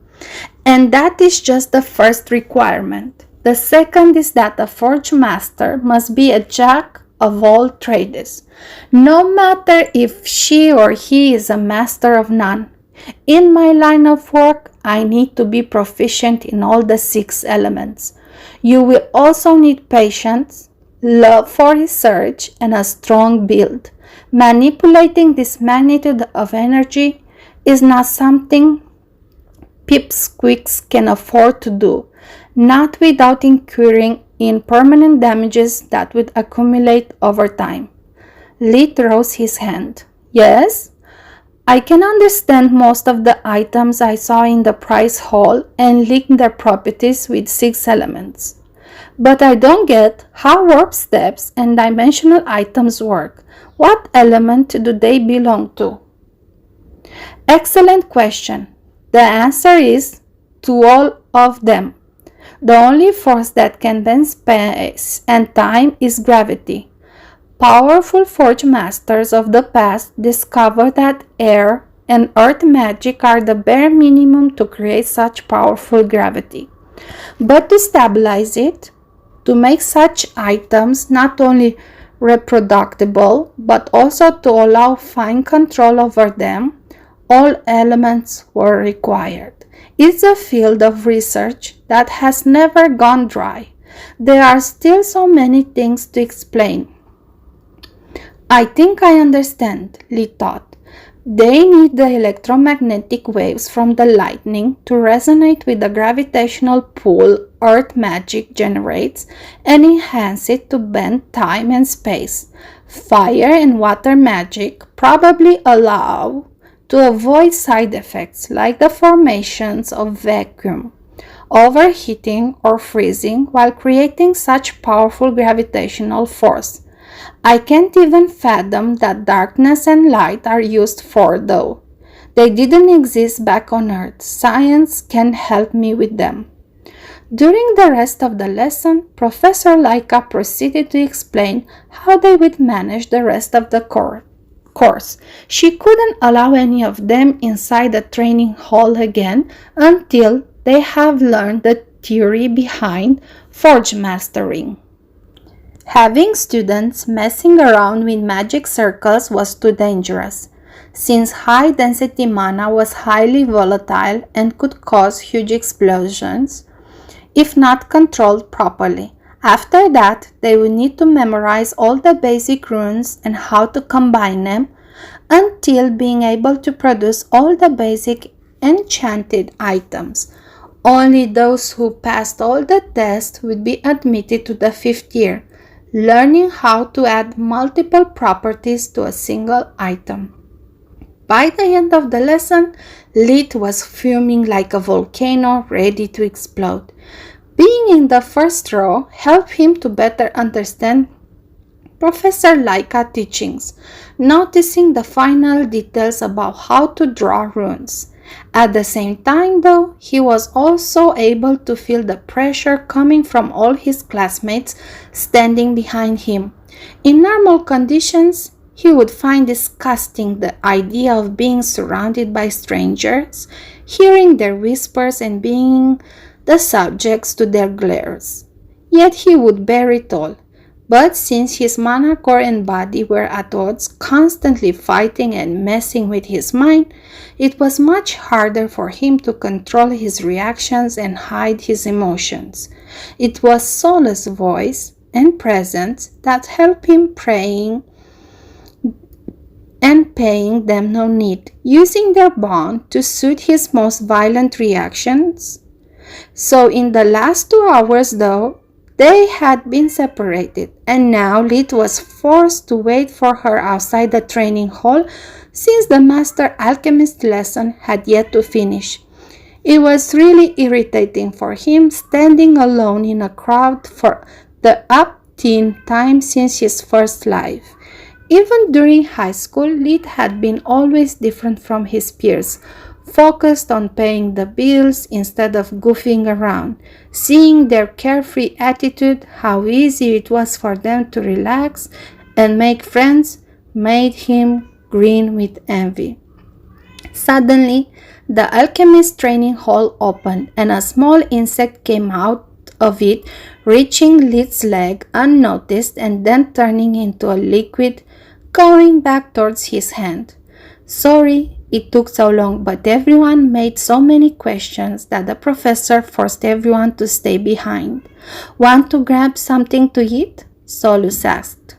And that is just the first requirement. The second is that a forge master must be a jack of all trades, no matter if she or he is a master of none. In my line of work, I need to be proficient in all the 6 elements. You will also need patience, love for research, and a strong build. Manipulating this magnitude of energy is not something pipsqueaks can afford to do, not without incurring in permanent damages that would accumulate over time. Lee rose his hand. Yes, I can understand most of the items I saw in the prize hall and link their properties with 6 elements. But I don't get how warp steps and dimensional items work. What element do they belong to? Excellent question. The answer is to all of them. The only force that can bend space and time is gravity. Powerful forge masters of the past discovered that air and earth magic are the bare minimum to create such powerful gravity. But to stabilize it, to make such items not only reproducible but also to allow fine control over them, all elements were required. It's a field of research that has never gone dry. There are still so many things to explain. I think I understand, Lee thought. They need the electromagnetic waves from the lightning to resonate with the gravitational pull earth magic generates and enhance it to bend time and space. Fire and water magic probably allow to avoid side effects like the formations of vacuum, overheating, or freezing while creating such powerful gravitational force. I can't even fathom that darkness and light are used for, though. They didn't exist back on Earth. Science can help me with them. During the rest of the lesson, Professor Laika proceeded to explain how they would manage the rest of the course. She couldn't allow any of them inside the training hall again until they have learned the theory behind forge mastering. Having students messing around with magic circles was too dangerous, since high-density mana was highly volatile and could cause huge explosions if not controlled properly. After that, they would need to memorize all the basic runes and how to combine them until being able to produce all the basic enchanted items. Only those who passed all the tests would be admitted to the 5th year, learning how to add multiple properties to a single item. By the end of the lesson, Lit was fuming like a volcano ready to explode. Being in the first row helped him to better understand Professor Laika's teachings, noticing the final details about how to draw runes. At the same time, though, he was also able to feel the pressure coming from all his classmates standing behind him. In normal conditions, he would find disgusting the idea of being surrounded by strangers, hearing their whispers and being the subjects to their glares. Yet he would bear it all. But since his manacore and body were at odds, constantly fighting and messing with his mind, it was much harder for him to control his reactions and hide his emotions. It was Solo's voice and presence that helped him paying them no need, using their bond to suit his most violent reactions. So in the last 2 hours, though, they had been separated, and now Lit was forced to wait for her outside the training hall since the Master Alchemist lesson had yet to finish. It was really irritating for him standing alone in a crowd for the umpteenth time since his first life. Even during high school, Lit had been always different from his peers, focused on paying the bills instead of goofing around. Seeing their carefree attitude, how easy it was for them to relax and make friends, made him grin with envy. Suddenly, the alchemist training hall opened, and a small insect came out of it, reaching Lit's leg unnoticed and then turning into a liquid, going back towards his hand. Sorry it took so long, but everyone made so many questions that the professor forced everyone to stay behind. Want to grab something to eat? Solus asked.